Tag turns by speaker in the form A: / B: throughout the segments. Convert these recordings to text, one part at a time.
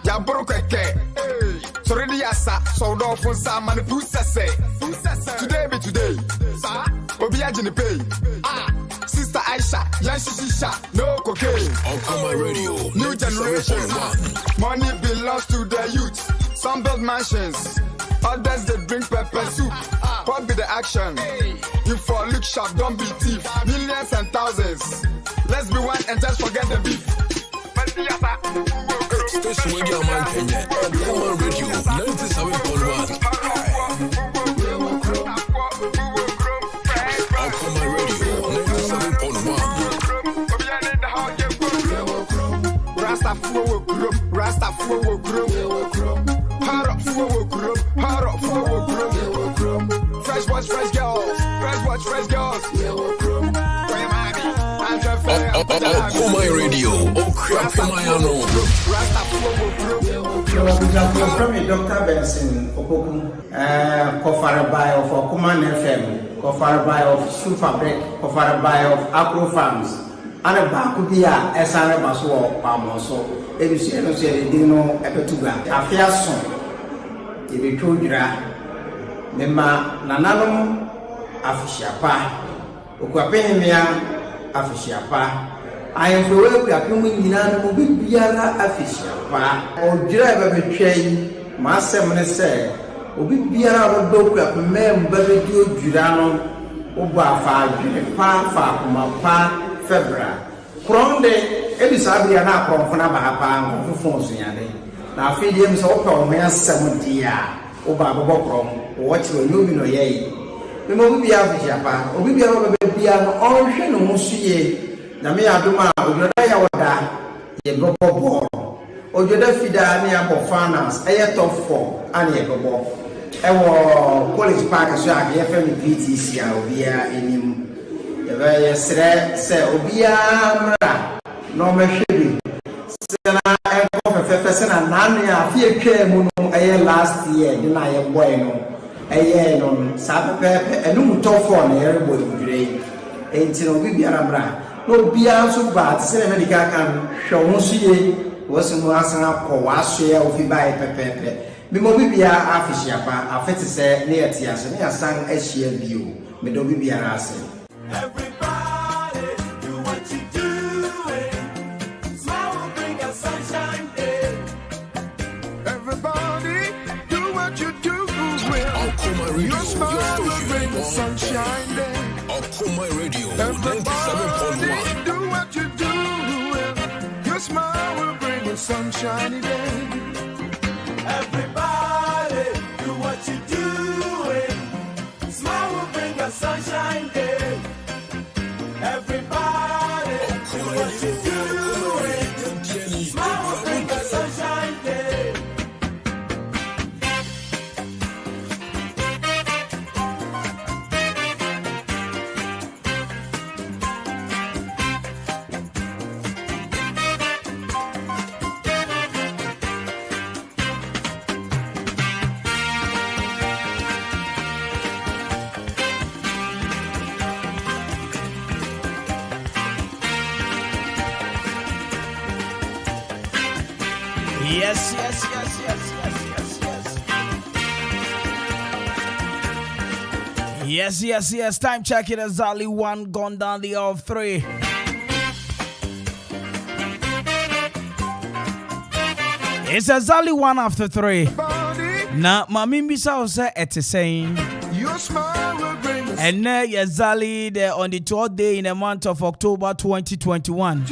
A: Ya brokeke. So ready yasa. So do fun sa man pusese. Today be today. Sa obi ajini pay. Sister Aisha, Yanshisha, no cocaine.
B: Okoman Radio.
A: New generation. Money belongs to the youth. Some build mansions. Others they drink pepper soup. What be the action? You for look sharp, don't be thief. Millions and thousands. Let's be one and just forget the beef.
B: Station Radio Man Kenya. Okoman Radio 97.1. Okoman Radio 97.1.
A: Rasta flow group, Rasta flow group. Harrow flow group, Harrow flow group. Fresh watch, fresh girls, fresh watch, fresh girls.
B: Okoman Radio, Okomayano.
C: From Dr. Benson, Okoku, Kofarabai of Okoman FM, Kofarabai of Shoe Fabric, Kofarabai of Agro Farms, and a Bakubia, Esana Baso, Pamoso, Educiano Dino, Epetuga, Afiason, Ibitudra, Mema, Nananum, Afishapa, Okwapemia, Afishapa. I am for work, I come in Biara Afishapa, or driver betray, Master Minister, Obi Biara would book up a man, Baby Girano, Obafa, Pa, Fa, Febra. Kronde, Elisabia, from Fanabapa, and Fonsiane. Now, feed him so called me as 70 Obaba Bokrom, what you will know, yea. The movie Afishapa, Obi Biara, all she no Monsieur. Nami aduma ojoda ya wada ye bobo ojoda fida ni abo finance eye top 4 ani e bobo e wo college park so ag ye femi PTC a obia enim ye ba ye sre se obia mra no me hwebi se na e ko fefe se na nan ya fie twa mu no eye last year ni na ye boy no eye no sa pepe enu top 4 na ye boy dure enti no bibiara mra no bia so bad say medical can show nsuye was mu asana ko waso ya ofi bai pepepe me mo bibia afishia pa afeti say na yeti ase na yasan ahia bio me do bibia ra ase.
D: Everybody do what you doing. Smile will bring us sunshine day.
A: Everybody do what you do.
B: Okoman Radio,
A: Your smile will bring us sunshine day.
B: Okoman Radio 97.1.
A: Do what you do. Your smile will bring a sunshiny day.
D: Everybody do what you doing. Smile will bring us sunshine day. Everybody do what you doing. Smile will bring us sunshine day.
E: Yes. Time check it as only one gone down the of 3. It's exactly 1 after 3. Now, Mami Bisa say it is saying.
A: Your smile will bring us
E: And now, exactly on the 12th day in the month of October 2021.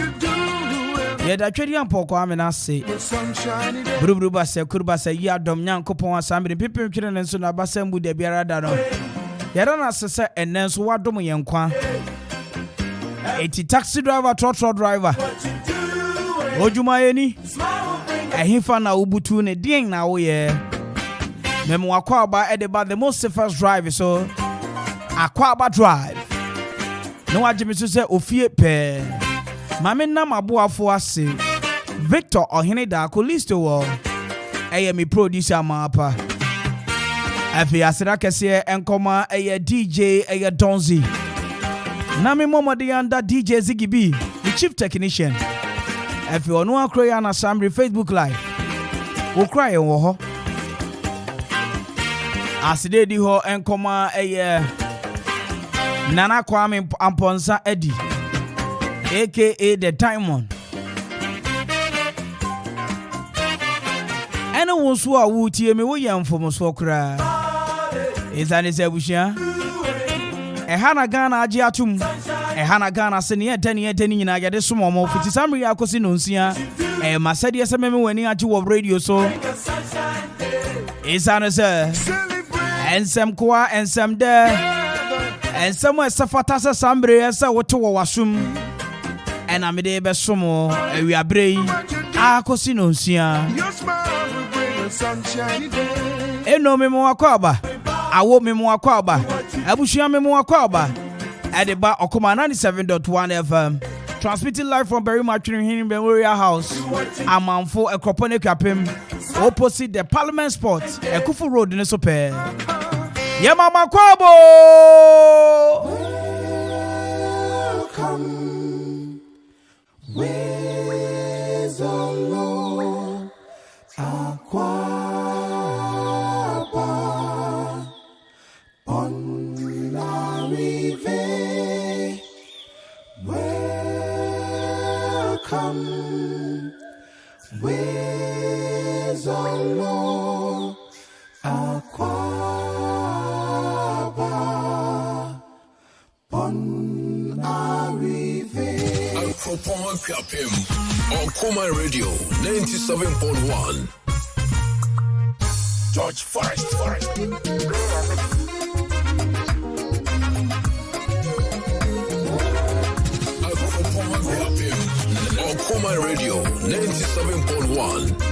E: Yeah, that trade young Poko Amina say.
A: sunshiny day.
E: Bruba say, Kurba say, ya dom yan kupon assembly. People killing and soon abasembu de biara dano. Yaran assessor and then so what do me yankwa. 80 taxi driver, trotro driver. Ojuma eni. A hifa na ubutu ne ding na oye. Memo Akwaaba Edeba the most safest drive so Akwaaba drive. No ajimi say ofie pe. Mame na mabuafo ase. Victor Ohene da ko list wo. Eye me producer mapa. Afi asira kese enkoma eye DJ eye Donzi. Na me momode yanda DJ Ziggy B, the chief technician. If you want to cry on a Samri Facebook Live, we'll cry and wo. As they do ho and come a Nana Kwame Amponsa Eddie, A.K.A De Diamond. And was who are wooty me we young from Swokra. Is that his ebushia? A Hana Gana Ajiatum, a Hana Gana Senior 10 year 10 in I get a small more 50 some Yacosinunsia, a Massadia Samem when you of radio so. Is that sir? And some qua and some there, and somewhere Safatasa Sambre as a water wasum, and I'm a day best sumo, and we are brave. Cosinusia. Eno Memo Akwaaba. I want Memo Akwaaba. Abushia Memo Akwaaba. At the bar Okoman 97.1 FM. Transmitting live from Berry Martin Hill Memorial House. Amanfo Okoman Akwaaba. Opposite the Parliament Sport. Ekufu Road in the Sope. Yamama Kwabo.
D: Welcome. Where's the Lord? Akwaaba on la rive. Welcome. Where's the Lord? Akwaaba on la rive.
B: Okoman Akwaaba Okoman Radio 97.1. George Forest. Okoman Radio 97.1.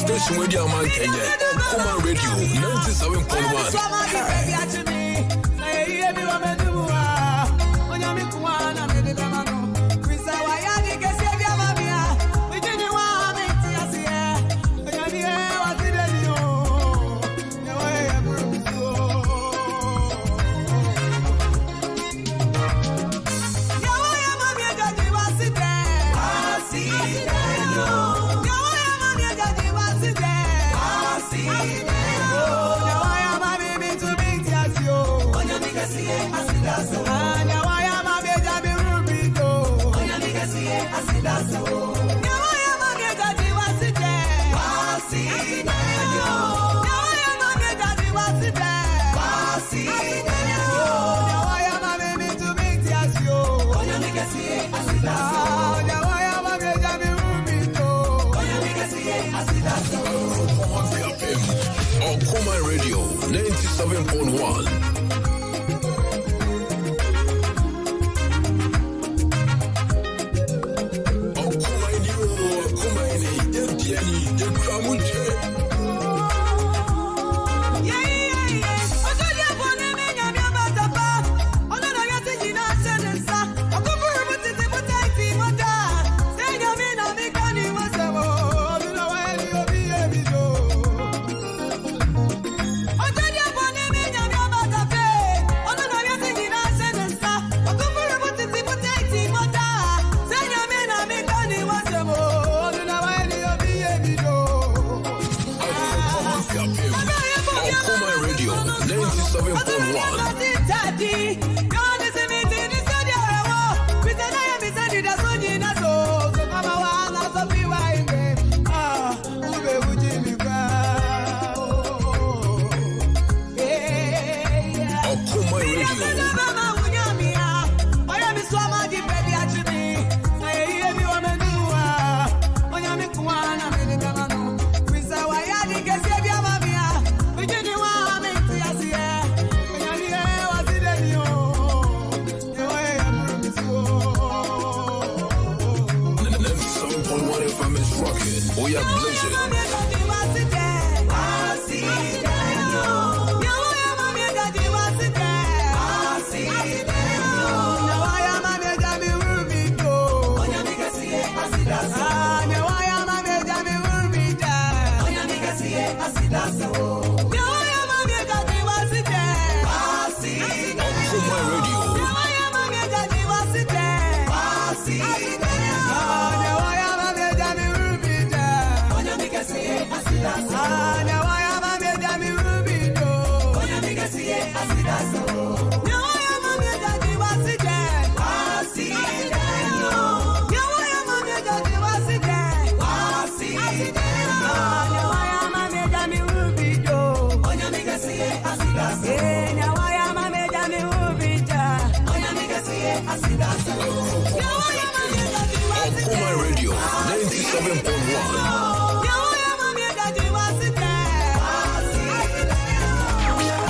B: Station Radio Man Kenya, Okoman Radio 97.1.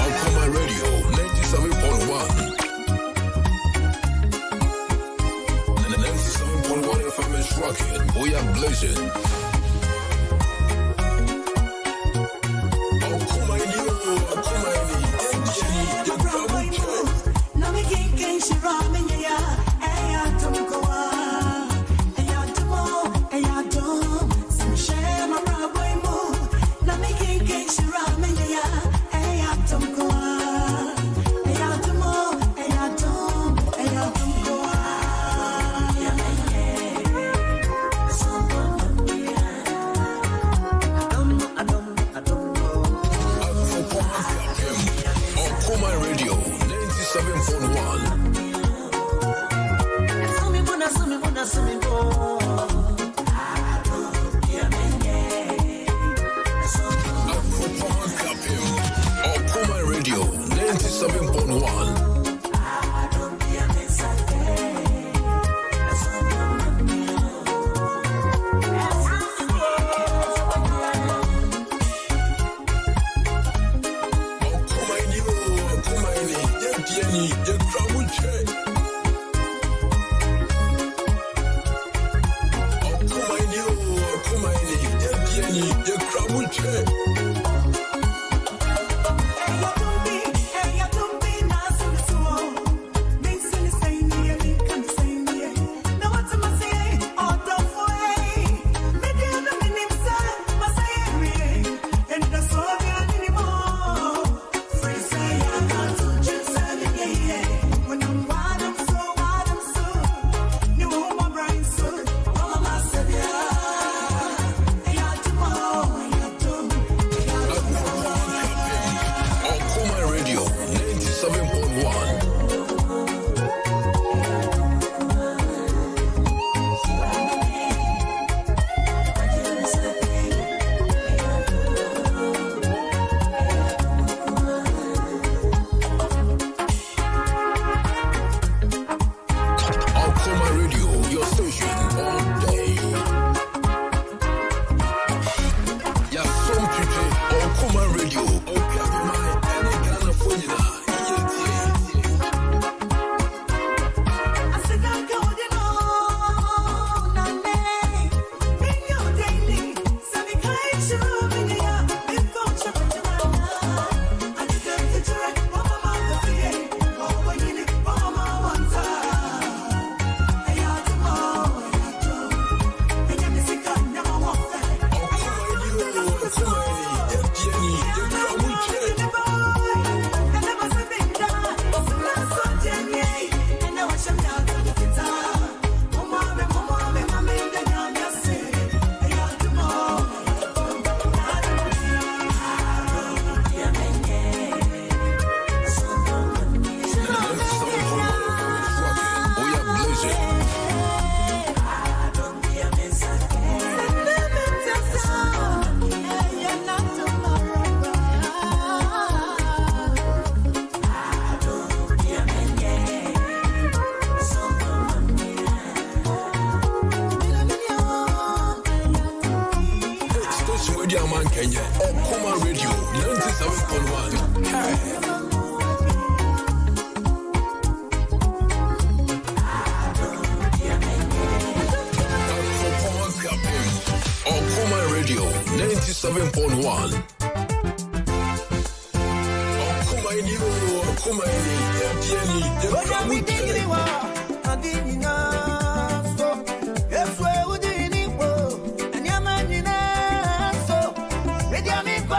B: Okoman Radio 97.1. Rocket, we are blazing. Kenya, Okoman Radio 97.1. Okoman Radio 97.1.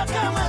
D: Come on.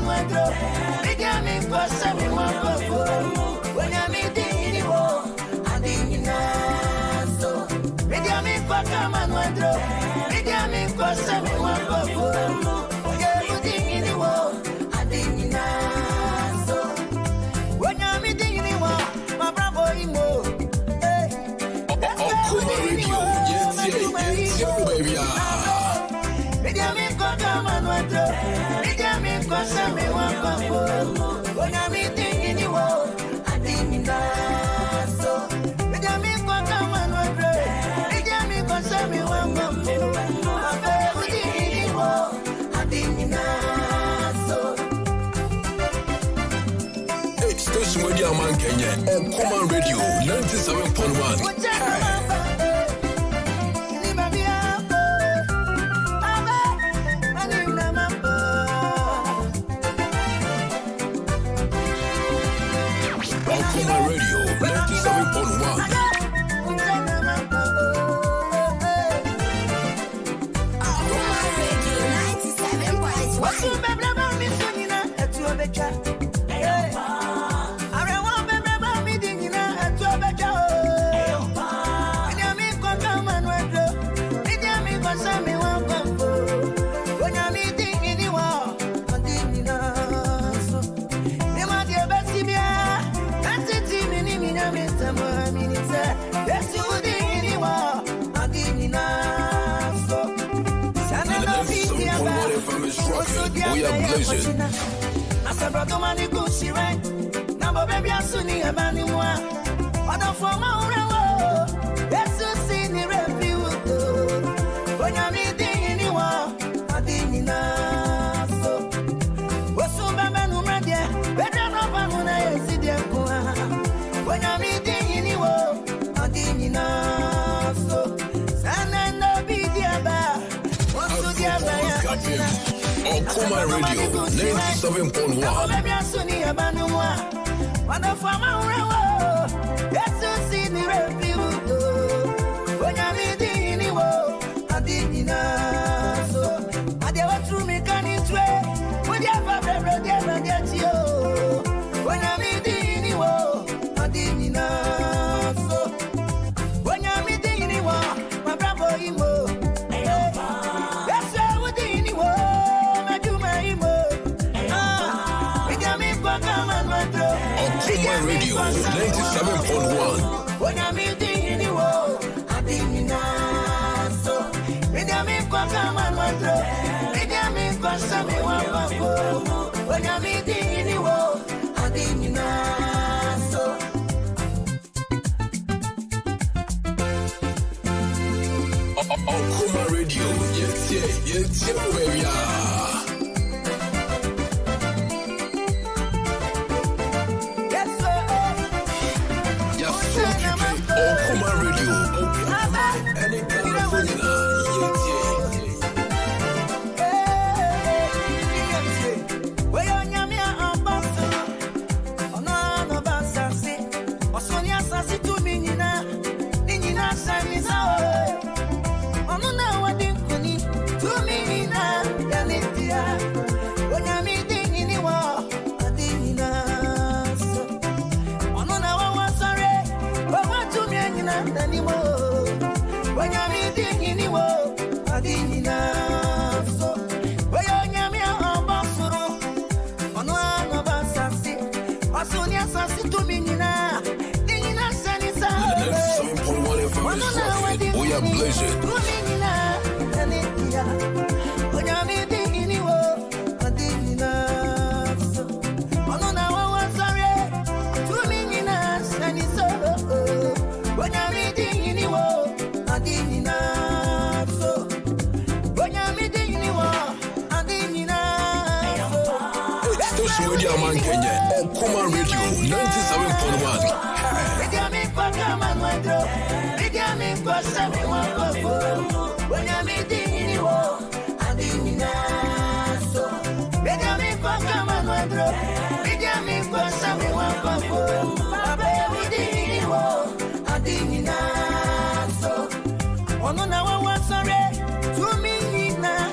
B: Station with your man Kenya Okoman Radio 97.1. Okoman Radio 97.1. We are blazing.
F: As a brother, man, you go see right. Now, baby, I soon need a man in one. But I'm from our yes, you see the review. When I'm eating anyone, I didn't know. What's so bad, man, who might get better than when I see them go. When I'm eating anyone, I didn't know. And I know be the other. What's so the other?
B: Okoman Radio 97.1.
F: Baby, I soon need a man in one. But I'm from our yes, you see the review. When I'm eating anyone, I didn't know. I never threw me can it way. When you have a brother, get you. When I'm eating anyone, I didn't know. When I'm eating anyone, my brother, emo. That's why I would anyone.
B: Okoman Radio 97.1.
F: When I'm eating in the world, I didn't know. So, when I'm in Kwame when I'm eating in the world, I didn't know. So,
B: Okoman Radio, yes, where we are. Okoman Radio, any California,
F: when I'm eating in the world, I didn't know. So, when you're me, I'm Basuro. On one of us, I see. As soon as I see to me, Nina, Nina, Sanisa.
B: We are blazing.
F: When I'm eating in the world, I didn't know. So, on one hour, sorry. To me, Nina, Sanisa. When I'm eating in the world, I didn't know. So, when I'm eating in the world, I didn't know.
B: Station with your man Kenya Okoman Radio 97.1.
F: When I'm eating in the world, I didn't know. So, when I'm in oh no, now I want sorry to me now.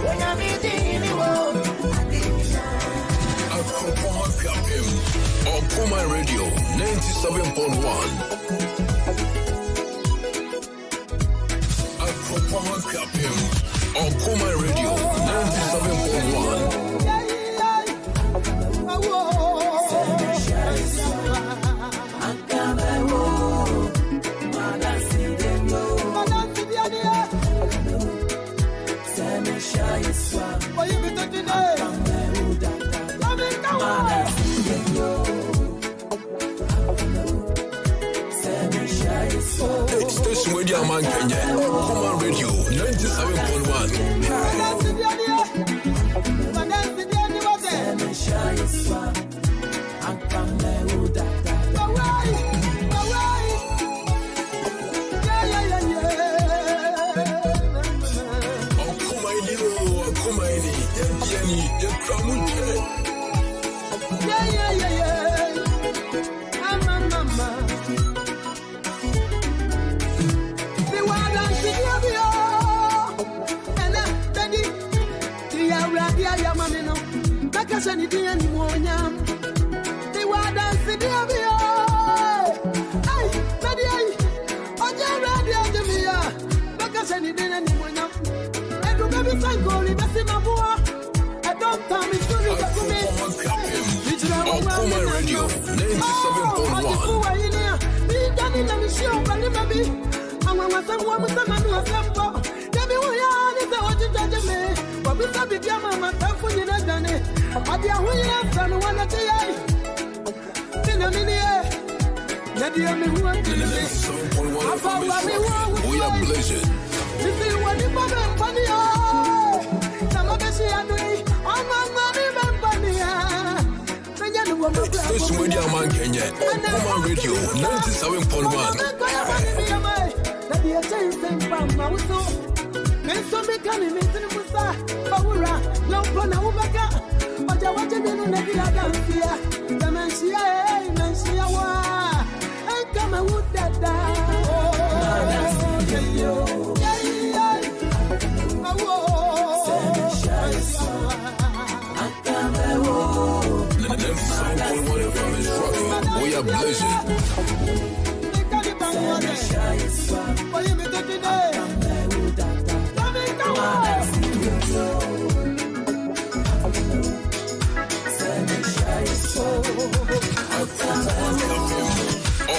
F: When I'm eating in the world, I didn't know.
B: Okoman Radio 97.1. Okoman Radio 97.1.
F: Boy, you be
B: Station Radio Man Kenya, Okoman Radio 97.1. Okoman Radio 97.1. We are blessed. Station Radio Man Kenya, Okoman Radio 97.1. We are blessed.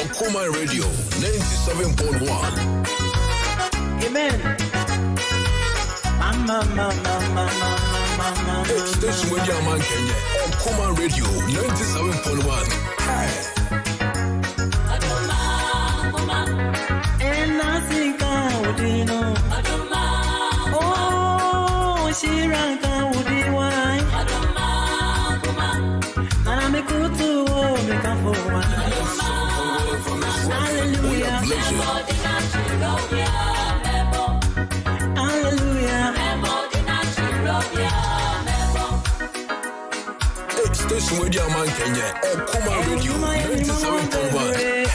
B: Okoman Radio 97.1.
F: Amen. Mama.
B: Station Radio Man Kenya, Okoman Radio 97.1.
F: And I think I would know. Oh, she ran out with the wine. And I'm a good to make up for one. Hallelujah. Hallelujah.
B: Station Radio Man Kenya, Okoman Radio 97.1.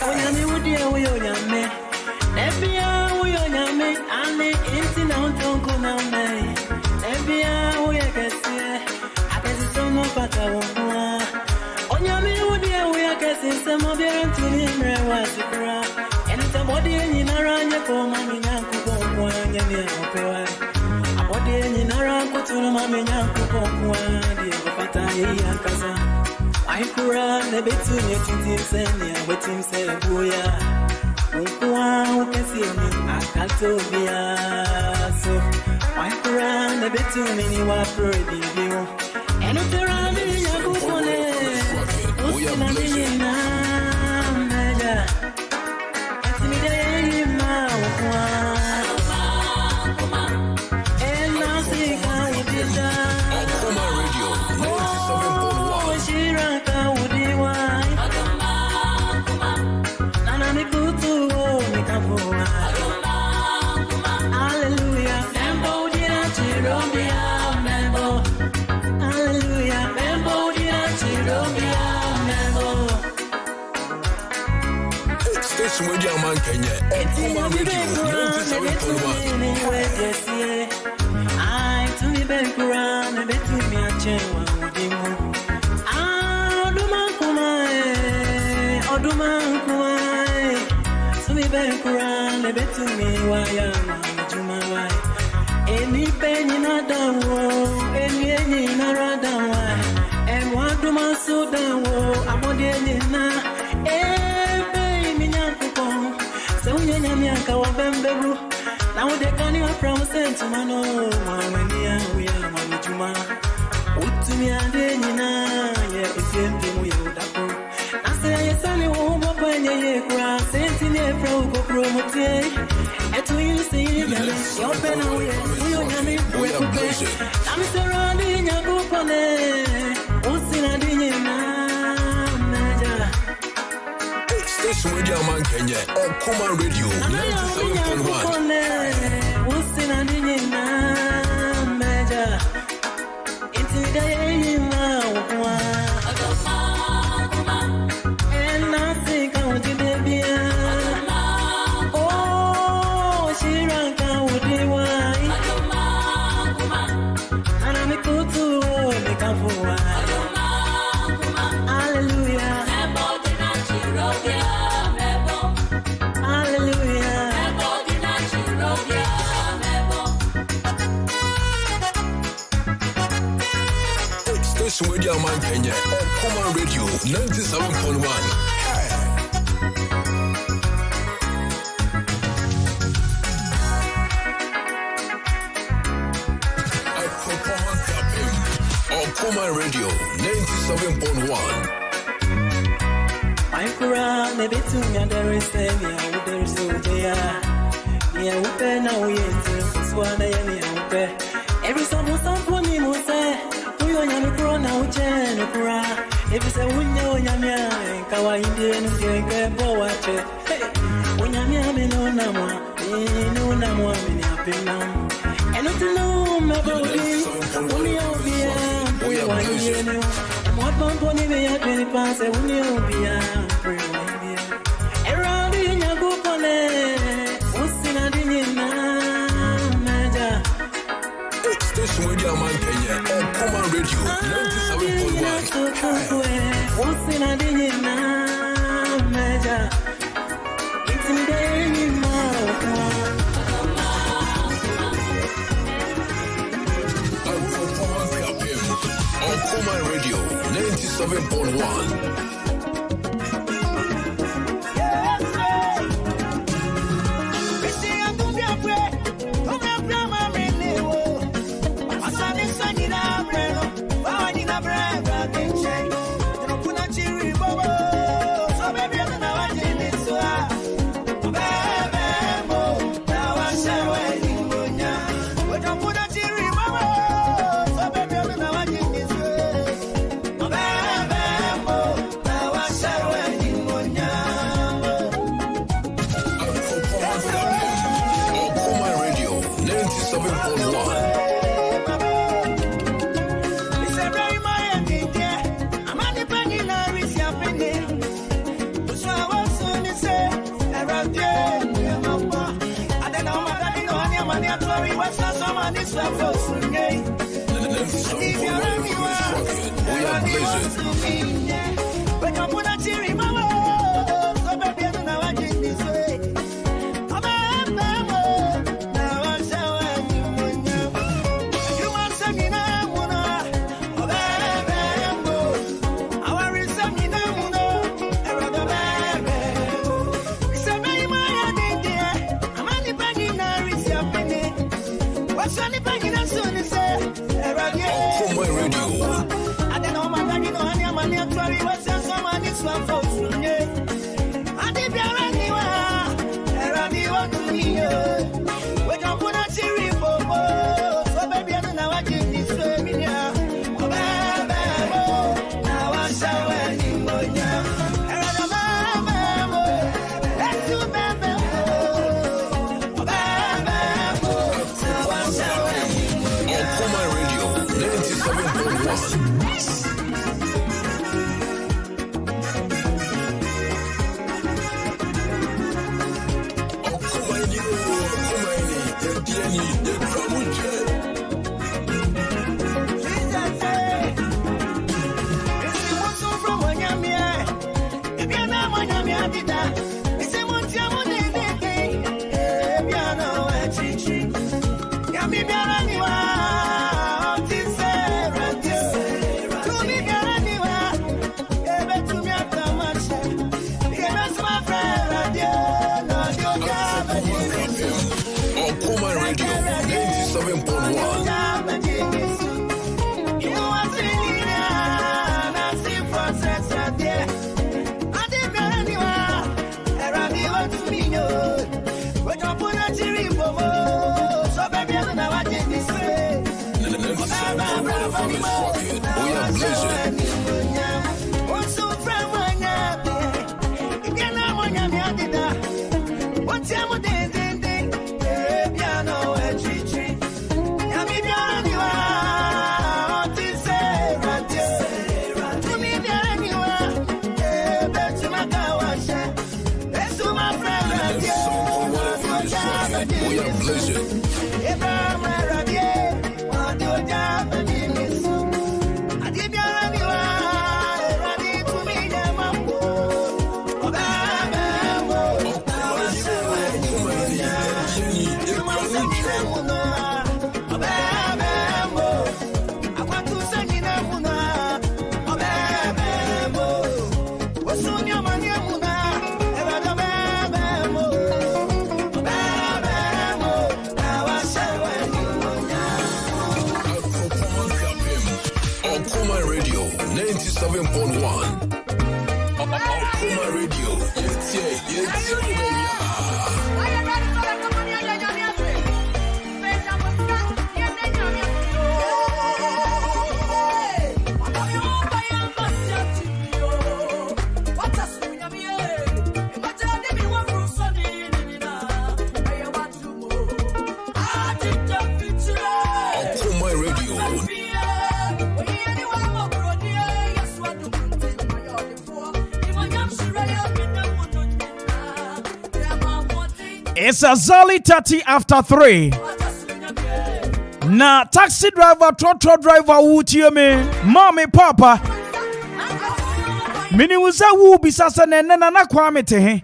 F: I kura ne betu ne tintin senya wetin se boya ukwa ukesi ni akato bia so I kura ne betu ni wa prodi bio eno tera ni yakufone usina ni na meja etimide ma ukwa ena sika udida
B: Okoman Radio 97.1. Station Radio Man Kenya, Okoman Radio 97.1.
F: I to me Benkuran, a bit to me a chewa, Odumankuai, to me Benkuran, a bit to me, why am Jumawai? Any penny not down, any not down, and what do my so down, I'm not in so Yanyanka wa Bemberu. Now they can't even from Sentimano, we are Juma.
G: mpimu yudako. Ase ya sani wumbo kwenye yekura, senti nyefra uko promote. Etu yisi yame, yope na uyo nyame uekupe. Nami serandi nyakupone, usina dinye na meja.
B: Station Radio Man Kenya, Okoman Radio 97.1.
G: Usina dinye na meja. Today now, and I think I want to be. Oh, she ran out with the wine, and I'm a good to make up for wine. Hallelujah, hallelujah.
B: Station Radio Man Kenya, Okoman Radio 97.1. Okoman Radio 97.1.
G: My Quran, the between and there is any out there so dear. Yeah, we pay now, yes, one day, every song was on for me, was there. We are young Corona, which is no cra. If it's a window, Yamia, Kawa Indian, and go watch it. When Yamia, no Nama, no Nama, many happy now. And not to know my body, only out here, we are here. What one pony may have 20 pounds, and we will be around in your group on it. What's in a dinner?
B: Station Radio Man Kenya, Okoman Radio 97.1.
G: What's in a dinner? Meja. It's in the
B: Okoman Radio 97.1.
F: To
B: We are blazing. We are blazing. Okoman Radio 97.1. Okoman Radio.
E: It's a Zali 30 after 3. Na taxi driver, trotro driver, wuti me, mommy, papa. Mini wuza wu bisasa nene na Kwame tehe.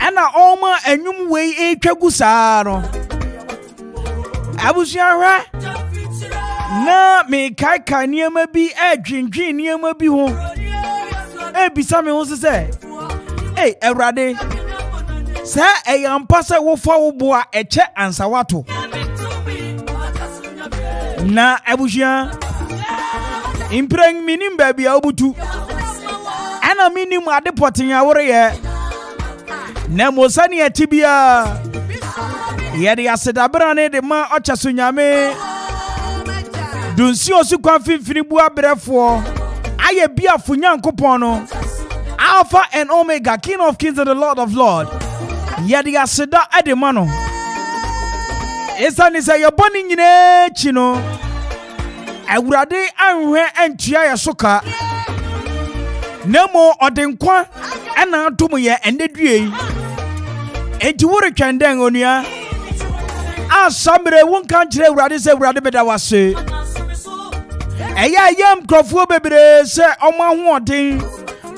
E: Ena oma enyum wei etwagu saaro. Abusiara. Na me kai niema bi edwindwin niema bi ho. Bisa me ho se. Ewrade. Sa eyampa se wo fa wo boa eche ansawato. Na abusia impreng minim baby obutu. Ana minim ade potin awore ye. Na mosani atibia. Ye de asedabra ne de ma ochaso nyame. Dunsi osu kwa finfini bua brefo. Aye bia funyankopon no. Alpha and Omega, King of Kings and the Lord of Lords. Yadi aseda ademano. Esa ni say your boni nyine chino. Awurade anhwe antua ya soka. Nemo odenkwa ana atomo ye endedue. Enti wore twenden onua. Asamre won kan kire awurade se awurade beda wase. Eya yam krofo bebre se omo ahoden.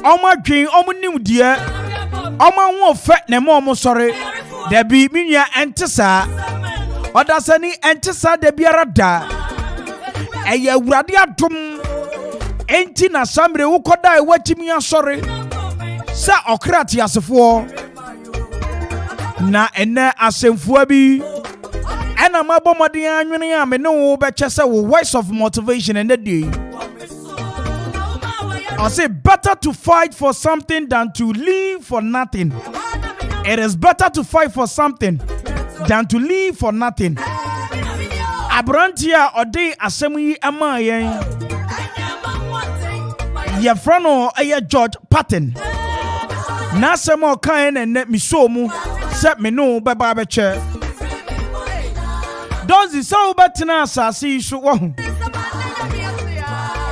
E: Omo dwen omo nimdie. Oma wo fe ne mo sore da bi minua entesa odasani entesa da biara da eye awurade adom enti na samre wo koda e watimi asore sa okrati asefo na ene asemfo bi ena mabomodin anwene a me ne wo be chese wo voice of motivation and the day. I say better to fight for something than to live for nothing. It is better to fight for something than to live for nothing. Abrantia ode asemu yi ama yen. Ye frano eye George Patton. Na semo kan ene mi so mu se me no beba beche. Dozi so betina asasi so wo.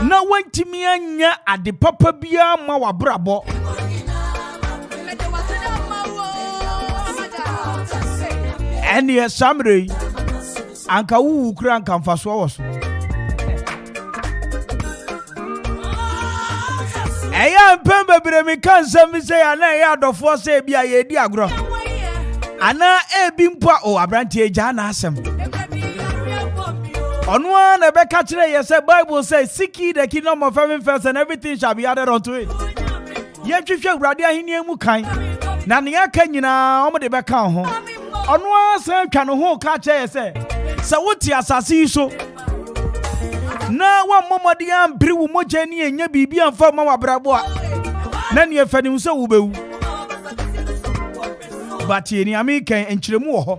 E: Na wantimi anya ade papa bia ma wabrabo. Eni samre anka wu kura anka mfaso woso. Eya mpembe bire mi kansa mi se ya na ya adofo se bia ye di agro. Ana ebi mpa o abranti eja na asem. Onwa na be catch you say Bible says seek ye the kingdom of heaven first and everything shall be added unto it. Ye twehwe awurade ahini mu kan. Na ne aka nyina omo de be kan ho. Onwa san twa no ho ka che say se woti asase so. Na wa momodi am biri wo moja ni enya bibi amfa ma wabrabo a. Na ne afani so wo bewu. But ye ni ami kan enchiremu wo ho.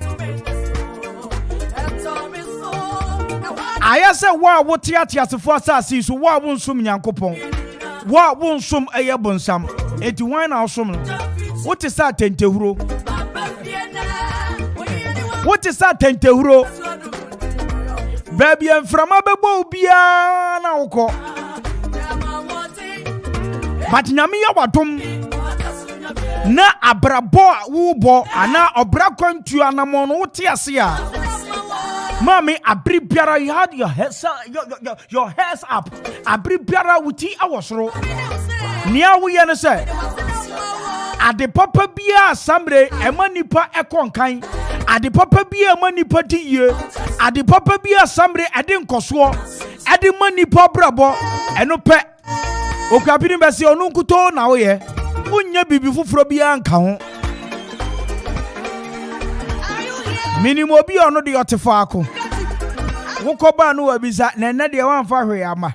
E: I say, wow, what theatre for assassin, so wow, won't swim Yankopon. Wow, won't swim a yabonsam. It wine our swim. What is that tentehuro? What is that tentehuro? Baby, and from Ababo Biana Oko. But Namia Watum na abrabo wubo ana obrakon tu anamon wotiasia. Mommy, abri biara, you had your hairs up. Abri biara wuti awosro. Nia we yana say. Ade papa bia sambre emanipa ekonkan. Ade papa bia emanipa diye. Ade papa bia sambre ade nkoso. Ade manipa brabo eno pe. Okabini besi onu nkuto na wo ye. Unya bibi fufuro bia nka ho. Minimo bi ono de yotefa ako. Wokoba no wabiza na na de wanfa hwe ama.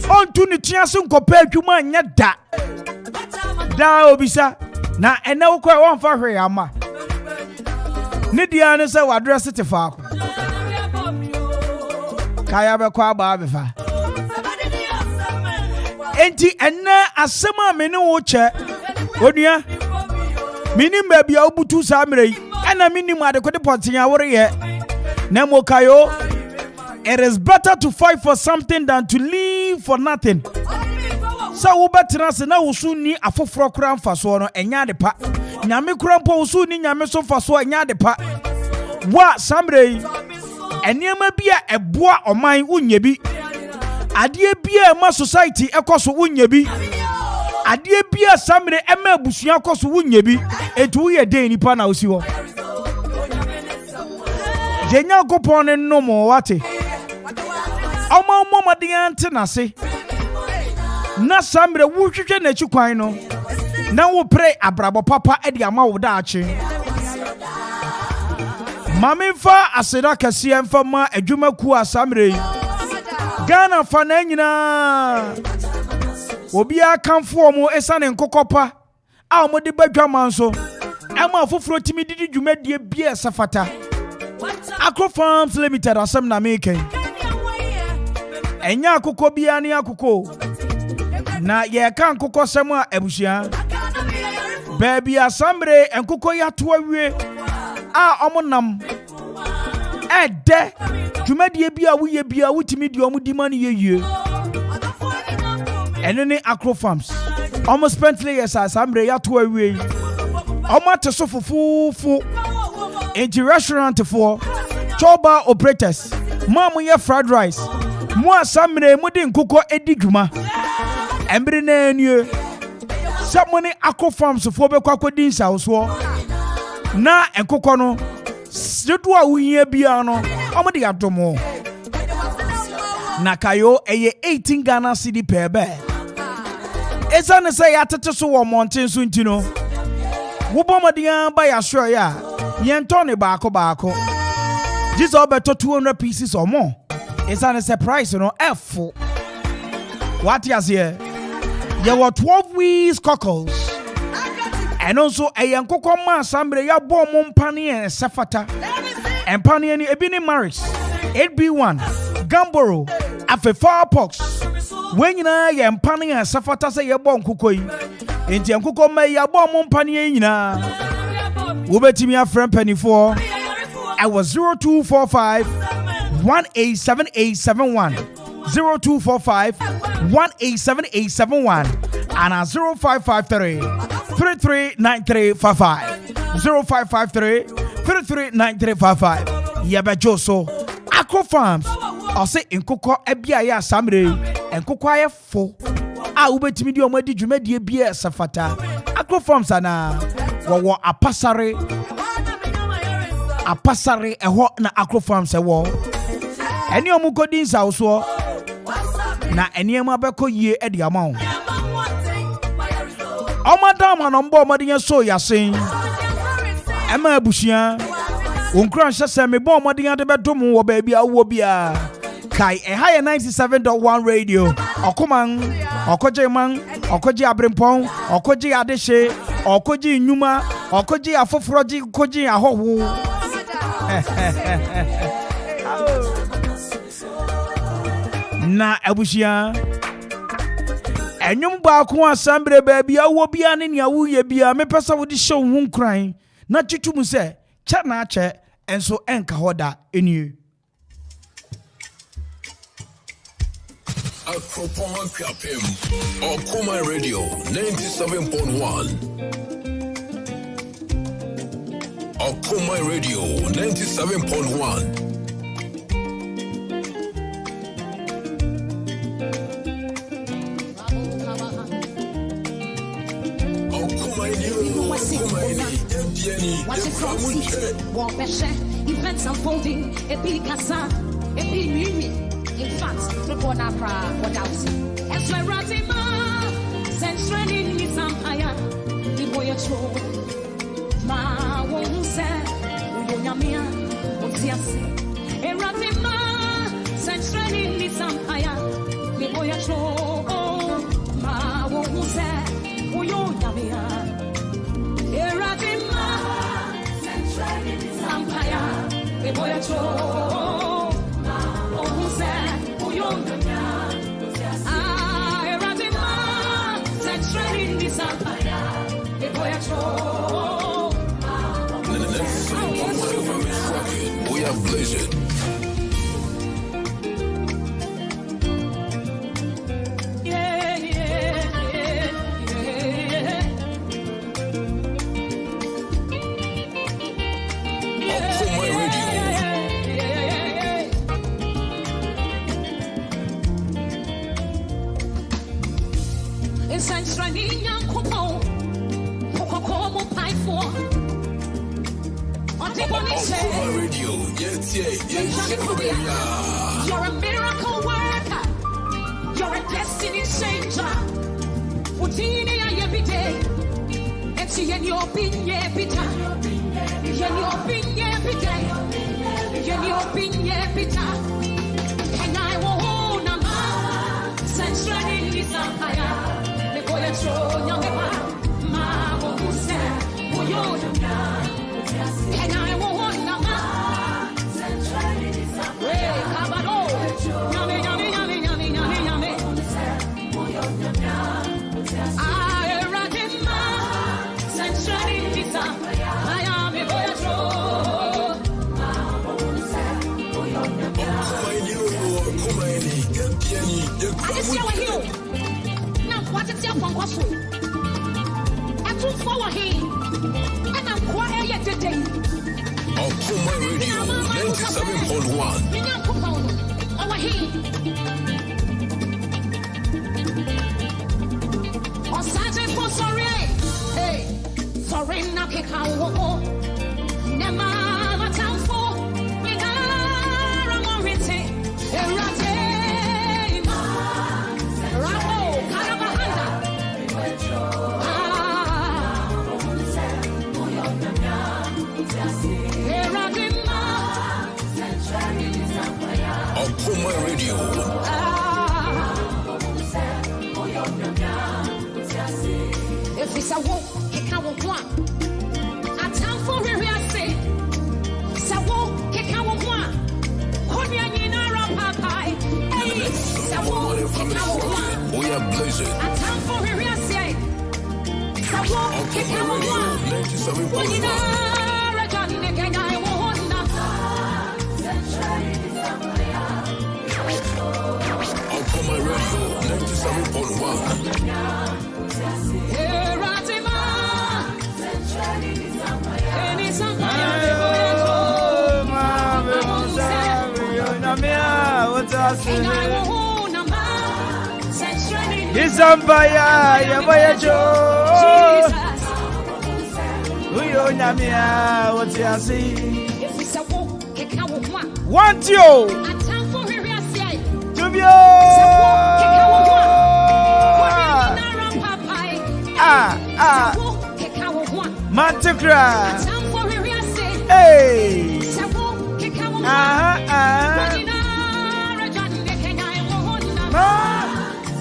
E: Ontu ni tiase nkopa adwuma nya da. Da obisa na ene wokọ wanfa hwe ama. Ne dia ne se wadress tefa ako. Kaya be kwa ba befa. Enti ene asema meni wo che. Onua mini baby a obutu samre ena mini ma de kode potinya wore ye. Nemo kayo, it is better to fight for something than to live for nothing. So we better say na usu ni afoforo kura mfaso no enya de pa. Nyame kura mpo usu ni nyame so mfaso enya de pa. Wa samre eniema bia eboa oman unye bi. Adie bia ma society ekoso unye bi. Adie bia samre ema abusua koso unye bi. Etu ye den nipa na osi ho. Jenya gopone no mo wate. Oma momadiante na se. Na samre wuhwehwe na chikwan no. Na wo pre abrabo papa e de ama wo da ache. Mamemfa aseda kase mfa ma adwuma ku asamre. Ghana fa na nyina. Obi akamfo mo esane nkokopa. A mo de badwaman so. Ema afoforo timi didi dwumadie bia safata. A.K.A Farms Limited asem na making. Enya akoko bia ne akoko. Na ye kan kokko sem a ebusia. Baby asambre enkoko ya to awie. A omonam. Ede dwumadie bia wo ye bia wutimi di omudi mane yeye. Eno ne A.K.A Farms. Almost spent years asambre ya to awie. Omo teso fufufu. Enti restaurant for choba operators. Mamu ye fried rice. Mo asamre mu de nkoko edi dwuma. Embre na anie. Samone A.K.A Farms for be kwakodi nsa so. Na nkoko no sedu a wuhia bia no omo de adomo. Na kayo eye 18 Ghana cedi per bag. Eza ne say atete so wo mountain so ntino. Wo bomadian ba ya sure ya. Yentone baako. This all better 200 pieces or more. It's on a surprise, you know. F. What you say? There were 12 weeks cockles. And also a young cocoa sambre ya bo mumpani and safata. And pani and ebini maris. 8B1. Gamboro. Afe 4 pox. When you know ya pani and safata say ya bon kukoi. Inti young cocoa may ya bo mumpani na. Ubeti mi a friend penny for. I was 0245 187871 0245 187871 and 0553 339355 0553 339355 Yaba Joso A.K.A Farms or say in Coco Ebia Samre and Coco fo. I ubeti mi di omadi dwumadi bia safata. A.K.A Farms ana wo apasare eho na A.K.A Farms ewo eni omukodi nsa so na eniema beko yie edi amount omadama no mbo omadinya so yasen ema abusia onkran hyese me bo omadinya de bedom wo ba bia wo bia kai high 97.1 radio Okoman Okojeman Okoji Abrempon Okoji Adeshe Okoji Nyuma Okoji Afofroji Koji Ahohu na abushia enyum ba ko asambre ba bia wo bia ne nia wo ye bia me pesa wo di show ho nkran na twitwum se cha na ache enso enka hoda enie
B: Okoman Akwaaba, Okoman Radio 97.1. Okoman Radio 97.1.
H: Events unfolding, Epicasa, Epimimi. In fact, report our what else? As we're running, send in me some higher. The boy at home, Ma won't say, Uyamia, Otiasi. A running, send in me some higher. The boy at home, Ma won't say, Uyamia. A running, send in me some higher. The boy at home.
B: We are blazing.
H: You're a miracle worker. You're a destiny changer. Utini ya everyday. Eti yen yo binye bita. Yen yo binye bita. Yen yo binye bita. And I will na ma. Central in this empire. Le boy tro nyameba. Ma wo se. Wo yo na. And I will na ma. Central in this empire. Yummy, yummy, yummy, yummy, yummy, yummy. I read in my central in this I am a boy at now, what is your phone? I took forward here, and I'm quiet today.
B: Okoman Radio 97.1.
H: Over here. On Saturday for sorry. Hey, sorry, now kick out. Never have a time for. We are a morite. Erate. Ramo, Carabahanda.
B: Okoman Radio.
H: If it's a walk, it can't walk. A time for it, I say. Sawo, it can't walk. Konya Nina Papai. Hey, Sawo, it can't walk.
B: We are blazing.
H: A time for it, I say. Sawo, it can't walk.
B: 97.1. Okoman Radio 97.1.
E: Isambaya yabaya jo Uyo nyamia wotiasi Want you Tubio Mantikra Hey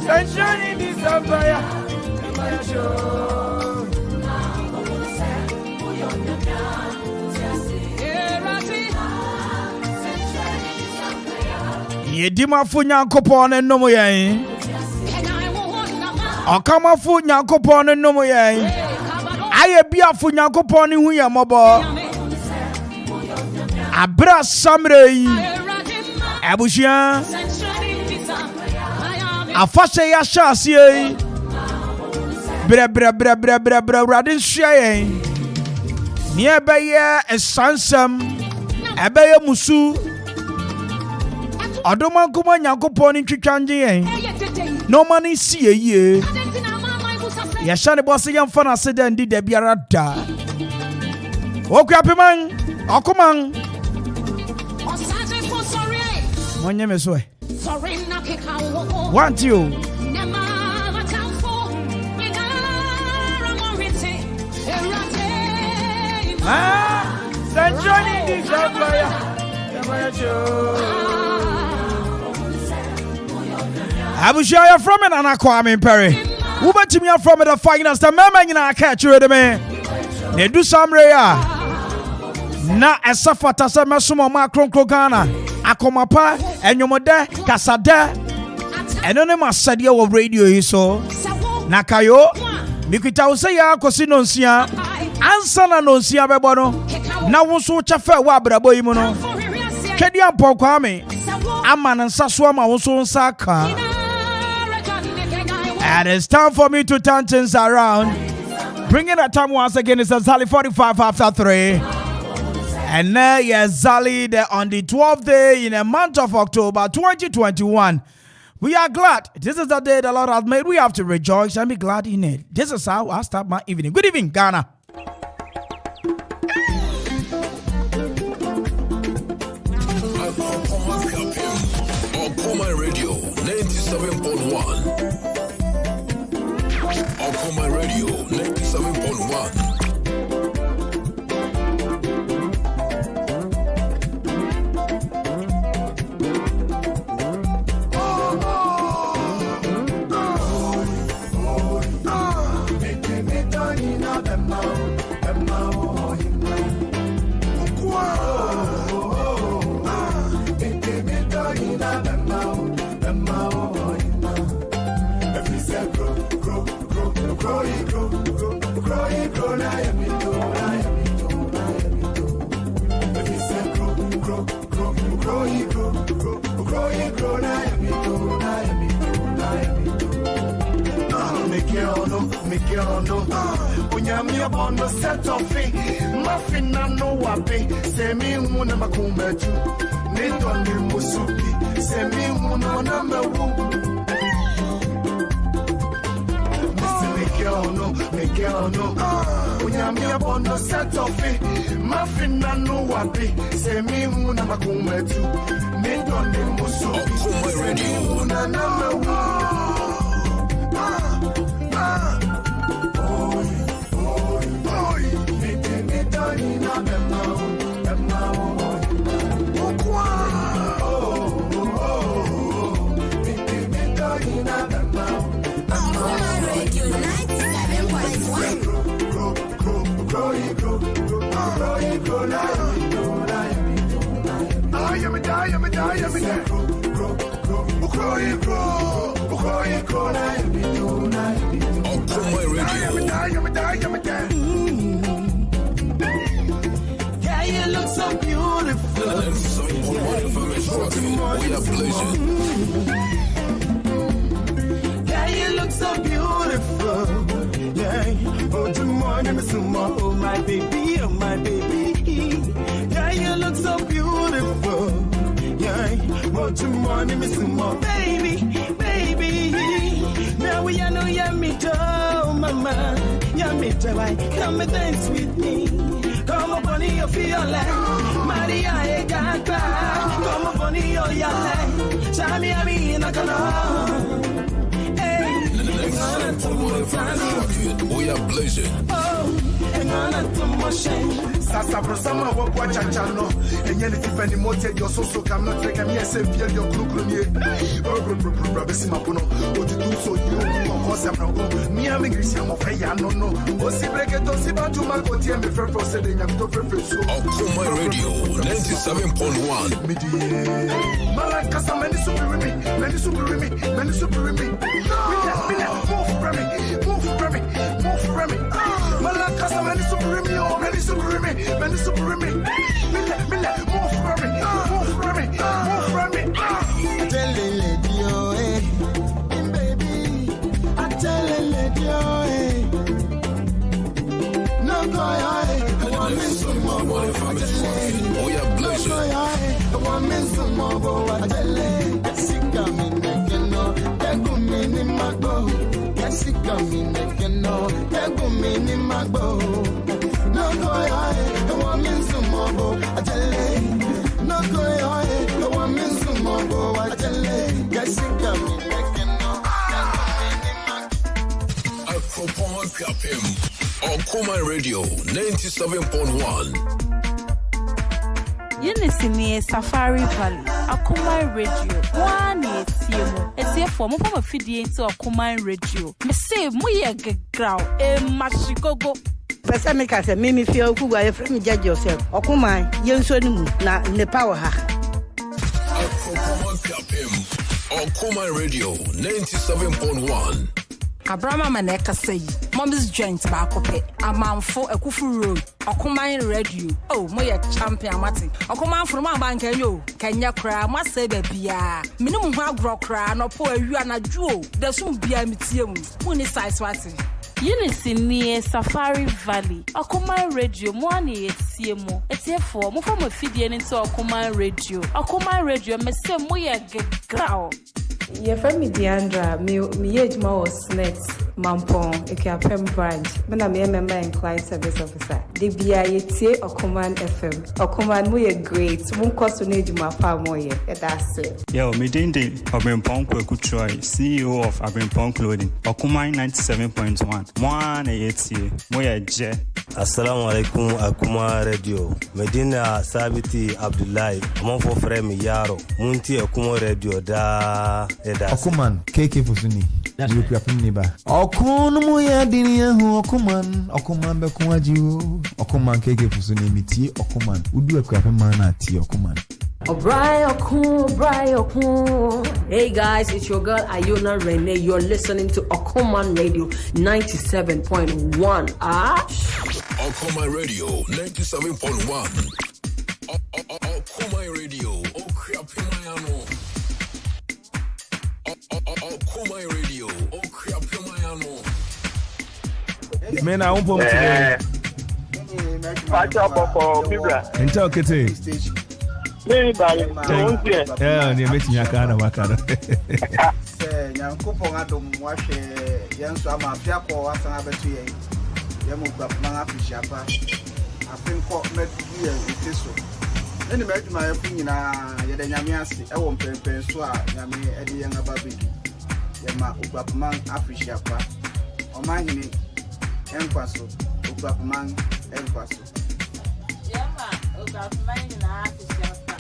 E: Sunshine in this empire. Yedimafo Nyankopon and no yen. Okamafo Nyankopon and no yen. I be a fu Nyankopon who ya mobile. Abra Samre Abushia Afashe Yashasi Bra Radin Shay nearby a sansam Abaya Musu Adoma Kuma Nyankopon in Chikanji no money see a year Yashani Bossian Fana said and did the Biarada Okapiman Okoman One name is way. Want you? I will share you from it and Kwame Mpere. Who bet me from the finest? The man in our catch you, the man. They do some rare. Na esafata se mesumo ma kronkro Ghana akomapa enyomode kasada eno ne masade wo radio yi so na kayo mikita wo se ya kosi nonsia ansa na nonsia bebo no na wo so chafa wo abrabo yi mu no twedi ampọ Kwame ama na nsaso ama wo so nsa ka. And it's time for me to turn things around. Bringing the time once again is exactly 45 after 3. And now, yes, Zali, on the 12th day in the month of October 2021. We are glad. This is the day the Lord has made. We have to rejoice and be glad in it. This is how I start my evening. Good evening, Ghana.
B: Okoman Radio 97.1. Okoman Radio 97.1.
D: Unyamia bondo set of it. Mafina no wabe. Semi una makumbetu. Nito ni musuki. Semi una namewu. Make no. Unyamia bondo set of it. Mafina no wabe. Semi una makumbetu. Nito ni musuki. Semi una namewu. Yeah, you look so beautiful. Yeah, you look so beautiful. Yeah, oh, good morning, Miss Sumo. Oh, my baby, oh, my baby. Yeah, you look so beautiful. Yeah, oh, good morning, Miss Sumo. Baby. Now we are no yummy dough, mama. Yummy dough, come and dance with me. Come up on your fiole, Maria A.K.A. Come up on your yale, Shami Ami in a canoe. Hey,
B: We are blazing.
D: Sasa prosama wakwa chachano. Enye ni tifeni mote yo so kam not reka mi ese fiel yo kru nie. Besi mapuno. Oti tu so yo ko kosa mrango. Mi am English am of ya no. O si breke to si ba tu ma ko tie me fe se de nyam to fe so.
B: Okoman Radio 97.1.
D: Malaka sa many super me. Many super me. Many super me. Move from me. Malaka sa many super me. Many super me. Many super me. Move from me. Tell the lady, baby. I tell the lady, no go, I want me some more.
B: We are blazing.
D: I want me some more. I tell it. Sick of me, no. Take me in my boat. Sick of me, no. Take me in my boat. No go, I want me some more. I tell it. No go, I want me some more. I tell it. Get sick of me, no.
B: Okoman Akwaaba. Okoman Radio 97.1.
I: Yenisini Safari Valley, Okoman Radio. One etiemo. Etiefo mo pa fidie into Okoman Radio. Me say mo ye gegraw e mashikogo.
J: Pesa me ka se me fie okugu aye frame judge yourself. Okoman yenso ni mu na ne power ha.
B: Okoman Akwaaba. Okoman Radio 97.1.
K: Abrama maneka say mom's joint ba kope amanfo ekufu road Okoman Radio oh moye champion mati Okoman from bank enyo kenya kra ma say ba bia minimum ho agro kra no po awu anadwo da sum bia mitie mu muni size wati
I: Yenisini Safari Valley, Okoman Radio, mwani etiemo. Etiefo, mo fa mo fidie into Okoman Radio. Okoman Radio, me se mo ye gegraw.
L: Your friend Diandra, me age was net Mampong, A.K.A branch. When I'm a member and client service officer. The BIA Okoman FM. Okoman mo ye great. Won't cost to need my farm more yet. That's it.
M: Yo, me dinde Abrimpong Kwekutroy, CEO of Abrimpong Clothing. Okoman 97.1. Mwana yetie. Mo ye je.
N: Assalamu alaikum Okoman Radio. Medina Sabiti Abdullahi. Amon for frère mi yaro. Munti Okoman Radio da.
O: Okoman A.K.A Fusuni. You can put me back. Okoman ya dinia hu Okoman. Okoman be kuwajiu. Okoman A.K.A Fusuni miti Okoman. Udu ekwape mana ti Okoman.
P: Okun. Hey guys, it's your girl Ayona Rene. You're listening to Okoman Radio 97.1.
B: Okoman Radio 97.1. Okoman Radio. Okriapimayano. Okoman Radio. Okriapimayano.
O: Man, I won't put today. Until Kitty. Yeah, you're making your kind of wakada.
C: Yankupon Adam wash Yansu Amafiako as an abattoir. Yamuka Mangafishapa. I think what met here it is so. Any met my opinion, Yamiasi, I won't pay Swa, Yami, Eddie Young Baby. Yama Upapman Afishapa. Or my name, Empaso, Upapman, Empaso.
I: Yama, Upapman in Afishapa.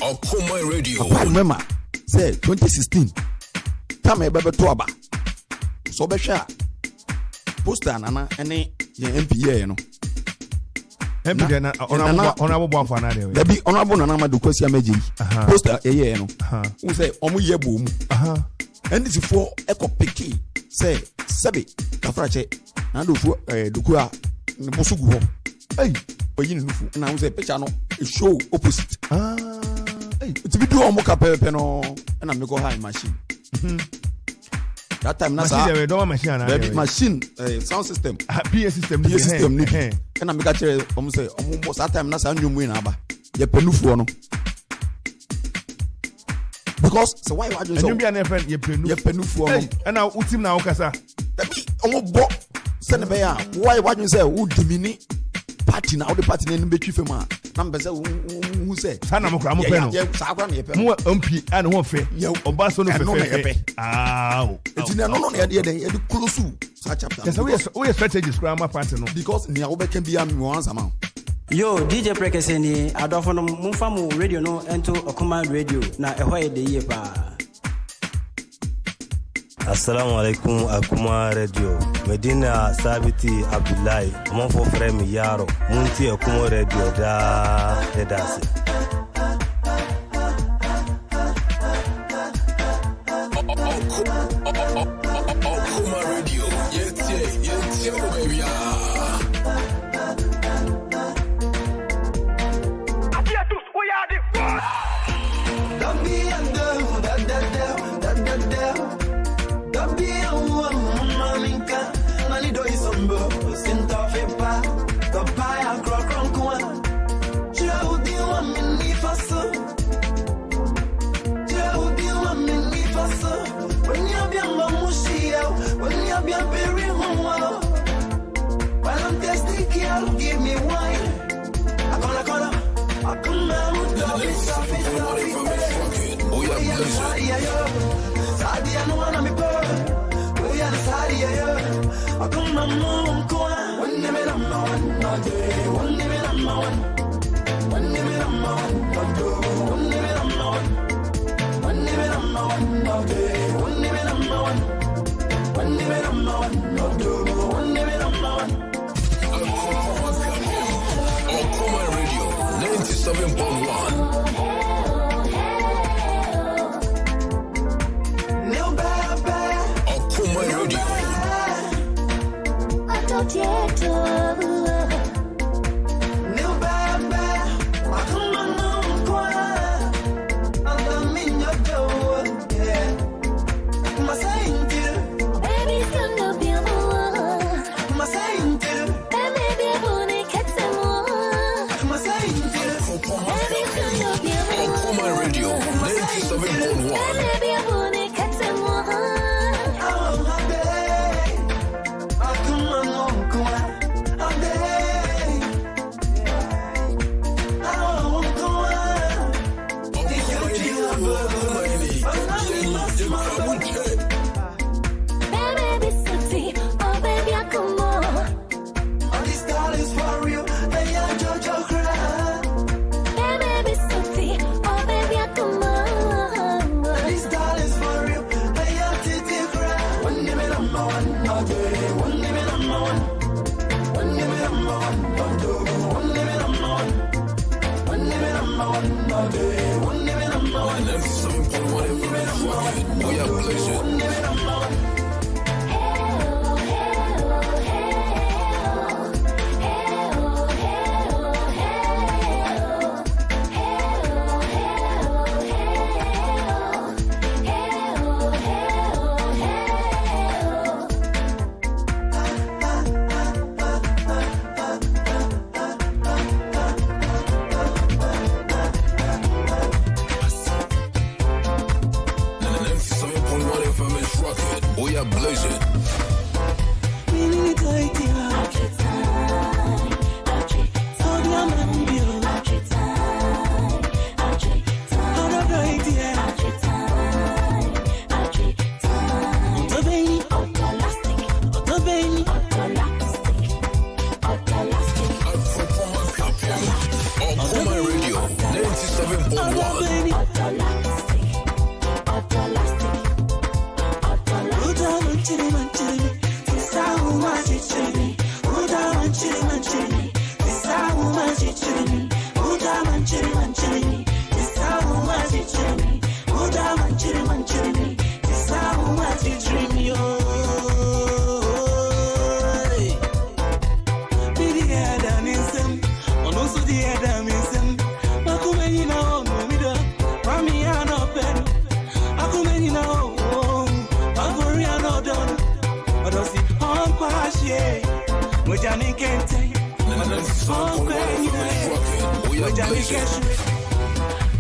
B: Okoman Radio.
Q: Remember, say 2016. Time a baby to aba. So be sure. Poster nana any MPA, you know.
O: Honorable Bafana.
Q: There be honorable Nana Dukosia Meji. Poster a year, no. Who say, Omu ye boom. And this is for Echo Piki. Say, Sabi, Kafrache, and Dukua, Bosugu. Hey, but you know, and I was a Pechano, a show opposite. It's a video on Moka Pepeno, and I'm go high machine. That time, machine, sound system, PA system, and I'm got almost that time, Nasa new win, Abba. The Penufuano. because so why you
R: so you be an friend you
Q: penu for
R: and now utim na okasa
Q: that be omo send be ya why you say who dimini party na the party na be twife ma na mbe say who say
R: sana mo kra mo pe no
Q: sa kra na ye pe
R: mo MP and ho fe oba so no fe
Q: it's no na ye close sa chapter
R: yes we strategies kra ma party no
Q: because ni awo be can be am once am
S: Yo, DJ Prekese ni adofo no mumfa mu radio no ento Okoman radio na ehoye de ye pa.
N: Assalamu alaikum Okoman radio. Medina Sabiti Abdullahi, mon fo frère mi yaro. Munti Okoman radio da dedase.
B: Okoman radio. Yes, baby.
F: Give me wine. I come out with the
B: Okoman Radio 97.1.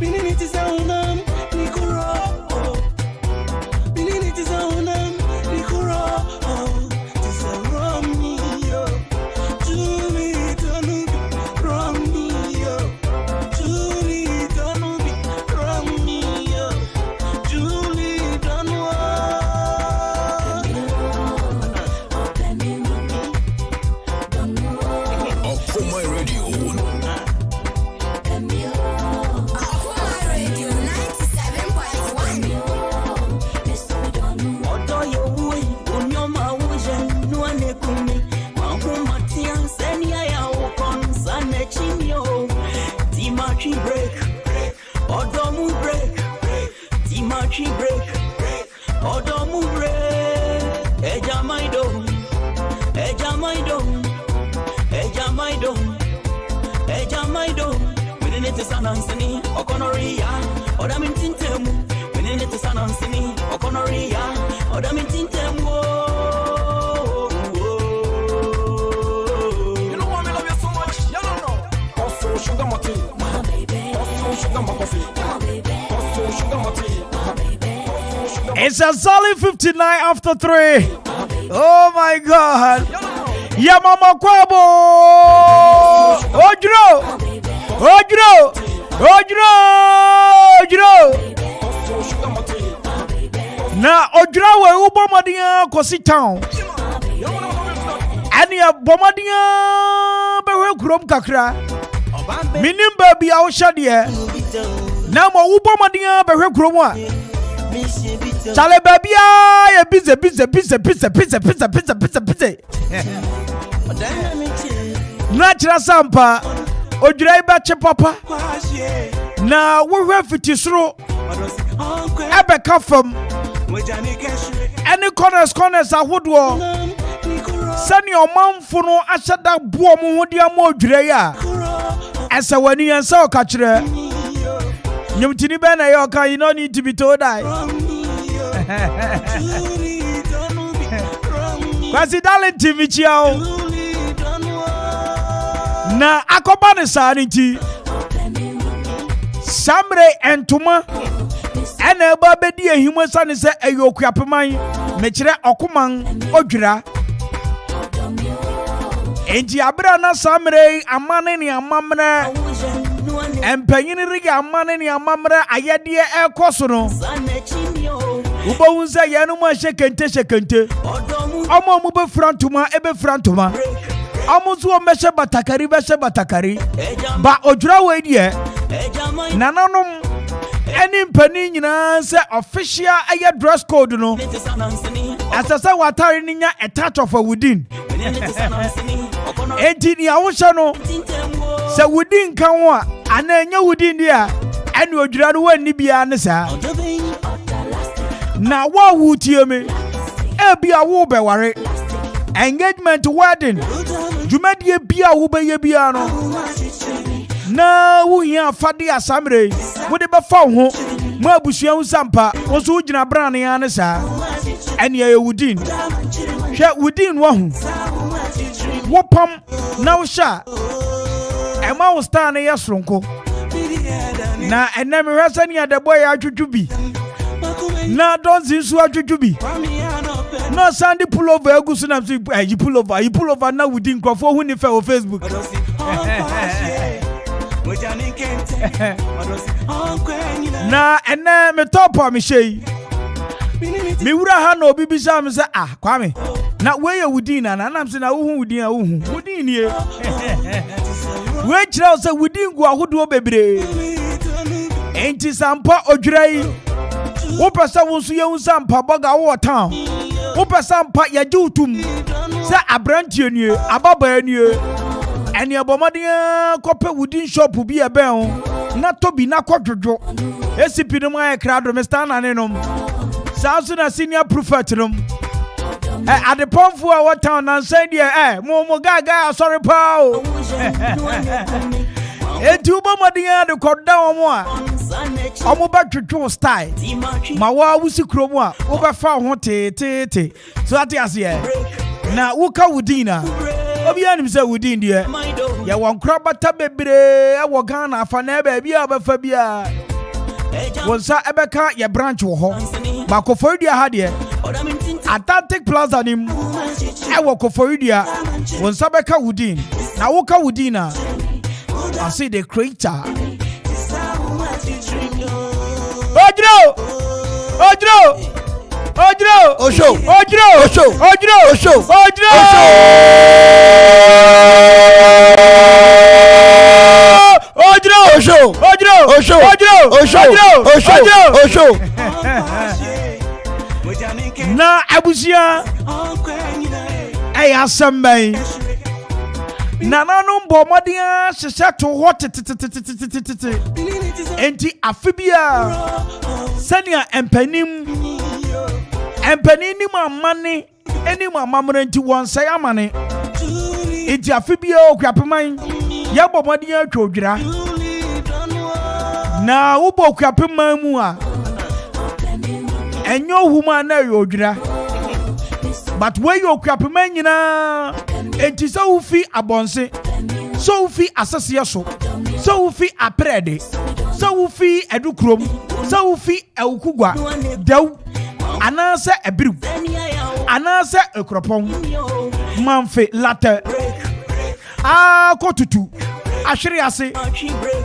F: Minute is our name, Nikuro. mu break. Timachi break. Odo mu break. Eja maido. Eja maido. Eja maido. Eja maido. Winning it is an ansini. Okonoria. Oda min tintemu. Winning it is an ansini. Okonoria. Oda min tintemu. Sugar my tea, my baby. Sugar my coffee, my baby. Sugar my tea, my baby.
E: It's a solid 59 after 3. Oh my God. Yeah, Mama Kwabo. Ojro. Ojro. Ojro. Ojro. Na Ojro we ubomadia kosi town. Ani abomadia bewe kurom kakra. Minim baby a wohye na mo wo bomadia behwe kromo a chale baby a ye busy na chira sampa odwira ba che papa na wo hwe fiti soro ebe ka fam any corners ahodo sani omanfo no ahyeda bo mo hodi am odwira ya esa wani yansa okachire nyumtini be na yoka you no need to be told that Kwasi darling TV chiao na akoba ne saniti samre entuma ena eba bedi ehimo sane se eyokuapeman mekire Okoman odwira Enji abra na samre amane ni amamre empanyini rigi amane ni amamre ayede ekoso no ubo unza yanu ma shekente omo mu be frantuma ebe frantuma omo zu o meshe batakari ba odwura we die nananom eni mpani nyina se official aye dress code no asasa watari ninya a touch of a within enti ni awosha no se within kan wo ana enya within dia eni odwura no wani bia ne sa na wa wutie me e bia wo be ware engagement wedding jumedie bia wo be ye bia no na wo hia fade asamre wo de be fa ho mo abusua usampa wo so gina brane ya ne sa eni ye wudin hwe wudin wo hu wo pam na wo sha ema wo star ne yesronko na enemi hwese ne de boy atwetwu bi na donzi su atwetwu bi no sandy pullover egusu na you pullover na wudin krofo hu ni fe o Facebook na ene me topo me shey me wura ha na obi bisa me se Kwame na we ye wudin na nam se na wo hu wudin nie we kira se wudin gu ahodo bebre enti sampa odwrai wo pesa wo so ye unsampa boga wo town wo pesa mpa ye jutum se abrantie nie ababa nie eni abomadia kope wudin shop bi ebe ho na tobi na kodwodo esipi no ma krado Mr. Nanenom sausu na senior prophet nom ade pomfu a what town na say there mo gaga sorry pa o enti obomadia de koda omo a omo ba twetwo style ma wa wusi kromo a wo ba fa ho te so ati ase na wo ka wudina obi anim se wudin die ya won krabata bebre e wo Ghana afa na ba bia ba fa bia wonsa ebeka ye branch wo ho ba koforidua ha de Atlantic Plaza nim e wo koforidua wonsa beka wudin na wo ka wudina I see the creator Ojro na abusia ay asambai Nananum Bomodia Shesha to what enti afibia Senia empenim money any mamma to one say money. Enti afibia okwapeman ya Bomodia Chodra na ubo okwapeman mu a enyo woman na yodra but where you okwapeman nyina enti so ufi abonse so ufi asase so ufi aprede so ufi edukrom so ufi eukugwa daw anase ebiru anase ekropon manfe latte kotutu ahwere ase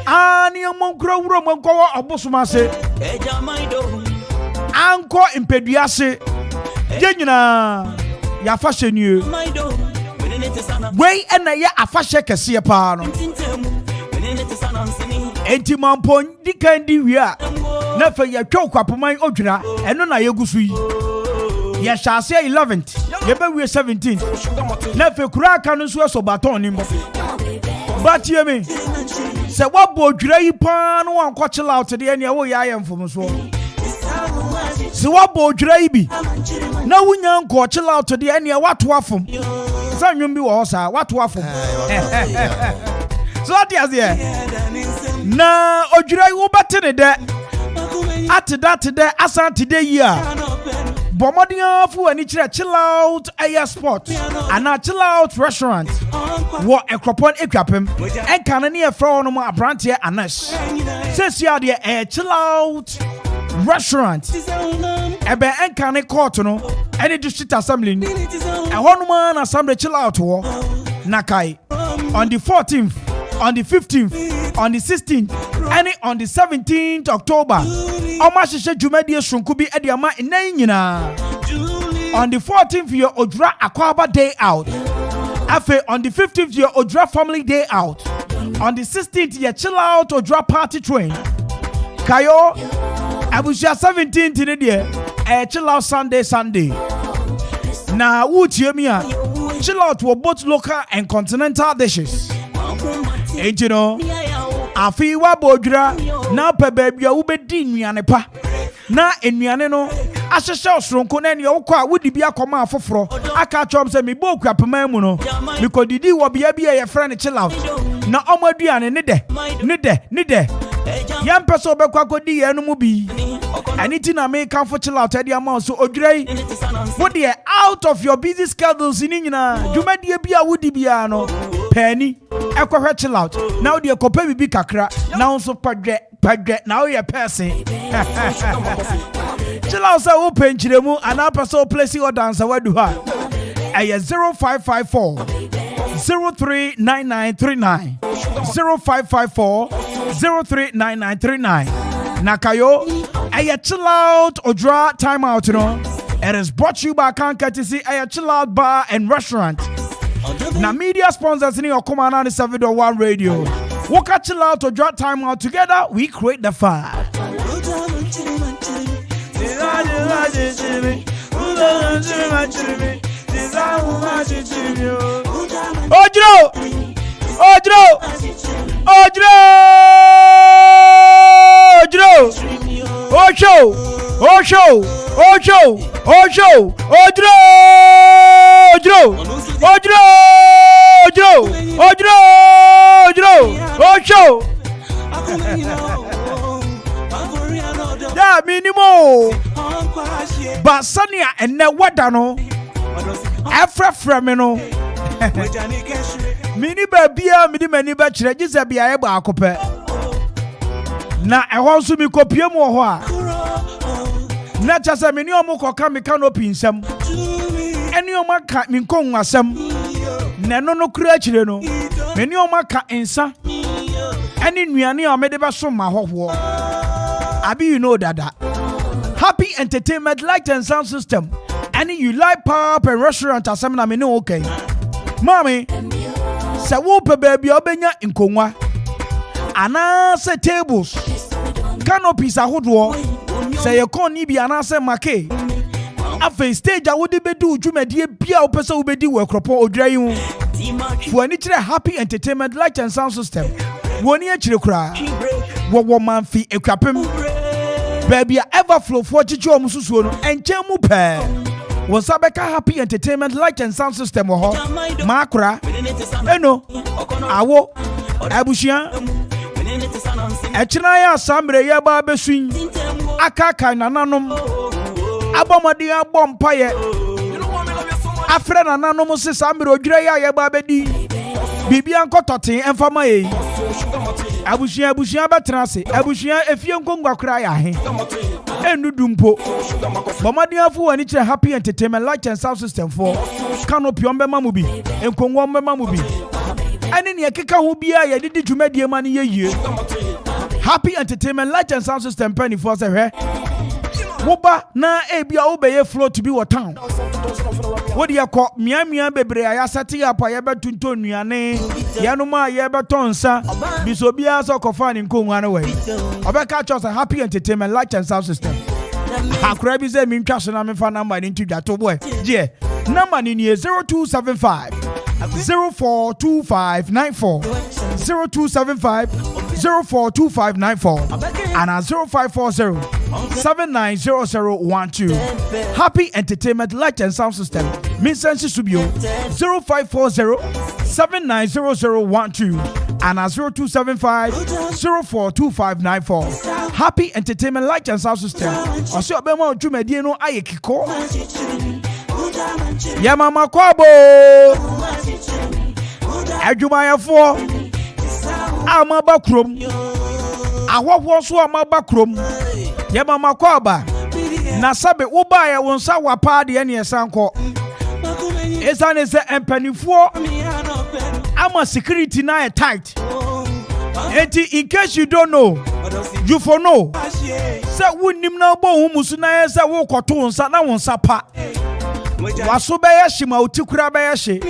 E: ani omonkro wuro monko obosoma ase anko impedua ase yenyina ya fashenie wey ena ye afahye kese pa no enti mampon dikandi wia na fa ya twa kwapoman odwira eno na yegusu yi ya shase 11th ye be we 17th na fa kura aka no so so baton ni mo but ye me se wabo odwira yi pa no wan kwachila out de ene wo ya yemfom so se wabo odwira yi bi na wunya nko chila out de ene wato afom sanwum bi wo sa wato afom so that is here na odwira yi wo betene de atida asante de yi a Bomodia fu ani kire chill out air sport and chill out restaurant wo ekropon ekwapem enkan ne e fra no mo abrante anash sesia de chill out restaurant ebe enkan court no any district assembly ehonu man assembly chill out wo nakai on the 14th on the 15th on the 16th and on the 17th October Omashishe Jumedi Shunkubi Ediama Inayina. On the 14th year Odra Akwaaba Day Out. Afe on the 15th year Odra Family Day Out. On the 16th year Chill Out Odra Party Train. Kayo Abusha 17th in the day Chill Out Sunday. Na Uchiemia Chill Out were both local and continental dishes. Ain't you know? Afi wa bodra na pe baby a wobedi nnuane pa na ennuane no ahyehye osronko na ne wokọ a wodi bia koma afoforo aka chom se me bo kwapema mu no mikodidi wo bia bia ye friend chill out na omaduane ne de yam peso be kwakodi ye no mu bi aniti na me kan for chill out e dia ma so odwrai wodi out of your busy schedules ni nyina dwumadie bia wodi bia no penny ekwohwe chill out now the kopa bibi kakra now so padwe now you person chill out say open chiremu and na person place your dance wadu ha 0554 039939 0554 039939 nakayo chill out odra time out no it is brought to you by Courtesy chill out bar and restaurant. Now media sponsors in Okoman 97.1 radio. Walk out chill out to drop time out together. We create the fire. Yeah, minimo. Basania and ne wadano. Afra fremeno. Mini babia mini mani bachelor Jizabia eba akope. Na ehon so mi kopie mu ho a. Na chasa mini omo ka mi canopy nsam. Eni omo ka mi nkon asam. Na no kura chire no. Meni omo ka ensa. Eni nuane o me de be so ma hoho. Abi you know that. Happy Entertainment Light and Sound System. Any you like pub and restaurant asam na me no okay. Mommy, se wo pe baby obenya nkonwa. Ana se tables. Canopies ahodo. Se ye kon ni bi ana se make. Afe stage a wodi bedu dwumadie bia wo pese wo bedi wo kropo odrai hu. For any happy entertainment light and sound system. One year chilukra. Wo man fi ekwapem. Baby ever flow for chicho mususu no enchemu pe. Wo sabeka happy entertainment light and sound system ho. Makura. Eno. Awo. Abushia. Echina ya sambre ya ba beswin. Akaka nananom. Abomodi abompaye. Afre nananom se sambre odwire ya ba bedi. Bibi anko totin enfama ye. Abushia betrase. Abushia efie nkongwa kra ya he. Enudumpo. Bomodi afu ani kire happy entertainment light and sound system for. Canopy ombema mu bi. Enkongwa ombema mu bi. Ani ne keka ho bia ye didi dwumadie ma ne ye. Happy entertainment light and sound system 24 se hwe. Woba na ebia obeye flow to be what town. Wodi yakọ miamia bebre aya seti apa ye betunto nuane yanuma ye betonsa bisobia so kofa ni nkonwa no we obeka cho say happy entertainment light and sound system akura bi ze mi ntwa so na me fa number ni ntwa to boy je number ni 0275 042594 0275 042594 and 0540 790012. Happy entertainment light and sound system. Minsensi Subio 0540 790012 and 0275 042594. Happy entertainment light and sound system. Osi obema odwumedie no ayekiko. Ya mama kwabo. Adwumayafo. Amaba krom. Ahwahwo so amaba krom. Ya mama Akwaaba na sabe uba ya wonsa wapa de ne esanko esane se empanifo ama security na e tight enti in case you don't know you for know se wonnim na obo humusu na se wo koto wonsa na wonsa pa waso be ya hima otikura be ya hye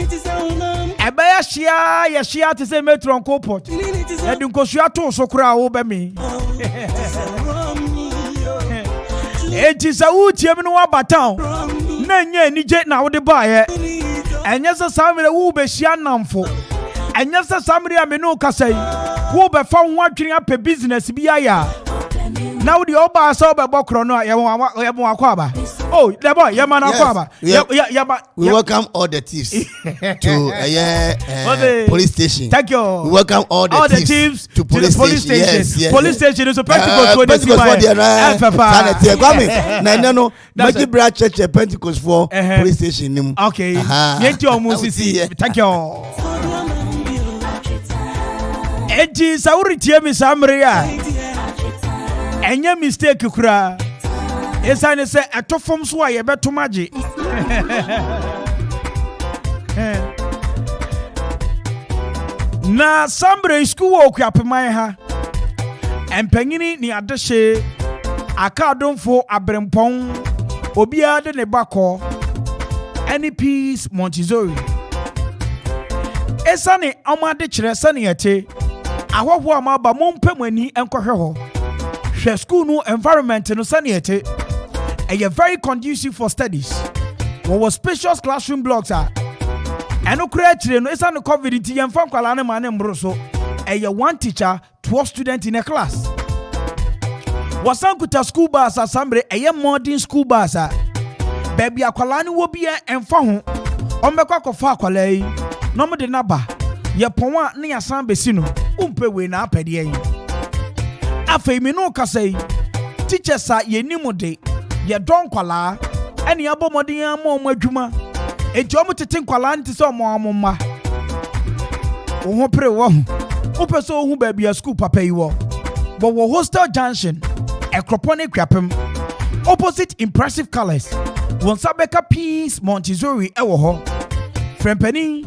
E: ebe ya hia ya hia te se metron coport ya dinkosu ato so kura wo be me Eti sa utie me no abatown na nya ni je na wo de baaye enya sa samre wo be hia namfo enya sa samre a me no kasai wo be fa ho atwene ape business bi aya na wo de oba sa oba bokro no ye mo Akwaaba oh the boy ye man Akwaaba
T: we welcome all the thieves to police station.
E: Thank you.
T: We welcome all the thieves to police station. Yes.
E: Police station is a Pentecost for the
T: Kwame na no Mighty Brad Church Pentecost for police station nim.
E: Okay. Yenti omusisi. Thank you. Eji sauritie mi samre ya. Enya mistake kura. Esane se etofom so a ye betomaje. Na sambre school wo kwapeman ha. Empanyini ni adehye akadonfo abrempon obia de ne bako any peace Montezori. Esane amade kire sane yete ahwahwo amaba mompamani enkohwe ho. Hwe school no environment no sane yete very conducive for studies. What was spacious classroom blocks are and no create no it's an COVID in TM from Kalane Mane Mbroso. One teacher, 12 students in a class. Wasankuta school bus assembly a modern school bus. Baby Akwalani will be and found Ombeka Kofa Kwale. No more than Naba. Ye Poma near San Besino. Umpe wina pedie. Afe me no kase. Teachers are ye nimode. Ye don kwala eni abomodi amo adwuma enti omo tete kwala nti se omo amoma wo pre wo ope so hu ba bia school papa yi wo hostel junction ekropone kwapem opposite impressive colors won sabeka peace Montezori ewo ho frempani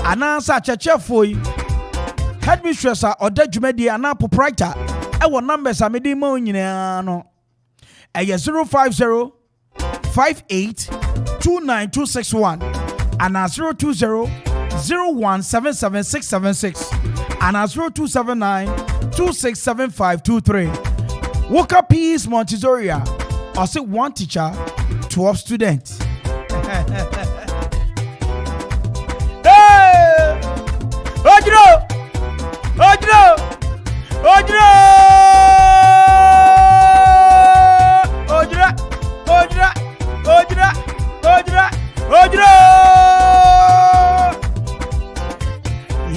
E: anansa chechefo yi headmistress oda dwumadi ana proprietor ewo numbers amedi ma onyina no 050 58 29261 and 020 0177676 and 0279 267523. Woka Peace Montezori. I say one teacher, 12 students. Hey!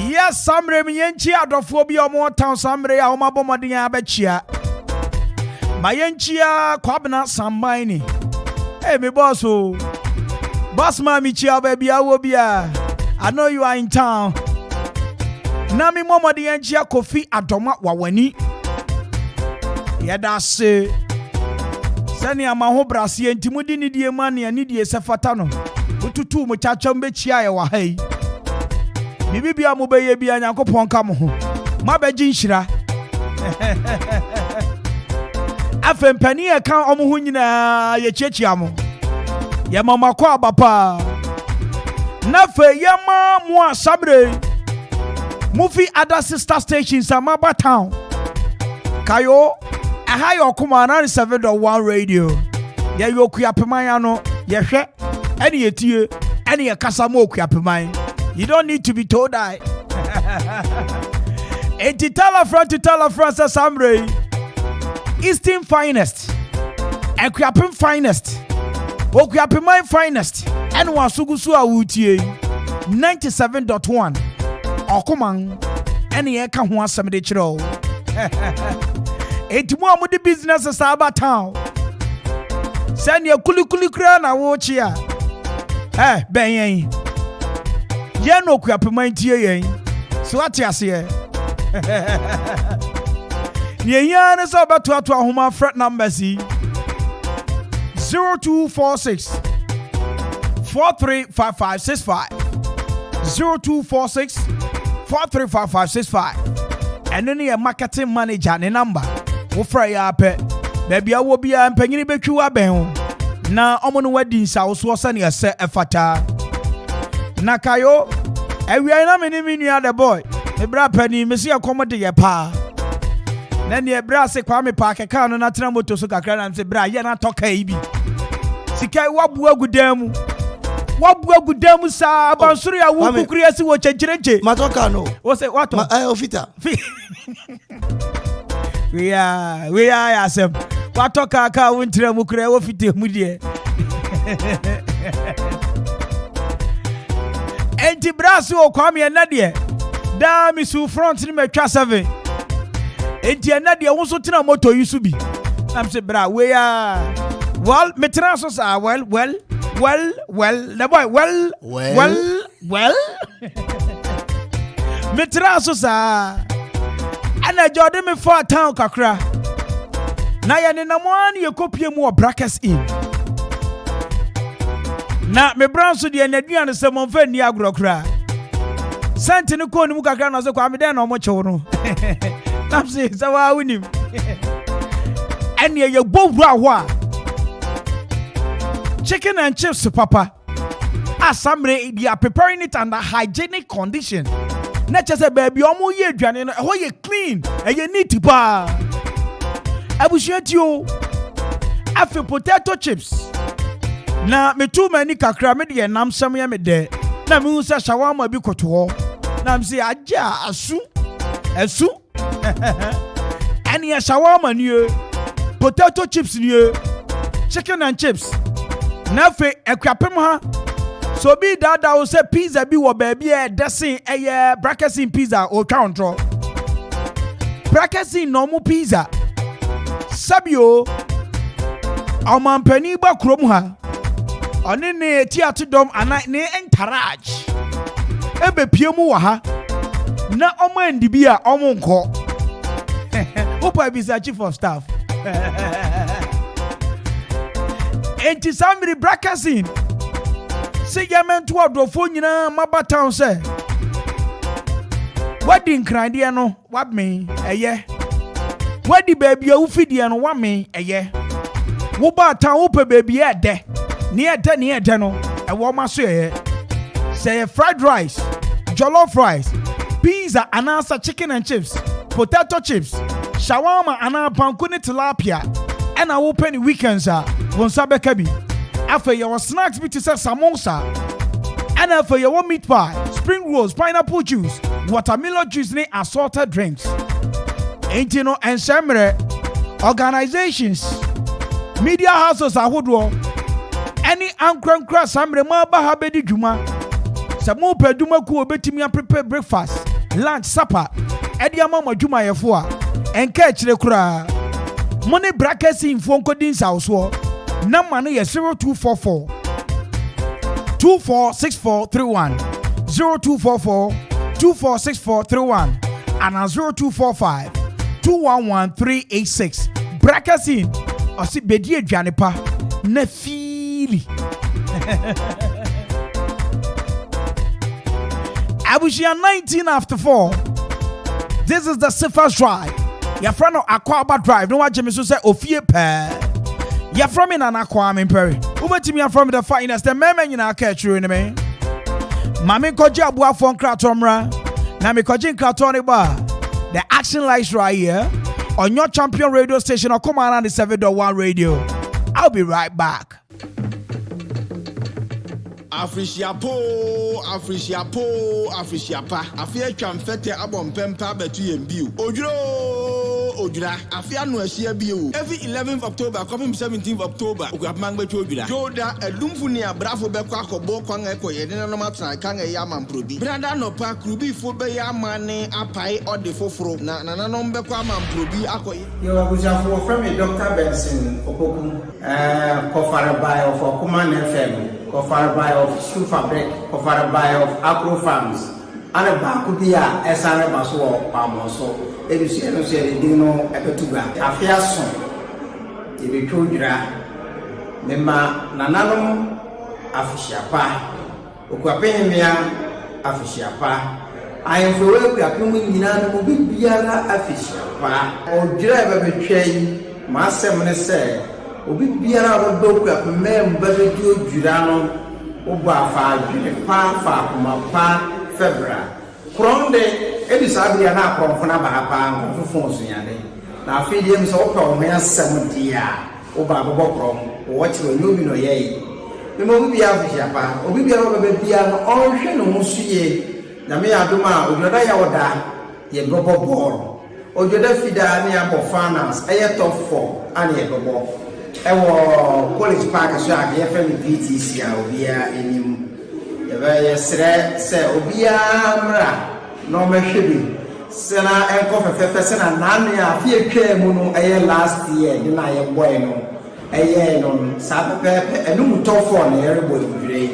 E: Yes, Samre Mienchi Adophobia more town Samre Omabomadia Bechia. Mayenchia Kwabna Sambaini. Hey, me boss, boss, mammy, chia, baby, I will be. I know you are in town. Nami Mama the Enchia Kofi Adoma Waweni. Yada say. Sani amaho brasi entimudi ni die mani ani die sefatano. Ututu muchacha mbechia ya wahei. Bibi bia mo beye bia Nyankopon ka mo ho. Ma beji nhira. Afempani e kan omo ho nyina ye chiachia mo. Ye mama Akwaaba pa. Na fe ye ma mo asabre. Movie other sister stations Amaba town. Kayo aha yo Okoman 97.1 radio. Ye yo kuapemanya no ye hwe ene yetie ene ye kasa mo kuapeman. You don't need to be told that. And to tell a friend Samre Eastern finest and Kuapem finest. Okuapemai finest and Wasugusu Awutie 97.1 Okoman and ye can want some de chro. It's more with the business as Saba town. Send your kulikuli crown and watch ya. Eh, Ben. Ye no Kuapemai tie. So what you say? Ye yana so about to home fret number C 0246 435565 0246 435565 and then your marketing manager ne number wo fra ya pe baby a wo bia mpanyini betwi wa ben ho na omo no wedding sa wo so se ne ese efata na kayo ewia na me ni nua the boy me bra pani me se akomode ye pa na ne bra se Kwame A.K.A no na tena moto so kakra na se bra ye na toka ibi sika wabu agudam sa abansuru ya wo kukuri asi wo chechereche
T: matoka no
E: wo se wato
T: ofita
E: we are asem watoka ka wintira mukure wo fite mu die enti braso o Kwame na de da mi su front ni metwa 7 enti na de wo so tena moto yusu bi am se bra we are well metraso sa well the boy well metraso sa ana jode me for town kakra na ya ne namwan ye kopie mu brackets in na me branso de na duane se mo fa ni agrokra sente ne ko ni mu kakra na so Kwame den na mo chewo no nam se zawa winim ene ye gbowru aho chicken and chips papa asamre they are preparing it under hygienic condition na chese baby omo ye aduane no ho ye clean ye neat pa abushantio afi potato chips na me too many kakra me de nam sam ya me de na me usa shawarma bi koto na me say aja asu ani ya shawarma ni potato chips ni chicken and chips na fe ekwapem ha so bi dada o se pizza bi wo baby e desin eye bracketing pizza o twa bracketing no mu pizza sabio amampani ba krom ha oni ne tiatodom ana ne entourage ebe piemu wa ha na omo ndibi a omo nko opa bi sa chief of staff enti somebody bracketing say yamen to adofo nyina maba town say wedding krande no what me eye wadi baby a ufidie no wa me eye wo ba town wo pe baby e de ne ede no e wo ma so eye say fried rice jollof rice pizza anasa chicken and chips potato chips shawarma ana panko ne tilapia and I open the weekends won sabeka bi afa your snacks bi to say samosa and afa your meat pie spring rolls, pineapple juice, watermelon juice, and assorted drinks. Ain't you know, and Semre organizations, media houses are who any ankran crass, Samre Maba Habedi Juma. Samu Peduma Ku Betimia prepare breakfast, lunch, supper, Edia Mama Juma Yafua, and catch the cra. Money brackets in phone coding South War. Number 0244 246431 0244 246431 and 0245 211386. Brackets in or see Bedia Janipa Nefili. Abushia 19 after 4. This is the safest drive. Your friend of Akwaaba Drive. No one Jimmy so say Ofie pair. You're from in an Kwame Mpere. Uber to me from the finest. The men in our catch you in me. Mami koji abua phone kratomra. Na mi koji kratoni bar. The action lights right here on your champion radio station Okoman 97.1 radio. I'll be right back.
U: Afrishiapo, Afia chamfete abon pempa betu yembiu. Ojura, Afia no asia biu. Every 11th October, coming 17th October, Okoman betu ojura. Joda, elumfunia bravo bekwa kobo kwanga eko yedena no matra kanga yaman probi. Brada no pa krubi fobe ya mane apai ode foforo na nanombe kwa man probi akoye.
C: Yo abuja for from Dr. Benson Opoku, Kofare by of Okoman FM. Kofare by of Super Break, Kofare by of Agro Farms, and a Bakubia, Esana Baso, Pamoso, Edison, Dino, Epetuga, Afiason, Ibitudra, Mema, Nananum, Afishiapa, Ukwapemia, Afishiapa. I am for work, we are coming in an Biara Afishiapa, or driver betray, Master say. Obi biara wo doku apemem babedu odurano oba fa adwene pa kuma pa febra kronde edi sabia na akronfona ba pa nkofofo sunyane na afidie mi so opa o me asem dia oba bobo krom wo chiro nyobi no yei me mo bi bia afia pa obi biara wo babia no onhwe no musuye na me adoma ododa ya woda ye bobo ball ododa fida ne abo finance eye top 4 ane ye bobo ewo college park so a ye friend PTC a obia enim ye ba ye sre se obia mra no mehwebi se na enko fefefe se na nane a fie twa mu no eye last year de na ye boy no eye no sa pepe enum top 4 na ye rebo dure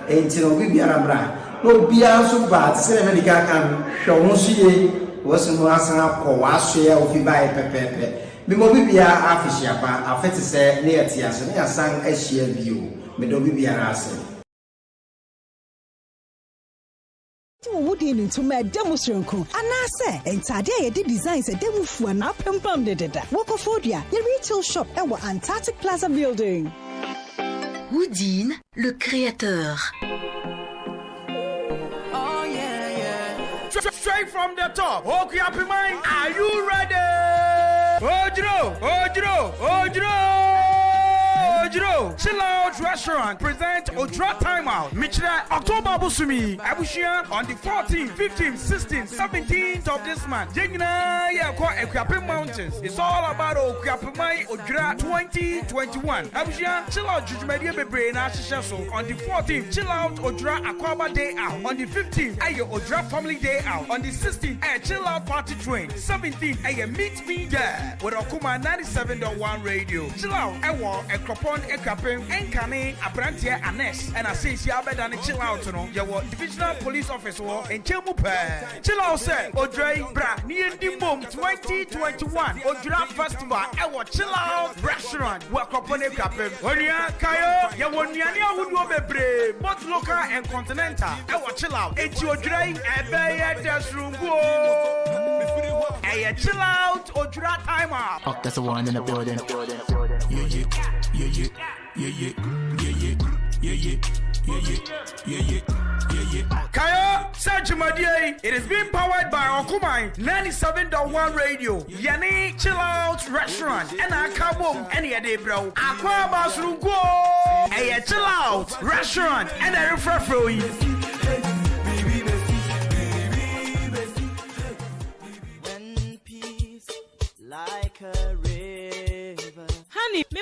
C: enti no bibia mra no obia so ba se medical kan hwo so ye wo se no asan akọ so ye ofi ba pepepe Bimo bibia afishiapa afeti se ne yatia so ne yasan ahia bio medo bibia rase
V: Wudi ni ntuma demonstration anase entade ye de designs e demufu na pempam de deda Wokofodua ye retail shop e wa Antarctic Plaza building.
W: Woodin, le créateur.
E: Oh yeah. Straight from the top. Okay, happy mind. Are you ready? Ojiro! Chill Out Restaurant present Ojra Timeout. Michira October Busumi. Abushia on the 14th, 15th, 16th, 17th of this month. Jengina Yako A.K.A Mountains. It's all about Okapimai Ojra 2021. Abushia Chill Out Jujumedia Bebre na Shishaso on the 14th. Chill Out Ojra Akwaaba Day Out. On the 15th, Ayo Ojra Family Day Out. On the 16th, Chill Out Party Train. 17th, Ayo Meet Me There with Okoman 97.1 radio. Chill Out Ewa Ekropon Ekapem Enkane Abrantia Anes and I say Siabedani Chill Out no Yawa Divisional Police Officer in Chemupe. Chill Out say Odre Bra Niendi Boom 2021 Ojra Festival Ewa Chill Out Restaurant Wakropon Ekapem Onia Kayo Yawoniania Wudu Bebre both local and continental Ewa Chill Out Echi Odre Ebeye Desrungo Eya Chill Out Ojra Timeout.
X: Oh, that's the one in the building.
E: Kaya Sajimadiye, it is being powered by Okoman 97.1 radio. Yani Chill Out Restaurant and Akabum and Yade Bro. Akwaaba Surungo. Chill Out Restaurant and a refreshment.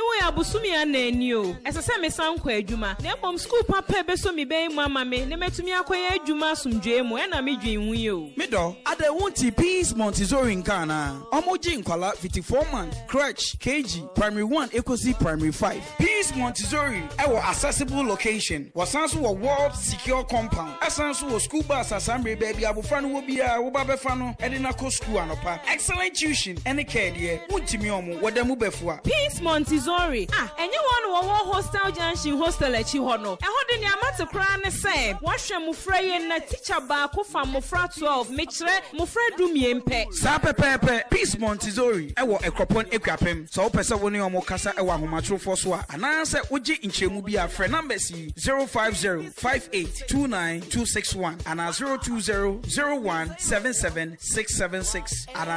A: wo ya busumi anani o. Ese se me san kwa adwuma. Na mom school papa be so me be mama me. Ne metumi akoya adwuma asomdwe mu. E na me dwen hu ye o.
E: Me do, ade wonti Peace Montessori nkana. Omoji nkwala 54 month crèche KG primary 1 ekosi primary 5. Peace Montessori ewo accessible location. Wasanso wo world secure compound. Asanso wo school bus asambre baby abofra no wo bia wo ba befa no e de na ko school anopa. Excellent tuition any care there. Wontimi omo wodamu befua.
A: Peace Montessori. Enye won wo hostel junction hostel echi ho no. Eho de ne amate kra ne se. Wo hwe mofra ye na teacher ba ko fa mofra 12 mekire mofra dumiempe.
E: Sa pepepe Peace Montessori ewo ekropon ekwapem. So wo pese woni omo kasa ewo ahomatrofo so a ananse woje inchemu bia frɛ numbers 05058292661 and 0200177676 and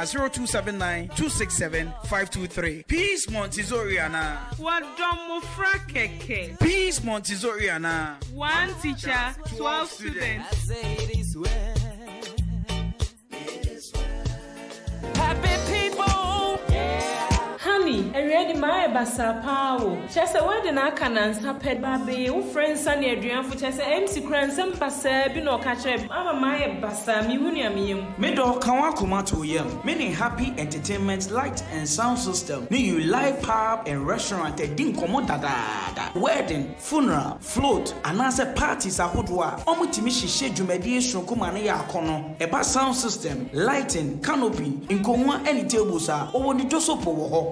E: 0279267523. Peace Montessori ana.
A: Wadomo fra keke.
E: Peace Montessori ana.
A: One teacher, 12 students. Happy people.
L: Honey, ready my basa power. Chese word na kanansa ped babe. Wo friends and aduan fo chese MC Kransam basa bi no ka kire. Ama my basa mi hunu amiyem.
E: Me do kanwa komato yem. Meaning Happy Entertainment Light and Sound System. Ni you live pub and restaurant din komo dada. Wedding, funeral, float, anase parties ahodwa. Omutimi hihye dwumadi esronko mane ya akono. Eba sound system, lighting, canopy, nkonwa any tables a owo ni dosopo wo ho.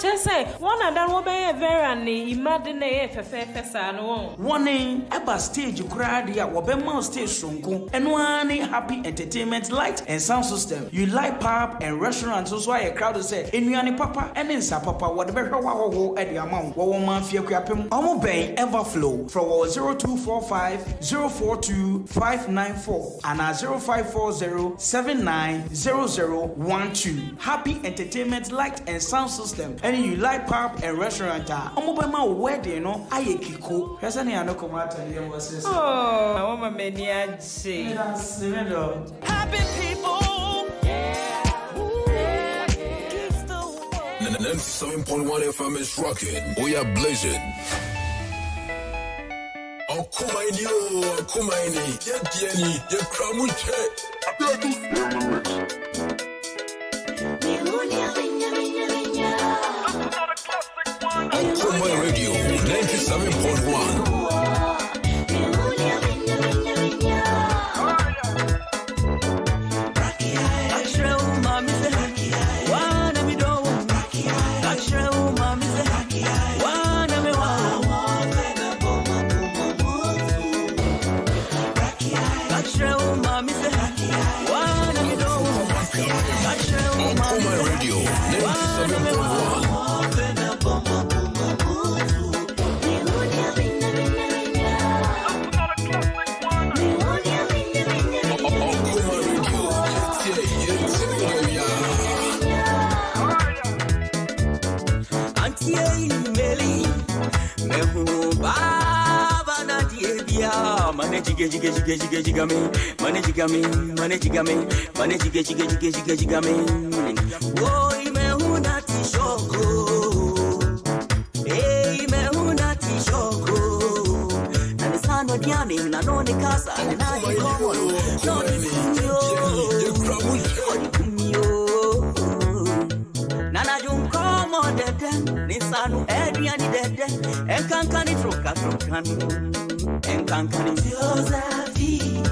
L: Chese, one and that will be a very imagine a fesa no
E: one eba stage crowd ya wobema stage shunku and one Happy Entertainment Light and Sound System. You like pub and restaurants so why a crowd say enuani papa and insa papa whatever wo at the amount wo man fie kwapem omo ben Everflow from 0245 042 594 and 0540 790012. Happy Entertainment Light and Sound System. And you like pub and restaurant omobema wedding no ayekiko pesa ne anoko mata ne was
A: oh I want my many aje
F: happy people
B: 97.1 FM is rocking. We are blazing. Okoman ye dieni ye kramuche. Okoman Radio 97.1. Okoman Radio 97.1.
F: Nisanu Adriani dede enkankani troka enkankani Josephine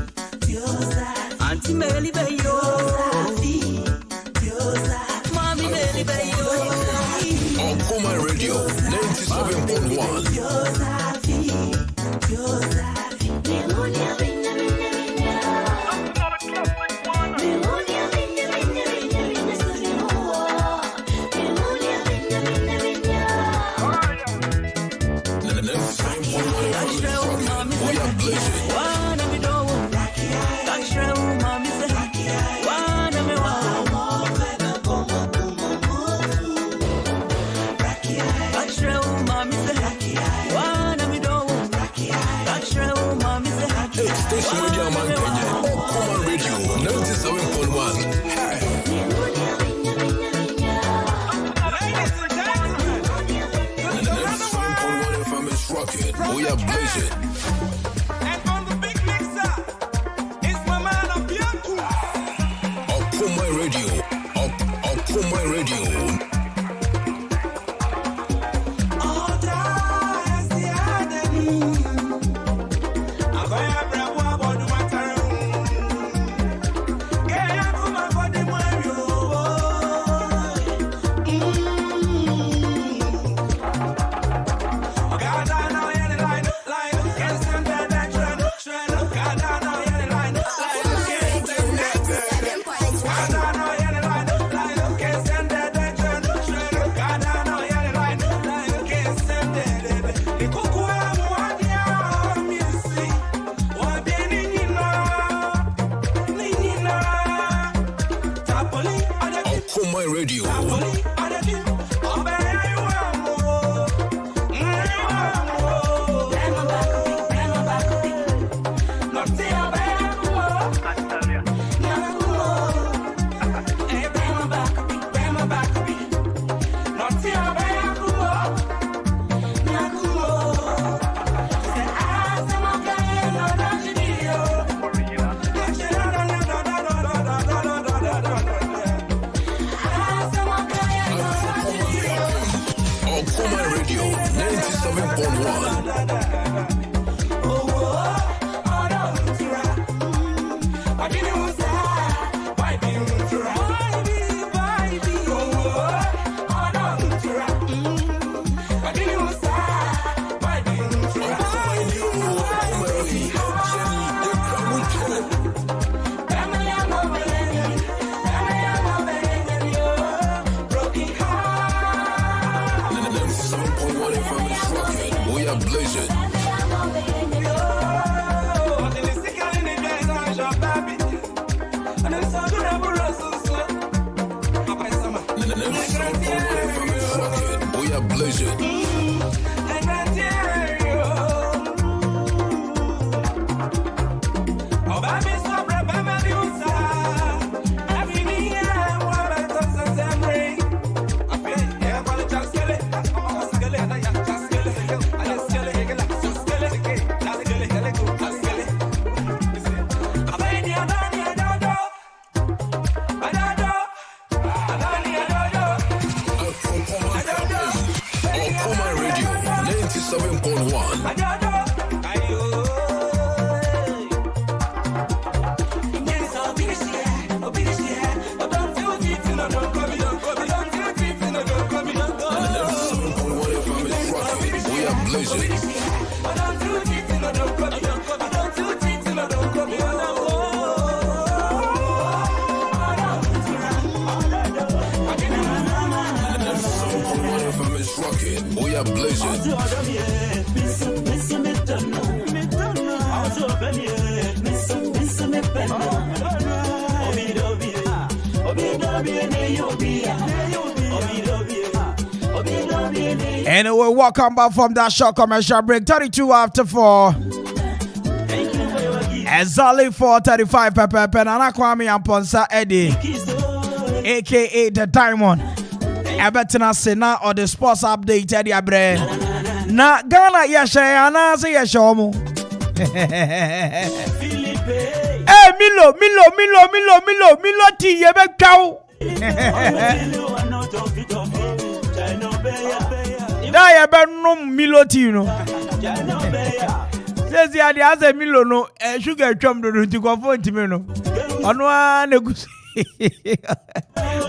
F: Auntie Meli Bayo Josephine Mommy Meli Bayo
B: Okoman Radio 97.1.
F: That's true.
B: rocking. We are blazing.
F: And on the big mixer, it's my man Abiaku.
B: Okoman Radio. Okoman Radio. Okoman Radio. Okoman Radio 97.1 FM is rocking. We are blazing. We are blazing. Okoman Radio 97.1. We are blazing. We are blazing.
E: Anyway, welcome back from that short commercial break. 32 after 4. Exactly 4:35. Pepe and Kwame Mpere A.K.A. A.K.A The Diamond. Ebetina Sena or the sports update Eddie Abre. Na Ghana Yashayana say Yashomu. Hey Milo T Yebe cow. Die Benum Milo T, you know. Says the idea as a Milo no sugar chum to go for Timino. On one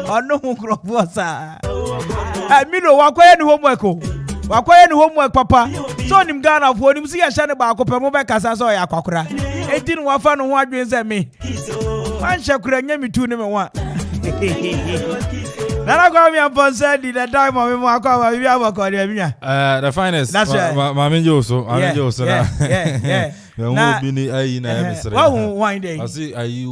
E: ono mukrofosa Milo wakoye ni homework papa so nim Ghana fo nim si ya hye ne ba akopɛ mo be kasa so ya kwakora enti no wafa no ho adwen se me wan hye kura nya mitu ne me wa Nana Kwame Mpere di the Diamond me Akwaaba bi abakɔ de amia
D: The Phynest Mama Joso
E: yeah
D: na bi ni ayi na emesere
E: wa hu wan dey
D: asi ayi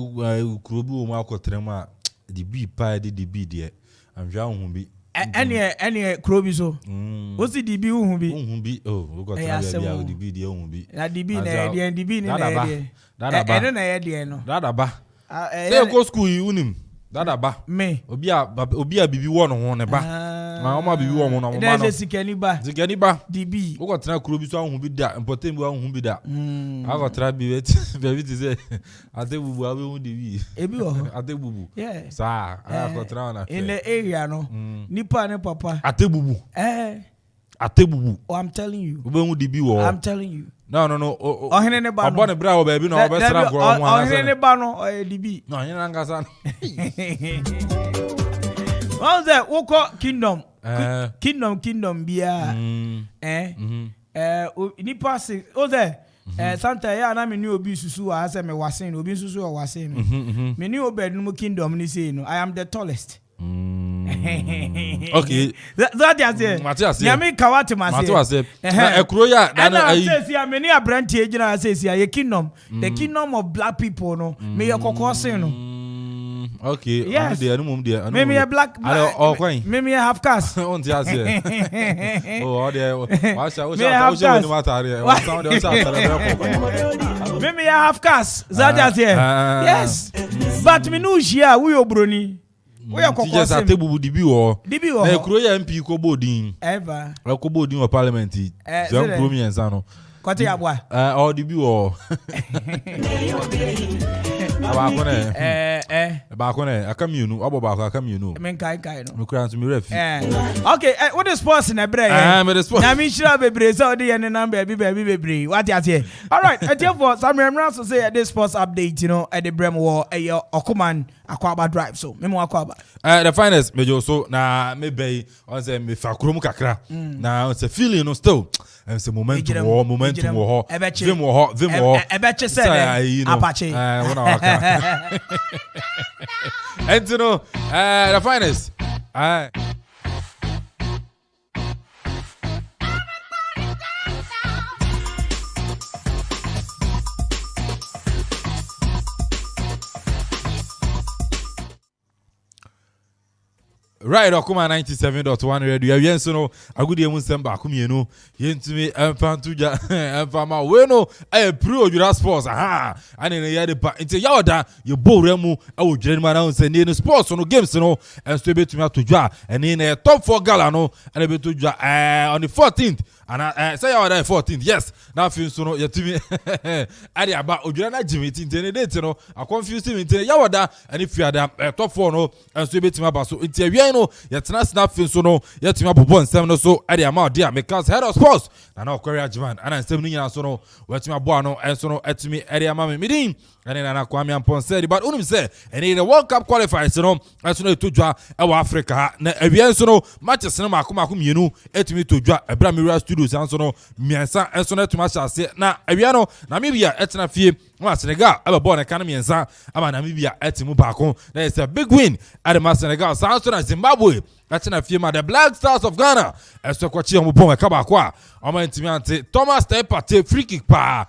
D: kurobi wo ma akotrema di bi pa di bi de amhwa hu bi any
E: kurobi so wo si di bi hu bi
D: oh go try ya di bi de hu bi
E: na di bi na di bi ni na de
D: dadaba no dadaba say go school you unim Dada ba.
E: Me.
D: Obi a bibi wo no ho ne ba. Na o ma bibi wo mo na mo ma no.
E: Sikani ba.
D: Sikani ba.
E: DB.
D: Wo ko tena kuro bi so ahun bi da, important bi ahun bi da. A ko try bi wet. Baby ti say ate bubu awe hu de wi.
E: Ebi wo.
D: Ate bubu.
E: Yeah.
D: Sa, a ko try na.
E: In the area no. Nipa ne papa.
D: Ate bubu. Ate bubu.
E: Oh, I'm telling you.
D: Obe hu DB wo.
E: I'm telling you.
D: No.
E: Ohene ne ba no.
D: Abone bra wo baby no obesra gro ho asa.
E: Ohene ne ba no DB.
D: No, yin na ngasa.
E: What's that? Woko kingdom. Kingdom bia. Nipa se. What's that? Santa ya na me ni obi susu a say me wasen obi susu o wasen me. Me ni obedum kingdom ni say no. I am the tallest.
D: Okay.
E: That is it. Nyame kawate mase.
D: Mate na ekuro ya
E: na ayi. Na say me ni abrantie gina say the kingdom of black people no. Me ye kokosen no.
D: Okay.
E: Yes.
D: Me
E: a black. Me a half caste.
D: On ti ase. Oh, there.
E: Me a half caste. That is it. Yes. But me no share we obroni. We are
D: kokosen. Just ate bubu dibi wo. Na ekuro ya MP ko bodin.
E: Ever.
D: Ko bodin wo parliament. Zam kuro mi ensa no.
E: Kote ya bwa.
D: O dibi wo. Abakone akamiunu abobako akamiunu
E: men kai no
D: me kura me refi
E: okay what is sports na bre
D: me the sports
E: na me shira bebre so dey any number bebre what you say all right therefore Samuel Mranso say this sports update at the Brem war Okoman Akwaaba drive so me mo Akwaaba
D: the finest me so na me bay on say me fa krom kakra na say feeling no still and say momentum wo vim wo
E: ebeche say apache
D: and you know the finest Right, Okoman 97.1 radio. Yes, no, a good year Musemba, Kumieno, Yentumi, and Fantuja, and Fama, Bueno, a pro Jura sports. Aha, and in a year, into Yawda, you bo Remu, our German, and in the sports on the games, no, and still be to Jar, and in a top 4 Galano, and a bit to Jar on the 14th. And I say you are 14th. Yes. Now feel so no you to me. Adi about Ojana Jimmy intended no. I confuse him into Yawada and if you are the top 4 no and so bit my basso into you know yet not snap feel so no yet to my bon 7 so Adi amount dear because head of sports and now Korea Japan and I'm 7 years so no what my boy no and so no at me Adi amount meeting and then I Kwame Mpere said but unim say and in the World Cup qualifiers so no as no to draw Africa na evian so no matches no makuma kumyenu etimi to draw Abramira studios and so no miensa and so no to match say na eviano Namibia etna fie wa Senegal aba born economy miensa aba Namibia etimu baako there is a big win at the Senegal so na Zimbabwe etna fie ma the Black Stars of Ghana eso kwachi omupon ekaba kwa oma ntimi ante Thomas Tepate free kick pa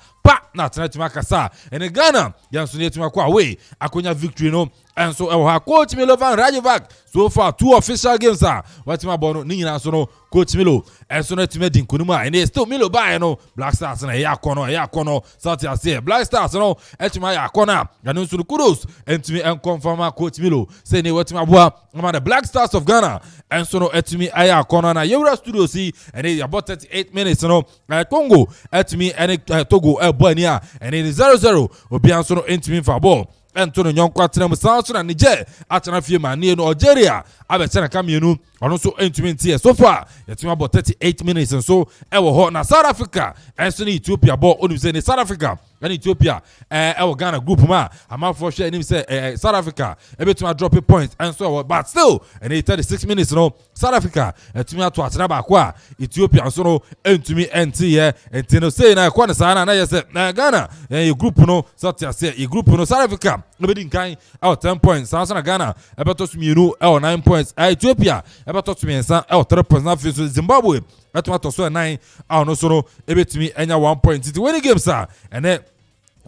D: na tena kasa in Ghana yanso netuma kwa we akonya victory no and so coach Milovan Rajevac so far 2 official games are what my bono ni na so no coach Milo and so net made kunuma and still Milo by no Black Stars na ya kono South Asia Black Stars no etuma ya kona and so kudos and to me and confirm coach Milo say ne what my boy the Black Stars of Ghana and so no etumi aya kona na Euro Studio see and about 38 minutes no Congo etumi and Togo Albania and it is 0-0 obianso no etumi for ball Antonio Nyonkwa tena South na Niger atena fie manie no Algeria abetena kamienu ono so entumi so far yetima about 38 minutes and so ewo ho na South Africa and so Ethiopia ball onu say ni South Africa and Ethiopia ewo Ghana group ma ama for sure ni say South Africa ebetuma drop a point and so but still and 36 minutes no South Africa etumi ato atena ba kwa Ethiopia so no entumi entie entino say na kwa na sana na yes na Ghana e group no South Asia e group no South Africa nobody can out 10 points South Ghana ebeto sumienu 9 points Ethiopia ebeto sumiensa 3 points na fi Zimbabwe eto so 9 no so no ebetumi enya 1 point it winning games and then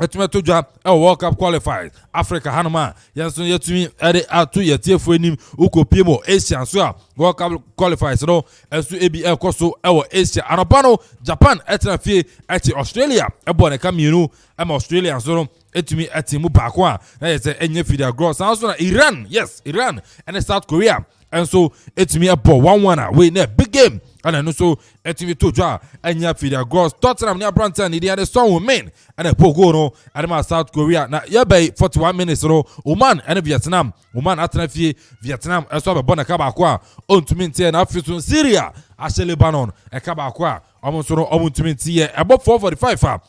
D: etuma toja World Cup qualified Africa Hanoma yanso yetumi ade atu yetiefo enim ukopiem Asia so World Cup qualifiers no esu ebi ekoso Asia anopano Japan etna fie eti Australia ebo ne kamienu ama Australia so no etumi atimu baako a na yese enye feeder gross also na Iran and South Korea and so etumi abo 1-1 a we na big game and no so etumi to dwa anya feeder gross Tottenham ne Brandon ne dey song women and a pogo no and South Korea na ya by 41 minutes no Oman and Vietnam Oman atrafie Vietnam so be bona ka baako a ontumi ntie na afiso Syria ashe Lebanon e ka baako a omonso omontumi ntie above 4:45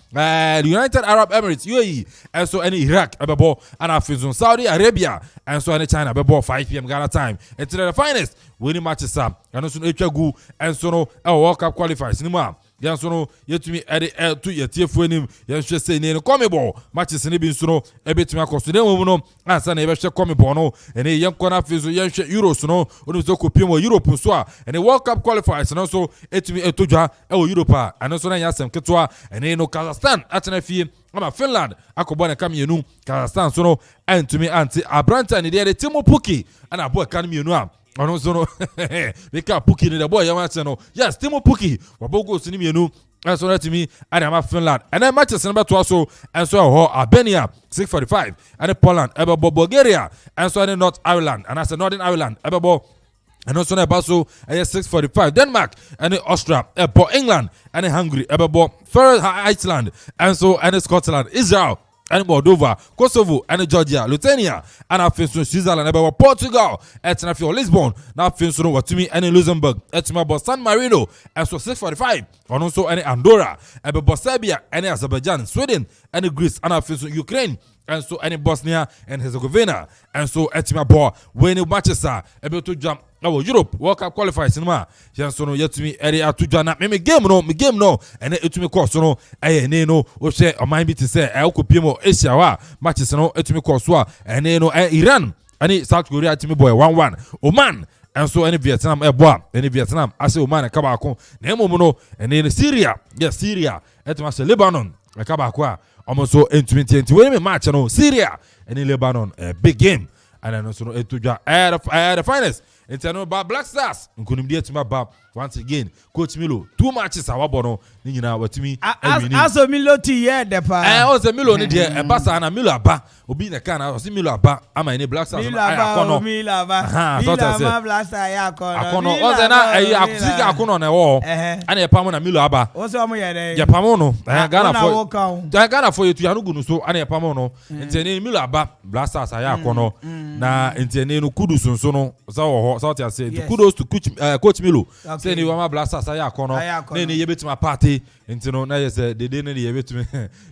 D: the United Arab Emirates UAE and so any Iraq abebo and afiso Saudi Arabia and so any China abebo 5 p.m. Ghana time into the finest winning matches and so etwagu and so no World Cup qualifiers nima yan so no yetumi ede to yetiefo anim yan hwe sei ne CONMEBOL matches ne bi nso no ebetumi akoso dem mu no ansa na yebehwe CONMEBOL no ene yan kona fizo yan hwe Euros no onu so kopiem o Europe nso a ene World Cup qualifiers no so etumi etodwa e Europe a ane so na yasem ketwa ene no Kazakhstan atena fie ama Finland akobo na kamienu Kazakhstan so no entumi anti Abranta ne de Timo Pukki ana abo kan mienu a ono so no we ka Pukki ne the boy yama no yes Timo Pukki wabogo so ni mienu and so to me and I'm Finland and then matches number 2 so and so Albania 6:45 and Poland ebo Bulgaria and so in North Ireland and as a Northern Ireland ebo and also Baso 6:45 Denmark and Austria ebo England and Hungary ebo Faroe Iceland and so and Scotland Israel and Moldova, Kosovo, and Georgia, Lithuania, and I think Switzerland, about Portugal, at Nafio Lisbon, now Finson, what to me, and Luxembourg, at about San Marino, and so 6:45, and also any Andorra, about Serbia, and Azerbaijan, Sweden, and Greece, and I think Ukraine. And so any Bosnia and Herzegovina and so etima bo when the matches are able to jump Europe World Cup qualifiers cinema so no yetumi area to jana me game no and etumi course no ne no o she o mind bi te say e okopiem Asia wa matches no etumi course a ne no Iran and South Korea etumi boy 1-1 Oman and so any Vietnam any Vietnam ase Oman ka ba ko na emom no and Syria yes Syria etuma se Lebanon ka ba ko a almost so in 2020 when we match no Syria and in Lebanon a big game and then also etudwa the finest internal Black Stars nkunimdi etuma ba once again Coach Milo 2 matches awabono ni nyina watumi
E: aso Milo ti ye de pa
D: o se Milo ni de e basa na Milo aba obi na kana o se Milo aba ama ni Black Stars
E: akono Milo aba Black Stars ya akono
D: o se na akusiga akono na wo ana e pamo na Milo aba
E: o se omo ye de
D: ya pamo no Ghana for you anu gunu so ana e pamo no ntene Milo aba Black Stars ya akono na ntene no kudus nso no so wo so tia say kudos to Coach Milo say ni wama Black Stars ya akono na ni yebetima party ntino na yese dede ne yebetumi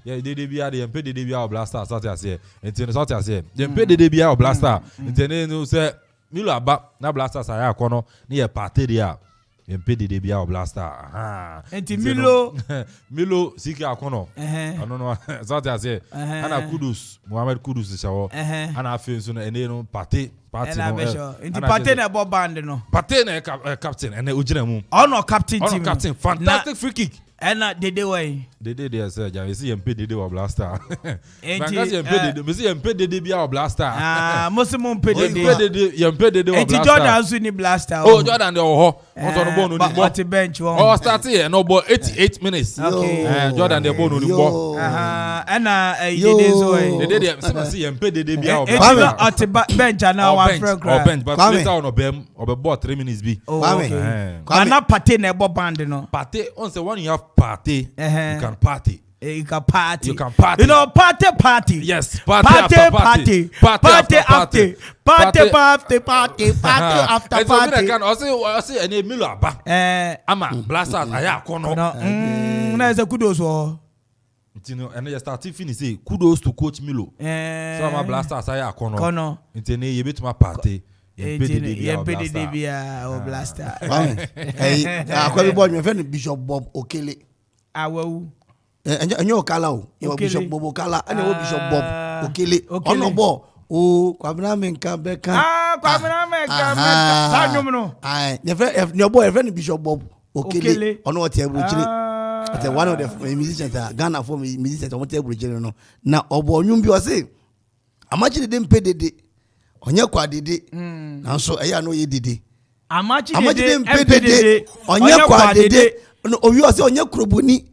D: ya dede bia de yempe dede bia Black Stars so tia say ntino so tia say yempe dede bia Black Stars ntene no say Milo aba na Black Stars ya akono ni ye party dia yempe dede bia Black Stars
E: enti
D: Milo siki akono ono no so tia say ana Kudus Muhammad Kudus shawo ana afi so na ene no party no
E: inti party na bo band no
D: party na captain ene ojina mu
E: ono captain team
D: captain fantastic free kick
E: ena dede way
D: dede dey say ja we see yempe dede wa Black Stars Bangasi yempe dede we see yempe dede bia wa Black Stars
E: mo se mo mpe dede
D: yempe dede wa Black Stars
E: Jordan so ni Black Stars
D: Jordan dey ho on no ball no ni
E: but bench one
D: start here no ball 88 minutes Jordan dey ball no ni ball
E: ena dede so
D: dede see yempe dede bia wa Black Stars
E: at bench na wa friend
D: bench but later on obem ball 3 minutes be
E: na party na bo band no
D: party on say when you have party you can party
E: you can party
D: you
E: know party
D: yes
E: party after party
D: can also any Milo aba ama Black Stars aya kono
E: na eze kudos o
D: ntino and you start finish say kudos to Coach Milo so ama Black Stars aya kono ntene yebetuma party
E: yempede bia o Black Stars
T: akwabi boy me friend Bishop Bob Okele
E: awu
T: enyo Okala o Bishop Bob Okala and o Bishop Bob Okele ono bo o Kwame Mpere A.K.A
E: sanyum no
T: your boy friend Bishop Bob Okele ono what ebuchire at one of the musicians Ghana for musicians what ebuchire no na obo nyum bi o say amachi de mpedede onye kwa dede na so eya no ye dede
E: amachi de mpedede
T: onye kwa dede no owi o say onye kroboni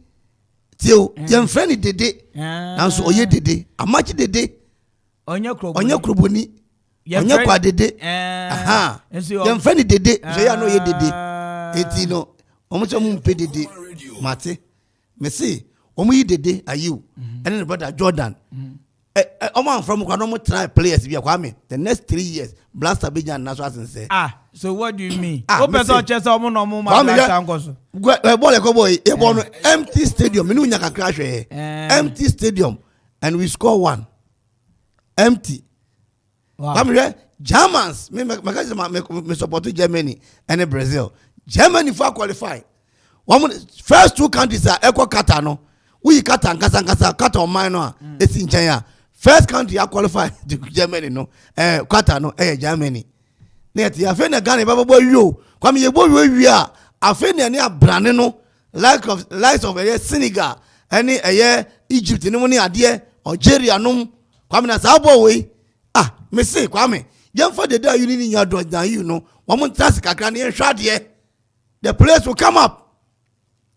T: Tio, your friend dede. Now so oye dede. Amachi dede. Onye kroboni. Onye kwa dede. Aha. Your friend dede. So ya no ye dede. Eti no. Omucho mu mpe dede. Mate. Me see. Omu yi dede ayu. And then brother Jordan. Oman from Kwanomo try players be Kwame. The next 3 years, Blaster be Jan national say.
E: So what do you mean? Open chess omo no mo Blaster
T: boy, empty stadium. Me no nyaka crash empty stadium and we score 1. Empty. Come here, Germans. Me support Germany and Brazil. Germany for qualify. First 2 countries are equal Qatar no. We Qatar Qatar minor. It's in China. First country I qualify to Germany no. Qatar no. Germany. Net ya fena Ghana baba boy yo. Kwame ye boy we are. Afena ni abrane no. Likes of Senegal. Any Egypt no money ade Algeria no. Kwame na sa boy we. Me say Kwame. Yem for the day you need your dodge than you know. One task kakra ni hwa de. The players will come up.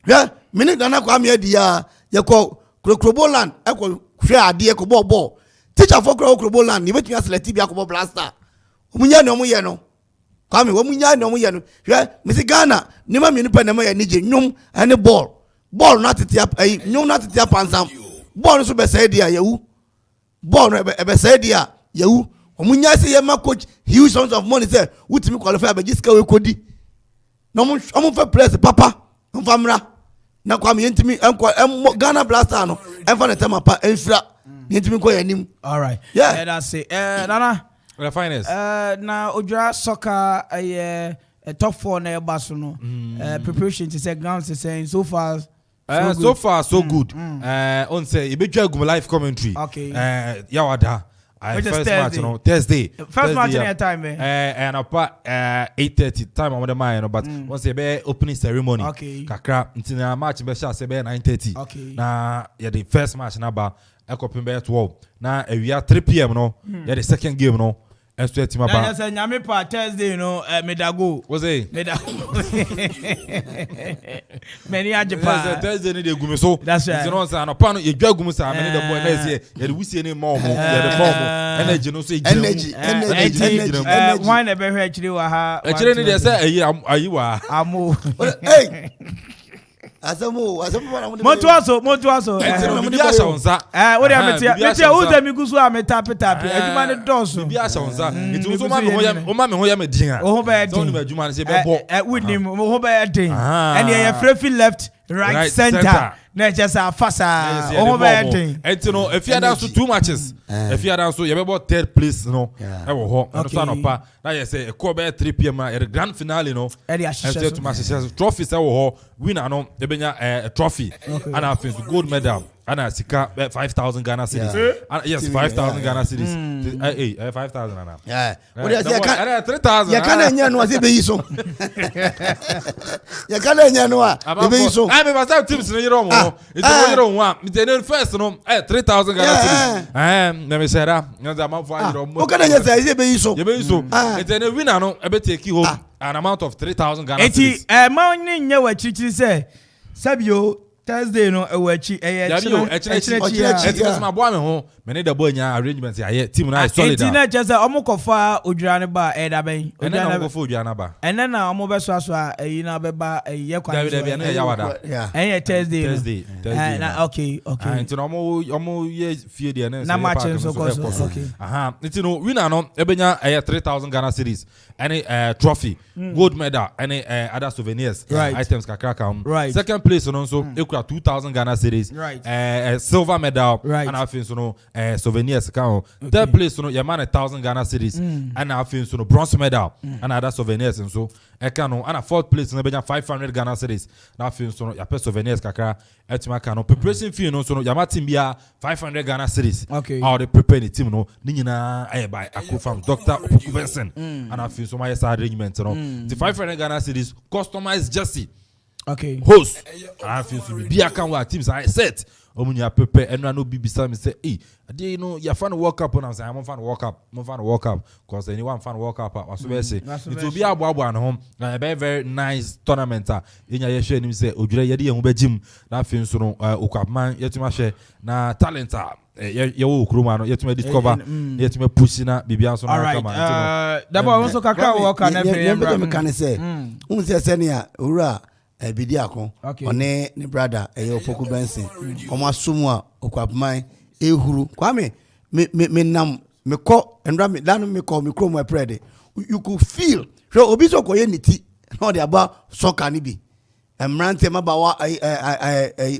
T: Yeah, minute Ghana Kwame dia ye ko Kroboland e ko hwe ade ko ball. Teacher for Kroboland ni betumi select bia ko Blaster. Omunya no ye no. Kwame omunya no ye no. Hwe me say Ghana ni ma mi nipa na ma ye nije nyum ene ball. Ball na tetia nyum na tetia pansam. Ball no so be say dia yewu. Ball no be say dia yewu. Omunya say ye ma coach huge sums of money say wutimi qualify be jiska we kodi. No omu fa press papa. Mfamra na Kwame yentimi Ghana Blaster no emfa na tema pa enfra yentimi ko yanim.
E: All right.
T: Yeah,
E: that's it. Nana
D: The Phynest.
E: Na Odra soccer a top 4 na baso no. Preparation to say ground to say so far
D: so good. On say you be gum live commentary.
E: Okay.
D: Yawada. First match, you know, Thursday.
E: First match in time,
D: and about 8:30 time on the mind, but once a be opening ceremony.
E: Okay.
D: Kakra until the match be shall say 9:30.
E: Okay.
D: Na yeah, the first match na ba ekopin be 12. Na we are 3 p.m. no. Yeah, the second game no. And straight team about.
E: Yes, nyame pa Thursday, you know, Medago.
D: What's it?
E: Medago. Many ajepa.
D: Thursday ni de gume so.
E: That's right.
D: You know, say no pa no ye dwa gume sa many the boy na say ye de wusie ni more. Ye the more energy no so
T: energy.
E: Why na be hwe akiri wa ha.
D: Akiri ni de say ayi wa.
E: Amo.
T: Hey. Asamo
E: Motuaso.
D: Bibi asha onza.
E: What do you mean? Me tell who dem igusu am tap. Aduma ne doso.
D: Bibi asha onza. Itu so ma me ho ya me din a.
E: O ho ba din.
D: So ni aduma ne se be bo.
E: Winim o ho ba din. And you free left, right, center. Na just a fasa. O ho ba din.
D: And you know, if you dance 2 matches, if you dance so you be about 3rd place no. E wo ho. No so no pa. Na you say e ko be 3 p.m. the grand finale no.
E: And
D: so to matches trophies e wo ho. Winner no e benya a trophy. And I think gold medal. And I sika 5,000 Ghana cedis. Yes, 5,000 Ghana cedis. 5,000 Ghana.
T: Yeah. What do you say?
D: 3,000.
T: You can't enya no say be yiso. You can't enya no a be yiso.
D: I be myself teams no yero mo. It's no yero one. Me the first no 3,000 Ghana cedis. Na me say that. No that man for yero mo.
T: O can't enya say be yiso.
D: You be yiso. It's the winner no e be take home an amount of 3,000 Ghana cedis.
E: Eti ma onye nya wa chichi say Sabio Thursday no ewachi
D: eti ma boa me ho me ne da boy nya arrangement ya team na solid.
E: Eti na just omo kofa odwira ne ba da ben.
D: Odwira na kofa odwira na ba.
E: Ene na omo be so eyi na be ba ye kwa.
D: Da na ya wada.
E: Ene Thursday. Na okay.
D: Enti no omo ye fie de na
E: na match so cause okay.
D: Aha. Enti no winner no ebenya 3,000 Ghana cedis. Any trophy, gold medal, any other souvenirs, items kakra kam. Second place no so 2,000 Ghana cedis. Silver medal and I think so no souvenirs count. Third place no your man 1,000 Ghana cedis and I think so no bronze medal and other souvenirs and so no and a fourth place no be 500 Ghana cedis. Now think so no your souvenirs kakra etima kan preparation fee no so no your team bia 500 Ghana cedis.
E: Okay.
D: How they prepare the team no ni nyina by Akko from Dr. Benson and I think so my arrangement no. The 500 Ghana cedis customized jersey.
E: Okay.
D: Host. I feel to be a can teams I set omunya pepe eno no bibisa me say ade no ya fan World Cup na say I'm fan World Cup cause anyone fan World Cup was be say it will be aboabo no na very nice tournament enya ye hwe nim say odwure ye de ye ho bagim na afin so no okwaman yetuma hwe na talent ye wo okroma no yetuma discover yetuma push na bibia so na kama
E: dabo won so kakra wo ka na fe
T: yembra me kan say unse senia owura bidi akon one ne brother Opoku Benson omo asumu a okwaman ehuru Kwame me nam me ko ndra me dan me ko me krom aprede you could feel so obi so koye niti no dey about soccer ni bi emrante mabawa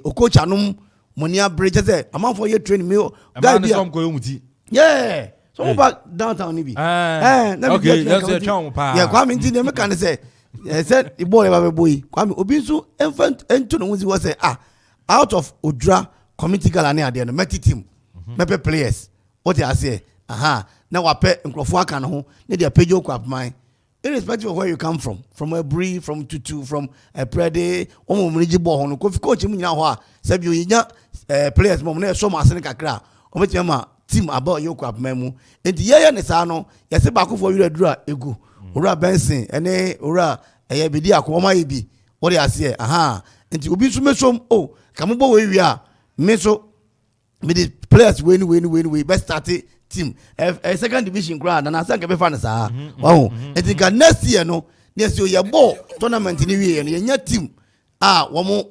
T: okocha num monia bridge say amanfo ye train me guy bi
D: am koye muti
T: so back downtown ni bi
D: okay let's say chom pa
T: Kwame nti me kan say said the boy ba boy Kwame obi so infant ento no wuzi was say out of Odra community gala na ade no meti team mepe players what you say na wape nkrofo aka no ho ne dia page okwaman irrespective of where you come from a Bri, from Tutu, from a Prede omo muniji bo ho no kofi coach mu nyina ho a sabi oyinya players mo na so ma ase ne kakra o meti ma team about yokwaman mu enti ye ne sa no ye se ba kofo wi adura egu Ora Benson ene ora bidi akoma ye bi what you say enti obi so mesom kambo we wi a me so me the players we best start team second division crowd and asanka be fan sa wow enti ga next year no next year ye ball tournament ni wi ye nya team wo mo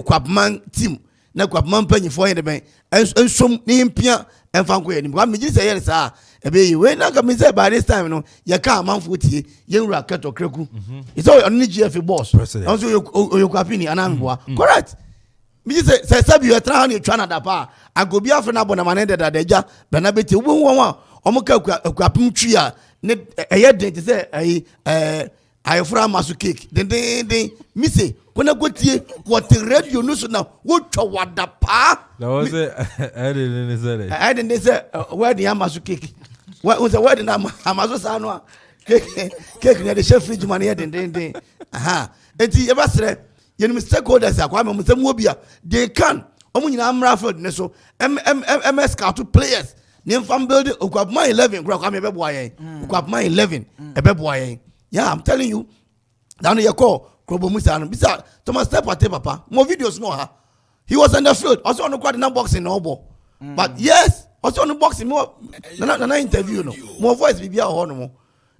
T: Kwapman team na Kwapman panyifo ye de ben ensom ni mpia emfa nko ye ni me gi say ye sa ebe we na ka me say by this time no ye ka amanfo tie ye nwura keto kreku it's all on GF boss also Kwapini anamboa correct me say sabi you try on you try na da pa agobi afna bona manede da deja bana beti wo won omoka Kwapim twi a ne eye den te say ayefra masu cake den me say when go tie what radio no so na wo twa wada pa
D: that was it
T: I didn't say where the amasu cake what was the word na amasu sa no cake na the chef fridge man here den enti e ba sere yenim stakeholders Kwame musem obia they can omunyina amraford ne so MS scout players ne fam build Kwapman 11 Kwame be boy yen Kwapman 11 e be boy yen yeah I'm telling you down your call Krobo Musa no bisa Thomas step at papa more videos no ha he was on the field also on the quad na boxing no ball but yes also on the boxing more na interview no more voice bibia ho no mo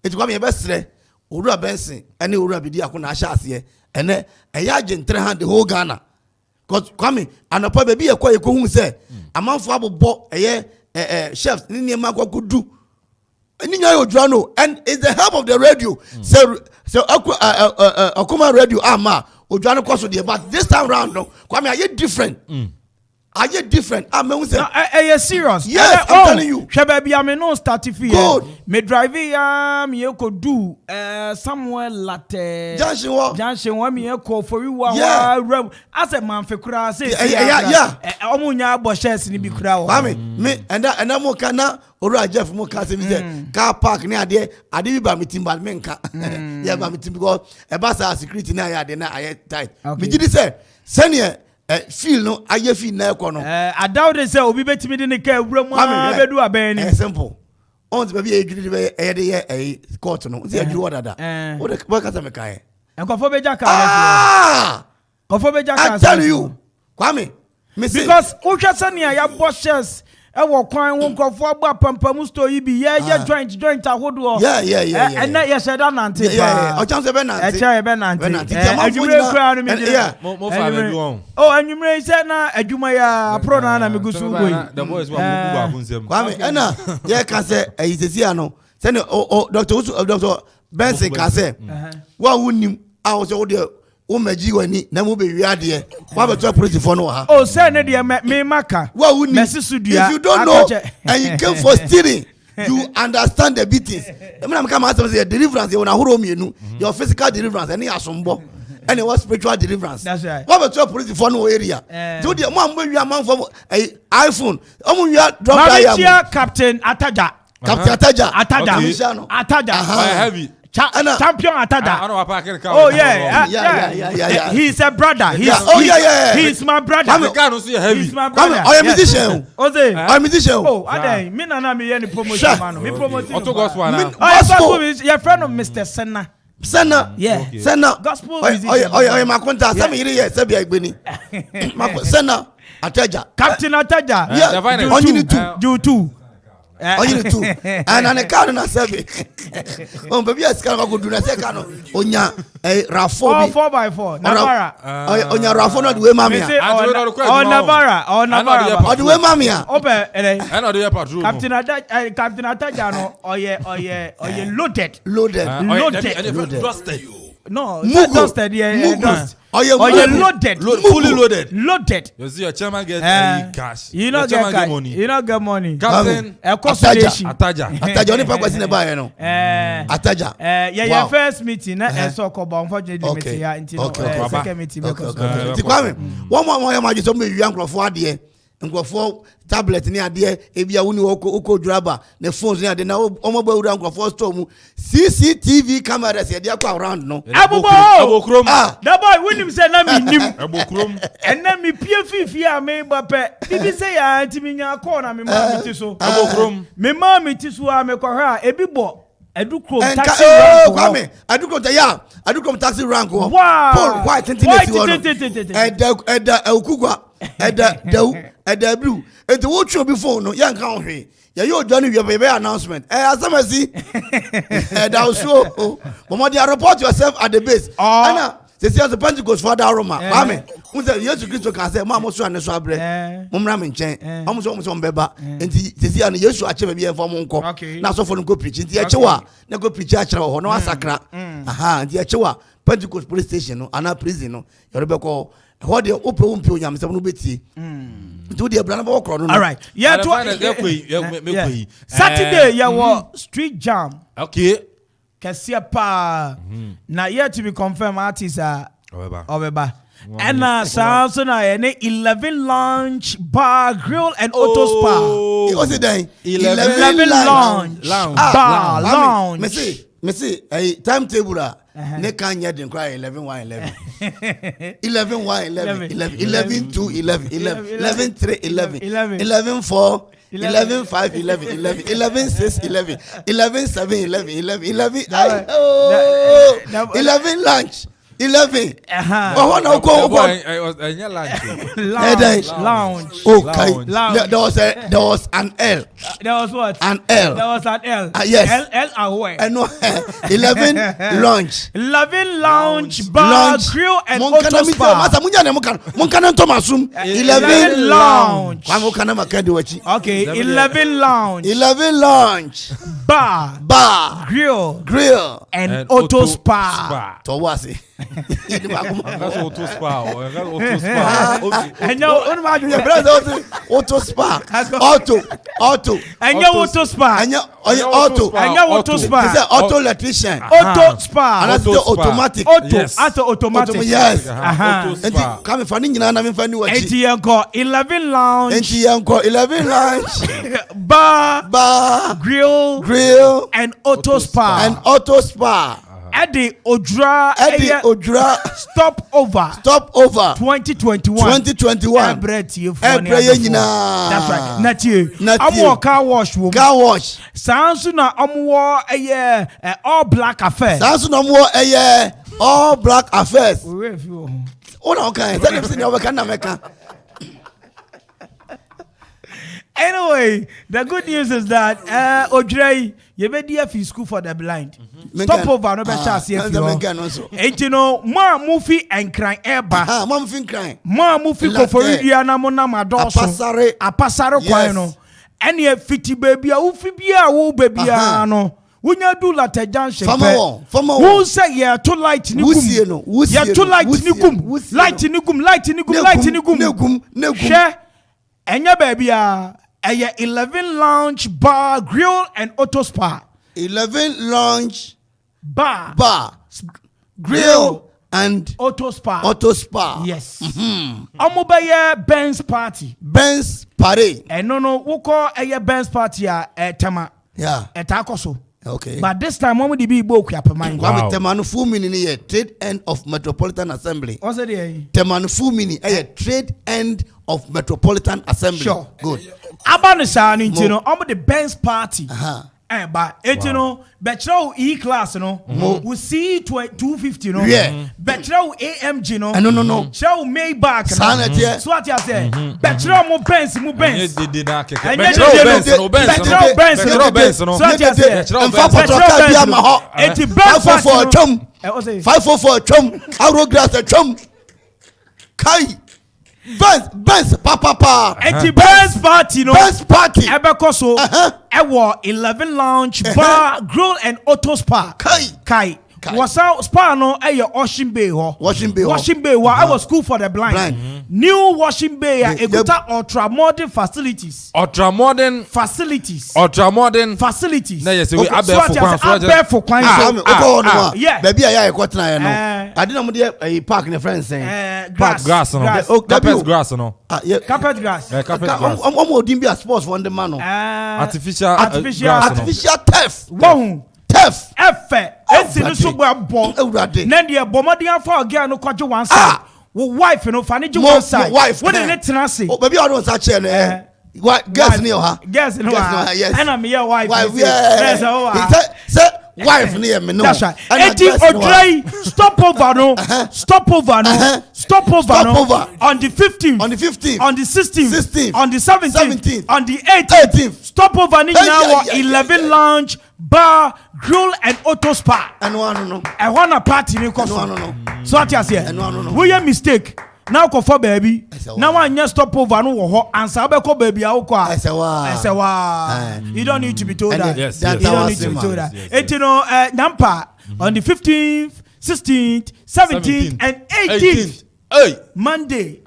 T: it Kwame be sere Owura Benson ene Owura bidi akona ahya ase ene eya agent 300 the whole Ghana cause Kwame anopa baby e kwa hu say amanfo abobbo eye chefs ni niam akwakudu ni nya Odra no and it's the help of the radio so Okoman radio ama Odra no koso dey but this time round no Kwame are you different are you different me say
E: are serious
T: yes I'm telling you
E: shebe bia me no start fi me drive ya me ko do somewhere latte junction wa me ko for you wa as a man fe kura say omunya abo shares ni bi kura wa
T: me and mo kana Owura Jeff mo ka say me say car park ni ade bi ba me timbal me nka ya ba me tim because e ba sa security na ya de na aye tight me gidi say senior feel no aye feel na ekọ no
E: adawde say obi betimi de ne ka awura mu abedu aben ni
T: simple on the baby agreed be e de ye court no say agreed what that what ka say me kai
E: enkofo beja ka kofo beja ka
T: I tell you Kwame
E: because uchasa ne ya bosses e wo kwan wo nkofo agba pampamu story bi ye joint ahodo and na ye sheda nante
T: o chance be nante
E: adwumre kra no me
D: mo fa be won
E: adwumre se na adwuma ya pro na me gusu boy
D: the boys wa mo ba kunsem
T: Kwame na ye ka say ayisesi ano se ne Dr. Benson ka say wa wunim a wo se wo de o maji wani na mo be wiade wa be to police for no ha
E: say ne de me maka
T: wa wunim if you don't know and you came for stealing you understand the beatings me come ask say deliverance you na horo mienu your physical deliverance and asombo and what spiritual deliverance
E: that's right
T: wa be to police for no area so de mo am wi am for iPhone o mo wi drop diamond
E: Captain Ataja
T: Ataja
E: heavy Champion Ataja.
D: Oh
E: yeah. He's a brother. He's my brother. He's my brother.
T: Oh, musician.
E: Ose.
T: Oh, musician.
E: Oh, ade. Me na me any promotion man. Me promoting.
D: Auto gospel now.
E: Gospel is your friend of Mr. Senna.
T: Senna.
E: Yeah.
T: Senna.
E: Gospel
T: musician. Oh, my contact. Some here say be agbeni. Senna. Ataja.
E: Captain Ataja.
T: Yeah. Only
E: you two.
T: Only two. And an account na seven. Oh, baby, I can go do na say kano. Onya Rafo.
E: Oh, 4x4. Navara.
T: Onya Rafo no do mamia.
E: Oh, Navara. Oh, Navara.
T: Oh, do mamia.
E: Open.
D: I know the patrol.
E: Captain Ataja no. Oh yeah. Loaded.
D: Dusted.
E: No, dusted. Yeah, dust.
T: Oh, you're
D: loaded. Fully loaded.
E: Loaded.
D: You see, your chairman gets cash.
E: You not get cash.
D: money.
E: You not get money.
D: Captain
E: Ataja.
T: Only purpose in the buy, no. Ataja.
E: Yeah, first meeting. And so called unfortunately meeting. Okay. Second meeting.
T: Kwame, one more my just me young for there. And go for tablet ni ade ebia woni oko draba ne phones ni ade na omo ba wura nkofo store mu CCTV cameras ye dey around no
E: abokrom that boy winim say na me nim abokrom and na me pie fifi a me ba pe bibi say ya antimi nya call na me ma me ti so abokrom me ma me ti so a me ko ha ebi bo Adukrom taxi rank.
T: Kwame, Adukrom taxi rank.
E: Wow.
T: Paul, why 20 minutes? Eda Ukugwa, Eda Blue. And the watch you before no young country. Yeah, you done your baby announcement. As I see, Eda also. But report yourself at the base. Anna. They say the Pentecost Father Aroma. Amen. Who said yes to Christ can say, Mamma so and so abre. Mumra menchen. Almost on beba. And they see an yes to achieve be for Monco. Now so for go preaching. The Achewa, no go preach or no sacra. Aha, the Achewa, Pentecost police station, no, Anna prison, no. Rebecca, what the open Pionyam, some Nubiti. Do the brand of all right.
E: Yeah, Saturday, you were street jam.
D: Okay.
E: Kasia pa na yet to be confirmed artist Obeba. And so na 11 lounge bar grill and auto spa.
T: What's it then?
E: 11 lounge bar lounge.
T: Me see a timetable ne kan yet den cry 11 1 11 11 1 11 11 2 11 11 3 11 11 4 11 5 11 11 11 6 11 11 7 11 11 11 lunch 11 oh no go
E: lounge
T: okay there was an L
E: there was what
T: an L
E: there was an L
T: yes
E: L away
T: and 11 lunch
E: 11 lounge bar grill and auto spa
T: masa munya ne munkana ntomasum 11 lounge kwa mukana makadi wachi
E: okay 11 lounge
T: bar grill
E: and auto spa
T: to wasi
D: that's auto spa
T: and now on my brother auto spa auto
E: and your auto spa
T: and your auto
E: spa
T: is auto electrician
E: auto spa
T: and that's automatic
E: automatic
T: yes
D: auto spa
T: come fani nyina na me fani wachi
E: enti yanko 11 lounge bar grill and auto spa Eddie Odra stop over 2021 that's right Natie I'm car wash sounds na all black affairs Anyway, the good news is that Odrey, you be there for school for the blind. Stop over no be chance here. And you know, ma mufi and crying eba.
T: Ma mufi crying.
E: Ma mufi ko for you na mo na madoso. Apasare kwa no. And ye fiti baby a ufi bia wo baby a no. Wunya do la tejanche pe. Who say yeah to light ni gum. Yeah to light ni gum. Light ni gum. Share. Enya baby a 11 lounge bar grill and auto spa.
T: 11 lounge
E: bar
T: grill and
E: auto spa. Yes. Omobeye Benz party.
T: Benz party.
E: No we call a Benz party tema.
T: Yeah.
E: Etakoso.
T: Okay.
E: But this time, when we be book up mind.
T: Kwame Temanu full meaning a trade end of Metropolitan Assembly.
E: What's it?
T: Temanu full meaning a trade end of Metropolitan Assembly.
E: Sure.
T: Good.
E: Abanisa ni know, I'm the Benz party. But you know, Bachelor E class, you know, we see 250, no, Bachelor AMG, no,
T: no,
E: Chow Maybach, so what you say, Bachelor mo Benz, so what you say,
T: Benz, papa.
E: Eti Benz party, no.
T: Benz party.
E: Ebekoso. Ewo 11 lounge bar, grill and auto spa. Kai. Wasa spa no eye washing bay ho.
T: Washing bay.
E: I was school for the blind. New washing bay ekuta ultra modern facilities. Na
D: yes, we
E: abefo kwan so.
T: Yeah. Baby aya ekotena ye no. Ade na mo de park ne friends saying.
D: Park grass no. Carpet grass no.
E: Carpet grass.
D: Carpet grass.
T: Omo odin bi sports for the man no.
D: Artificial
T: turf.
E: Wow.
T: Turf.
E: Efe. Esi no so bo bon. Na de bomodi afa ogia no kwaje one side. Wo wife no fa ne je one side. Wo de ne tena se.
T: Oh baby I don't say chair no. Girls near her.
E: Yes. And I'm your wife.
T: Yes. Say wife near me no.
E: That's right. Eti Odrei stop over no. On the 15th.
T: On the 15th.
E: On the 16th.
T: 16th.
E: On the 17th.
T: 17th.
E: On the 18th. Stop over ni now 11 lounge bar grill and auto spa.
T: I no.
E: I want a party ni koso.
T: No.
E: So what you say?
T: No.
E: We a mistake. Now go for baby. Now I just stop over no ho answer be call baby I say wow. You don't need to be told that.
D: Yes.
E: You don't need to be told that. It you know Nampa on the 15th, 16th, 17th and 18th. Monday.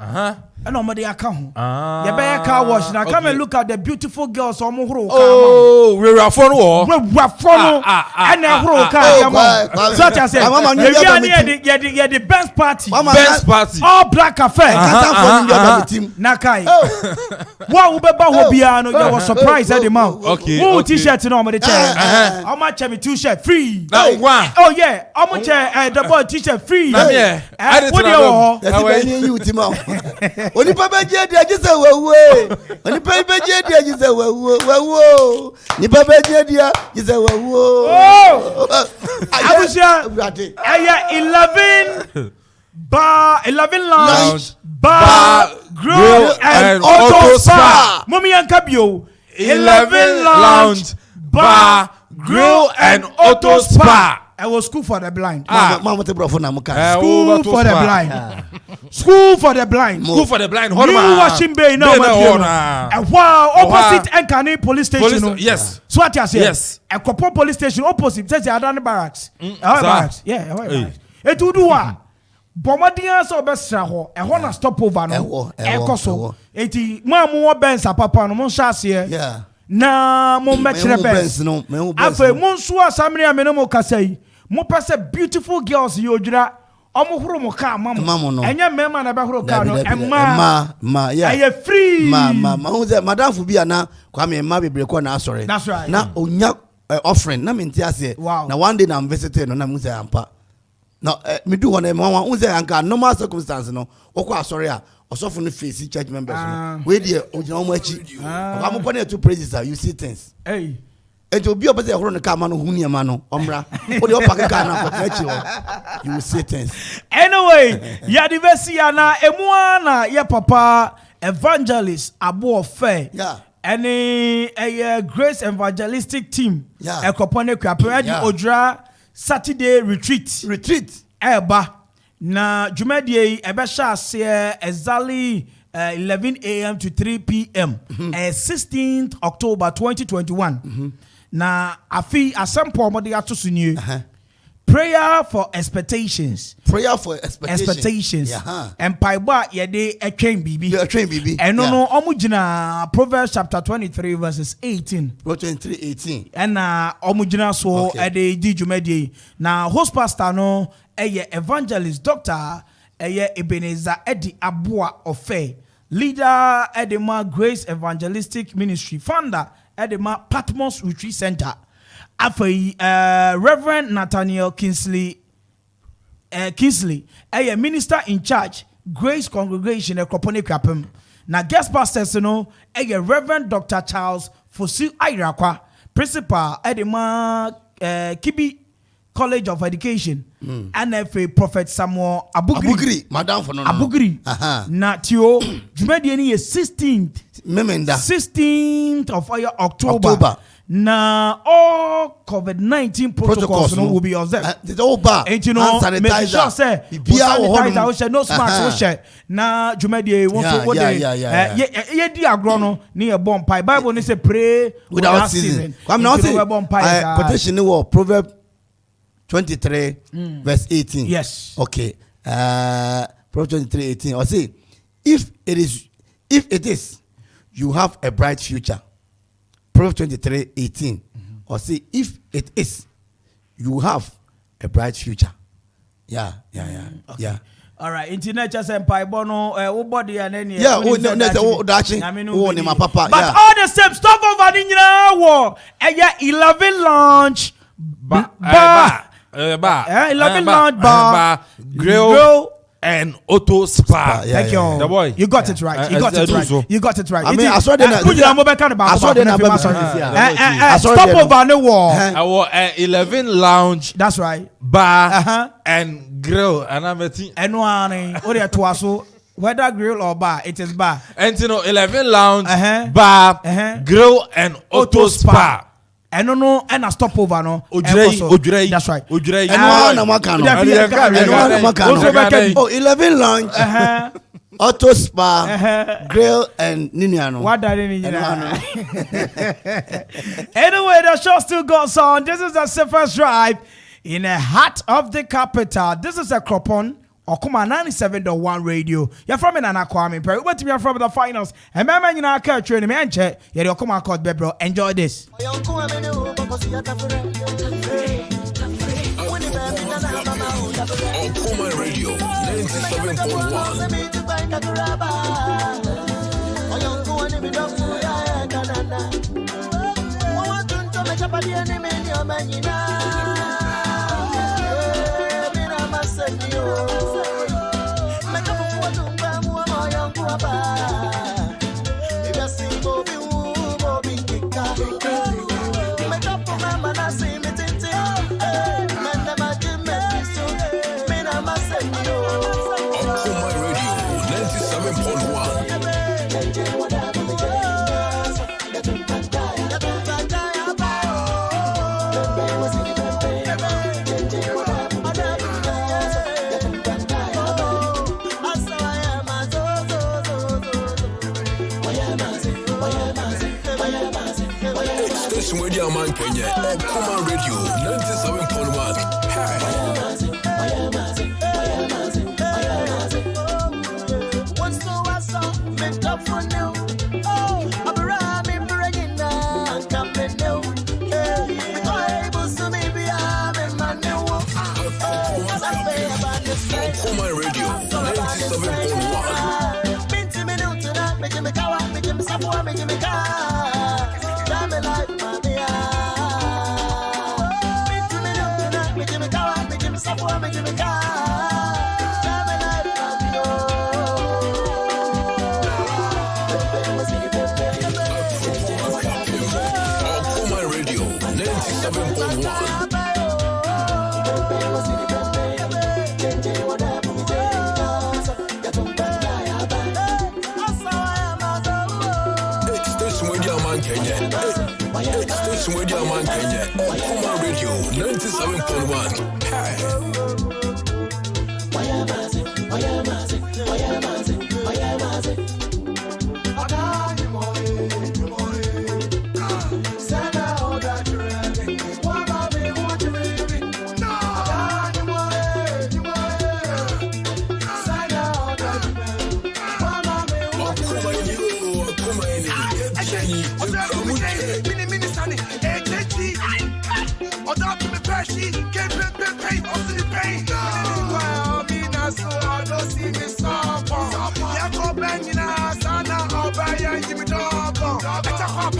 E: And nobody account. You better car wash. Now come and look at the beautiful girls.
D: Oh, we're a phone war.
E: And a whole car. Such as the Benz party. All black affair. Nakai. What will be you was surprised at the mouth.
D: Okay.
E: Who t-shirt no the chair? How much have me t-shirt free? Oh yeah. How much the boy t-shirt free? What do you
T: Onipa beje dia ji se wewu onipa beje dia ji se wewu nipa beje dia ji se wewu
E: abusia aya 11 lounge bar grill and auto spa mommy yanka bio 11 lounge bar grill and auto spa. I was school for the blind.
T: Mama te brofo na muka.
E: School for the blind. School for the blind.
D: School for the blind.
E: New washing bay now. Wow, opposite Enkane police station.
D: Yes.
E: So what you say?
D: Yes.
E: A Kopo police station opposite. Says the Adana barracks. Barracks. Yeah. It would do what? Bombardier so best ho. A hona stop over no. Ekoso. Eti mamu bensa papa no mon chassis.
T: Yeah.
E: Na mo mechre best. Afa mon so asamre amene mo kasai. Mo pese beautiful girls yodra. Omo huru mo ka mamo. Enya mema na be huru ka no.
T: Ma yeah.
E: Aye free.
T: Ma unze madam fu bia na Kwame emma bebre ko na asore.
E: That's right.
T: Na onya offering na menti ase. Na one day na visiting no na munze ampa. Na me do one emma unze anka normal circumstance no. Okwa asore a osofo no face church members no. We dey ojina omo achi. Omo ko na two praises you see things.
E: Hey.
T: It will be a better no car man who near mano, Ombra. What do you pack you will see things.
E: Anyway, Yadivesiana, Emuana, ya papa, evangelist, Abu of Fair.
T: Yeah.
E: Any a Grace Evangelistic team.
T: Yeah.
E: A Kopone Krapedi Odra Saturday retreat. Eba. Na Jumedie, Ebesha say exactly 11 a.m. to 3 p.m. 16th October 2021. Na afi asempo mo de ato sunye. Prayer for expectations. And paiba ye de etwen bibi. Eno no omo gina Proverbs chapter 23 verses 18.
T: Proverbs 23:18.
E: And omo gina so e de di dwumadi. Na host pastor no eye evangelist Dr. eye Ebenezer Edi Aboa Ofe. Leader Edema Grace Evangelistic Ministry. Founder Edema Patmos Retreat Center. Afei Reverend Nathaniel Kingsley a minister in charge Grace Congregation e Kropone Kwapem. Na guest pastors no a Reverend Dr. Charles Fosu Ayrakwa, principal at the Kibi College of Education, and a Prophet Samuel Abugri,
T: Madam for
E: Abugri. Na tio Jumediani is 16th of October. Na all COVID-19 protocols will be observed. And you know, make sure say sanitizer, no smarts, na Jumedi won't ye di agrono near bomb pie. Bible say pray without season.
T: I'm not saying quotation was Proverbs 23 verse 18.
E: Yes.
T: Okay. Proverbs 23:18. Or say, if it is, you have a bright future. Proverbs 23:18. Or say, if it is, you have a bright future. Yeah.
E: All right, internet just empire bono body and any
T: yeah, my papa.
E: But all the same stop over in war 11 launch bar 11 launch bar grill and auto spa.
T: Thank
E: you.
D: The boy.
E: You got it right. You got it right.
T: I mean, I saw the
E: stop over the wall.
D: I wore 11 lounge.
E: That's right.
D: Bar and grill. And I'm a team.
E: And one, whether grill or bar, it is bar.
D: And you know, 11 lounge, bar, grill, and auto spa.
E: And no, and a stopover no.
D: Ojrei.
E: That's right.
D: Ojrei.
T: And 11 lounge, auto spa, grill, and Niniano.
E: What that in Anyway, the show still goes on. This is the Surface Drive in the heart of the capital. This is a Okoman 97.1 radio. You're from Nana Kwame Mpere. What to be from the finals? And my man, you know, I training me and check. You're Okoman Akwaaba, bro. Enjoy this.
B: Okoman Radio 97.1. Okoman Radio 97.1. Okoman Radio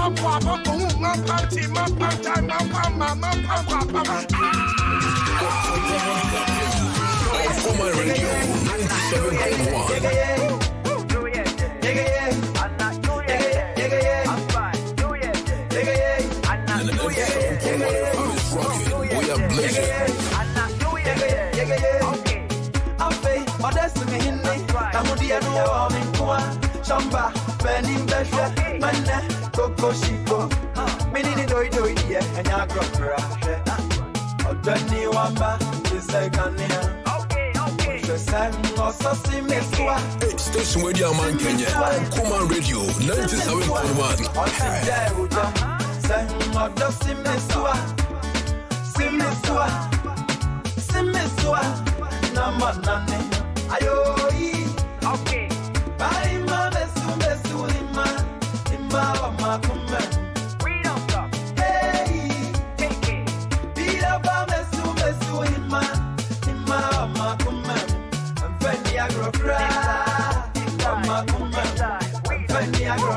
G: Papa,
B: Okoman Radio 97.1.
F: Chamba, Benin Besha, Mana, Coco Chico, Mini Doi Doi, and Yagra, Odani Wamba, is a Ghanaian.
B: Station where your man Kenya, Okoman Radio 97.1.
F: Simiswa, Namanane, Ayo, okay. Bye, mother, Sumesuma, Imama, Makuma. We don't talk. Hey, take it. Be about Mesuma, Imama, Makuma. And Fanny Agra, Makuma. And Fanny Agra,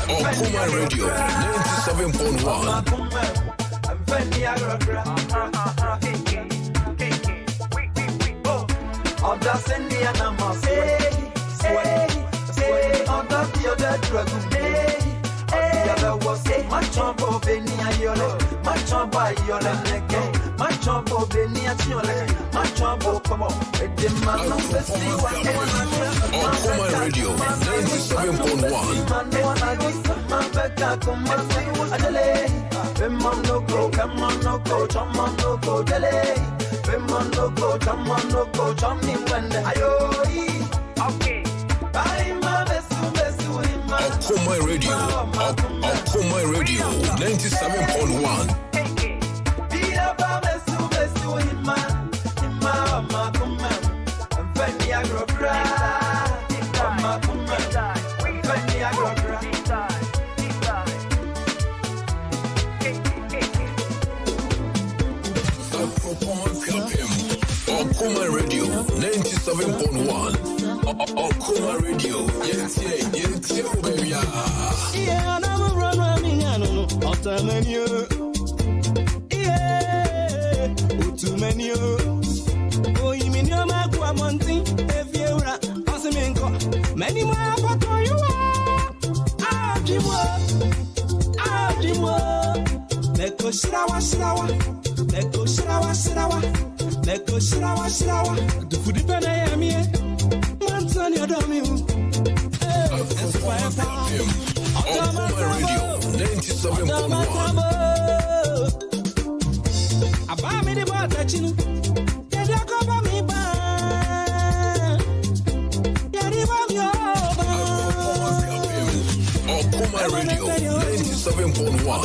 B: Okoman Radio 97.1.
F: And Fanny Agra. Oda sendi anama sway Oda the dragon The other was Machambo Benia Yole Machambo Yole Neke Machambo Benia Chiole Machambo come on
B: Okoman Radio 97.1.
F: Come on, no go, come on, no go, delay. Come on, no go, come me when the ayo. Okay. Bye, my best,
B: Okoman Radio 97.1.
F: Be about best, I'm Fanny Agra.
B: Okoman Radio 97.1. Okoman Radio, yes, baby.
F: Yeah, I'm running, I don't know. All time and you. Yeah, too many. Oh, you mean you're my guamanti? If you're awesome, many more what you are. I'll do more. Let go, Shrawa. Let go, Shrawa. Let go, Shrawa. The food depend on me. Manson, you don't mean.
B: Okoman Radio 97.1.
F: About me the bar touching. Then you cover me back.
B: Okoman Radio 97.1.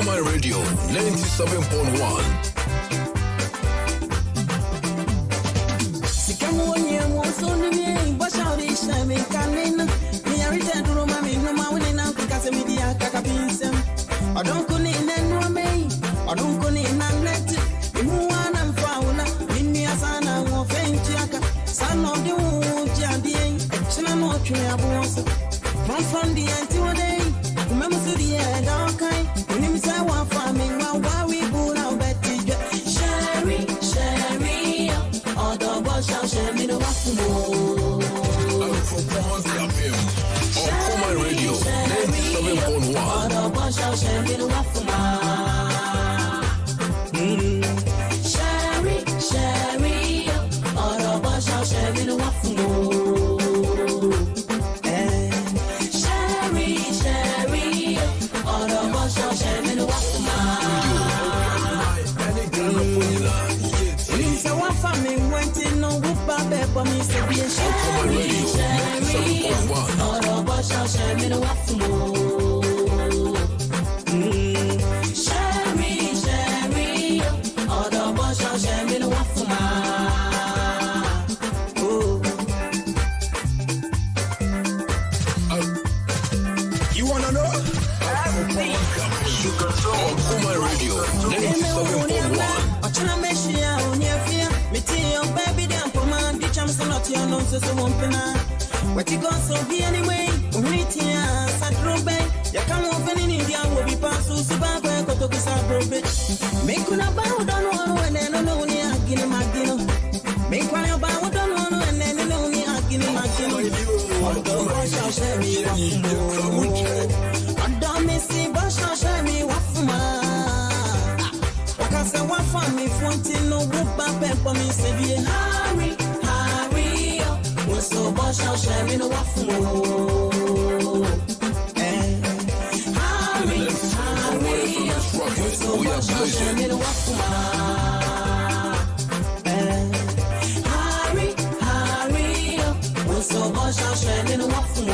B: Okoman Radio 97.1.
F: I don't go in and me. I don't go in and let it. You want and fauna. In me as an hour faint jacka. Son of the wood, Jandy. China no tree of was. From the anti day. Remember to the end, okay. When you say one farming, why we go now, Betty. Sherry, or the bush shall share me the waffle.
B: Okoman Radio 97.1. You wanna know? Okoman Radio 97.1.
F: What you got so be anyway? Unitia, Satrobe, you come open in India will be passed to Subago, Kotokusa Probe. Make una bow down one and then only a guinea magino. Make one about one and then only a guinea magino. Although shall share me, and don't miss it, but shall share me, Wafuma. Because I want family, wanting no book, but pepper me, say, hurry. So bush shall share me the waffle. Hurry, so bush shall share me the waffle. Hurry, so bush shall share me the waffle.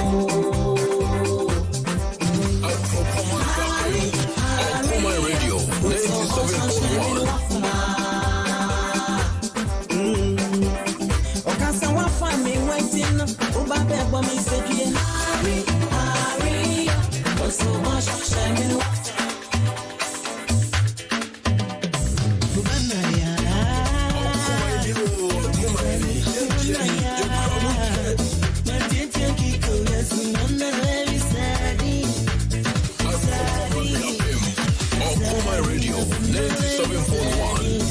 B: Okoman Radio 97.1.
F: So much shame
B: Okoman Radio 97.1.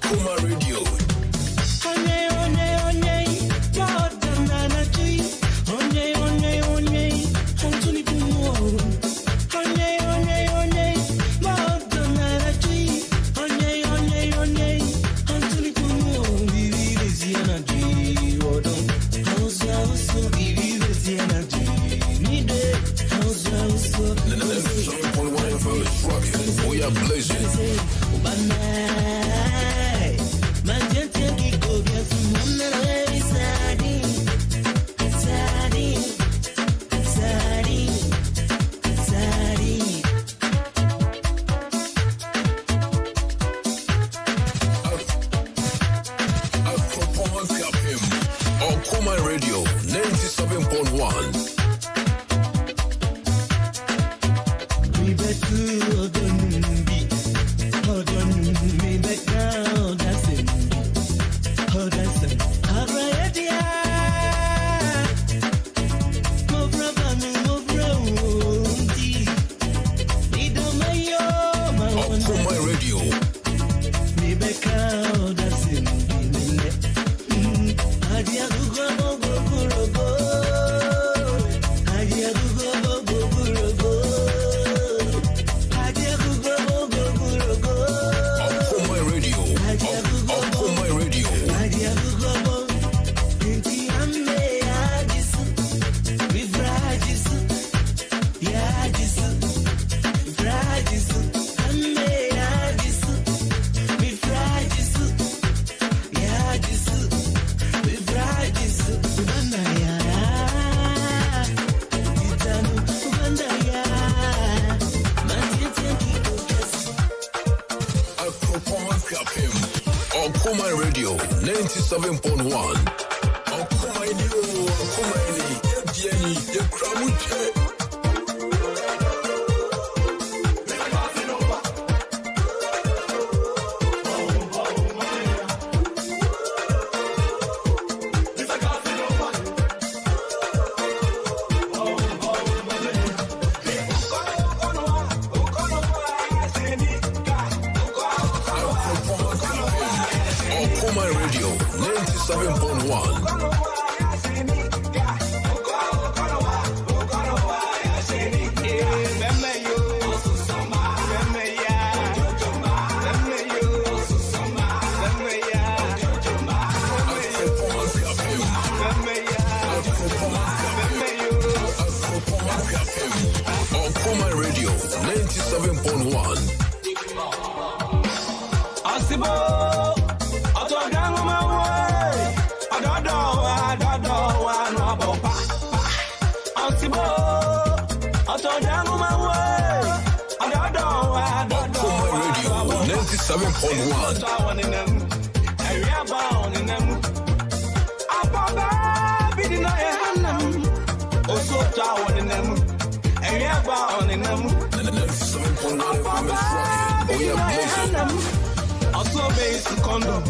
B: Okoman Radio. We are blazing. Okoman Radio 97.1. 97.1. Okomaini, Ebiani, the Kramuche. Okoman Radio 97.1. Okoman Radio 97.1.
F: Asibo, Otogang my way. I don't know, no papa. Asibo, Otogang my way. I don't know.
B: Okoman Radio 97.1.
F: Area bound in them. Ababa, be the night. Also, tower in them. Area bound in them.
B: 97.1 FM is rocking.
F: Also basic condom.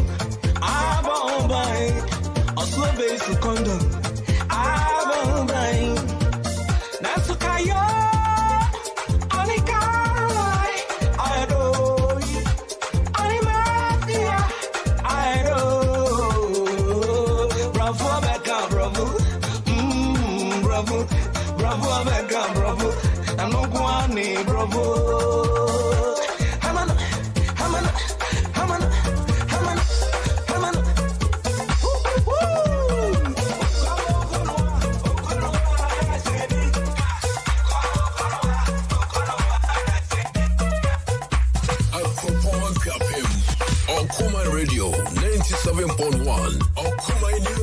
F: I won't buy. Also basic condom. I won't buy. That's okay, yo. Anika, I do. Animatia, I do. Bravo, Becca, bravo. Bravo, bravo, Becca, bravo. I'm not going, bravo.
B: Okoman Radio 97.1. Okomaini,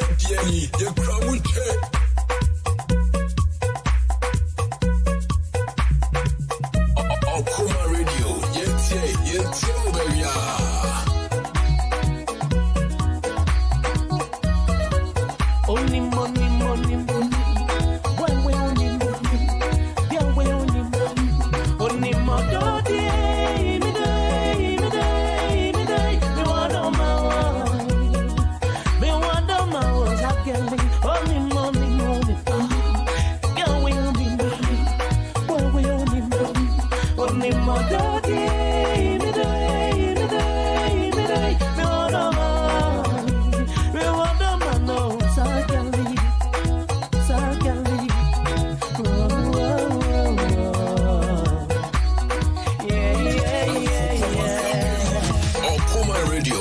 B: Ebiani, the Kramuche. Okoman Radio, yeti, baby.
F: Only money. When we only money. Yeah, we only money. Only money. Me day. Me want on my one. Me want on my one. I can't live. Only money. Yeah, we only money. When we only money. Only money. Me day. Me want on my one. Me want on my nose. I can't live.
B: Okoman Radio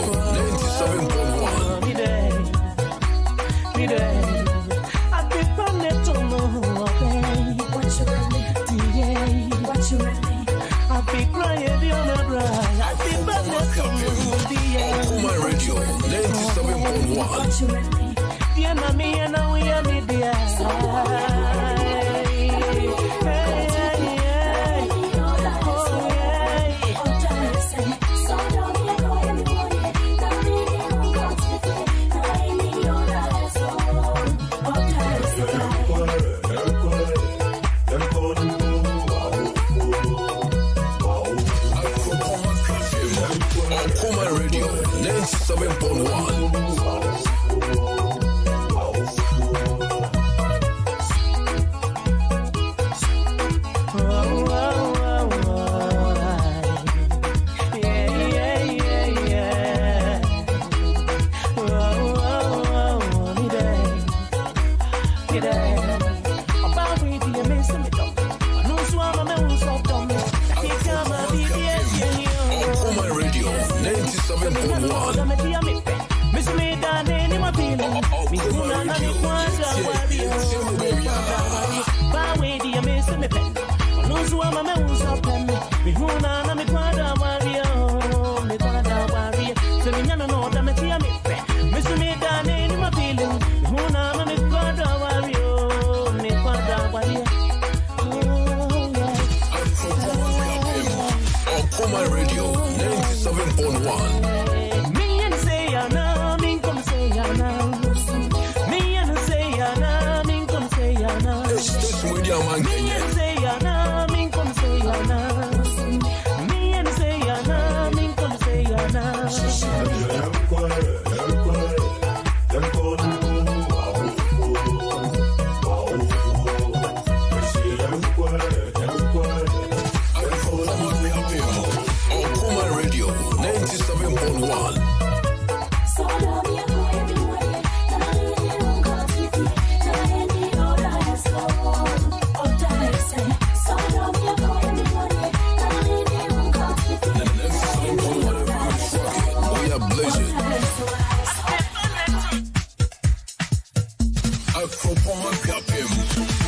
B: 97.1. Okoman Radio
F: 97.1.
B: man Kenya. Okoman Radio 97.1.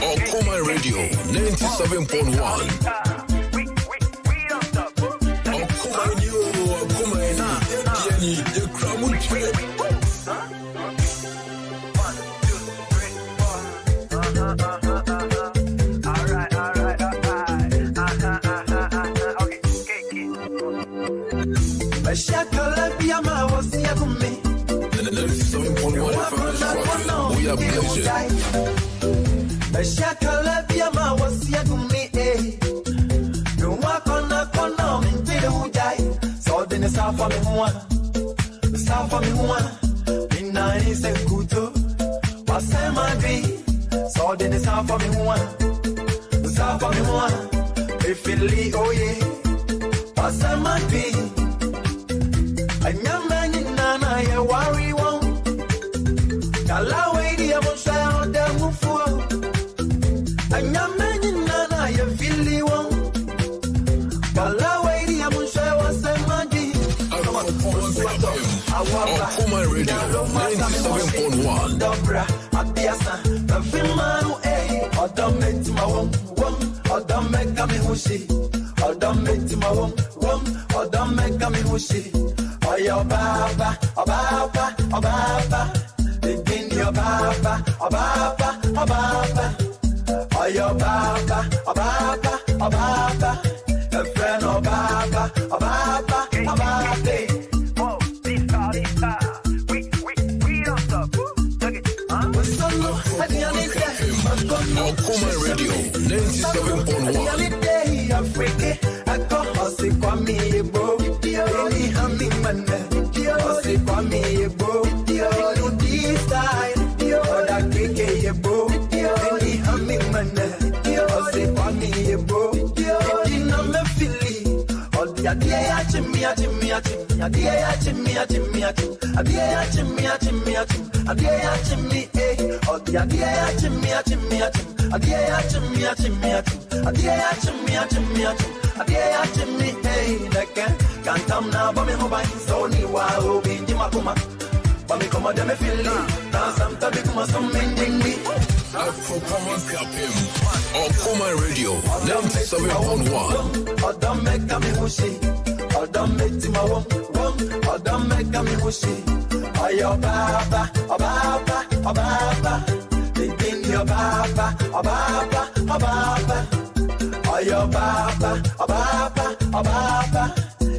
B: Okoman Radio 97.1. Okoman you, Okoman, the crowd. We are pleasure. Okoman Radio 97.1.
F: Dobra, Abiasa, the Filmanu, Odom make my wom, Odom make me hushi, Odom make my wom, Odom make me hushi. Oyo Baba, Obaba, begin your Baba, Obaba, Oyo Baba, Obaba, a friend of Baba, Obaba.
B: Okoman Radio 97.1. Okoman Radio 97.1.
F: Odom make me hushi, Odom make my wom, Odom make me hushi. Oyo Baba, begin your Baba, Oyo Baba,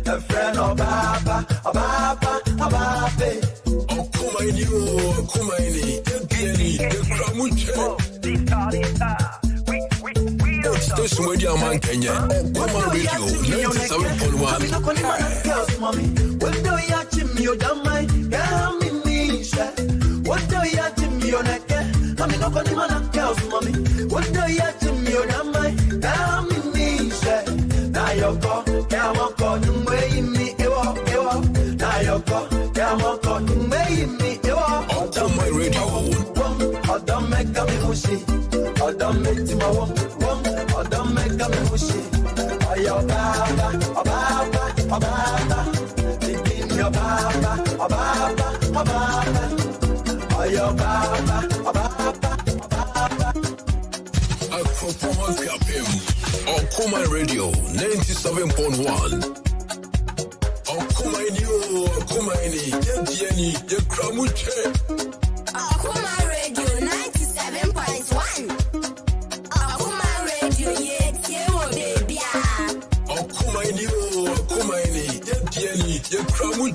F: a friend of Baba.
B: Okoman you, Okoman, the crowd. Station where the man Kenya. Okoman Radio 97.1.
F: What do you have to me, you don't mind? What do you have to me, you neck? I'm not going to girls, mommy. What do you have to me, you don't mind? Now you go, come on, call you, way me, now you go, come on, call you, way me,
B: Okoman Radio.
F: Odom make me hushi, Odom make my wom, Odom make me hushi. Oyo Baba, begin your Baba, Oyo Baba.
B: Okoman Radio 97.1. Okoman you, Okoman, the crowd.
G: Okoman Radio 97.1. Okoman Radio, baby.
B: Okoman you, Okoman, the crowd.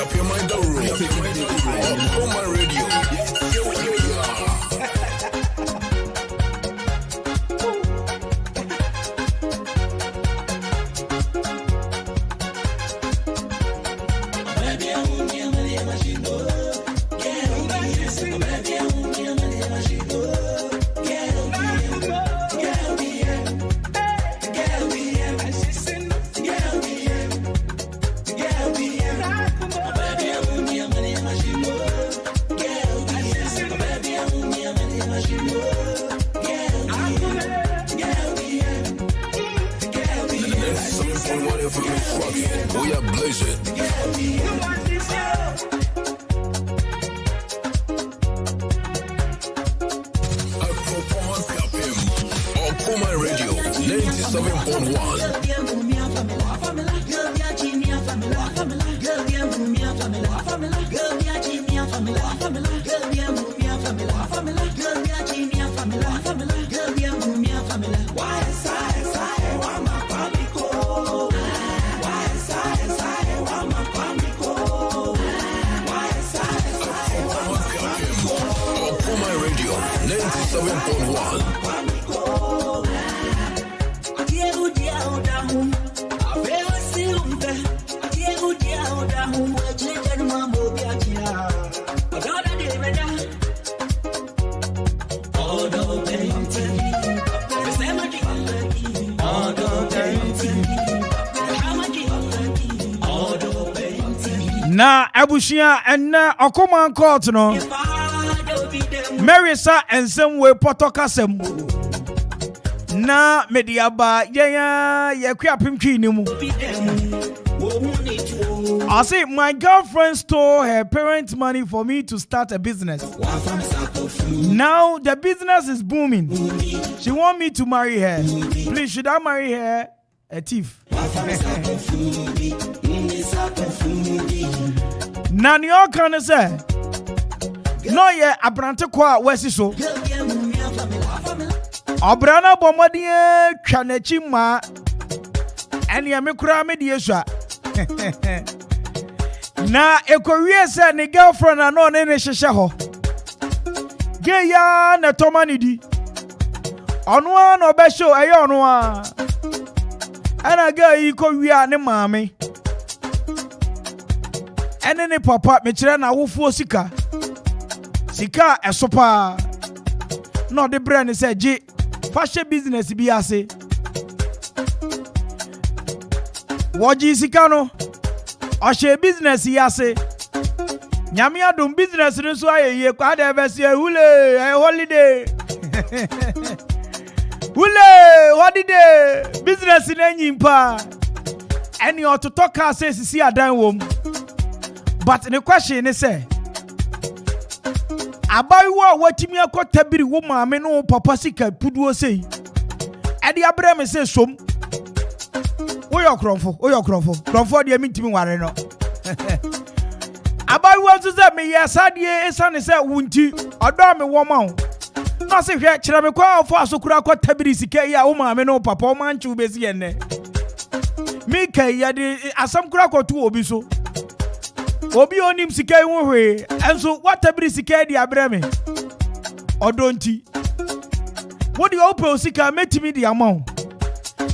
B: Okoman Radio. We are blazing. Okoman Radio 97.1. Radio 97.1.
E: Na abushia ena Okoman court no Marisa and some way potokasem na mediaba ya kwapim twinimu. I say my girlfriend stole her parents' money for me to start a business. Now the business is booming. She want me to marry her. Please, should I marry her? A thief. Nani all can say no ye abrante kwa wesi so obrana bomodie twanechi ma ene me kura me die so na ekowie se ne girlfriend na no ne hyehye ho ge ya na tomani di ono an obe show eye ono a ana ga yi ko wi ne maame ene ne papa me kire na wofuo sika esopa no the brand say G fashion business bi ase woji sika no o she business yase nyame adom business no so ayeye kwa da be se hule holiday hule holiday business na nyimpa any ototoka say sisi adan wom but the question is say abayiwa watimi akotabiri wo maame no papa sika puduo sei ade abrɛ me se som woyɔ krɔmfo de mintimi ware no abayiwa nso sɛ me yɛ sadie esane sɛ wunti ɔdɔ me wo ma wo na se hwɛ kyerɛ me kwa afɔ asokura akotabiri sika yi a wo maame no papa o manchi wo besi enne me kai ya de asam kura kotu obi so obi onim sika yi wo hwe enso watabiri sika di abreme odonti wodi open sika metimi di amount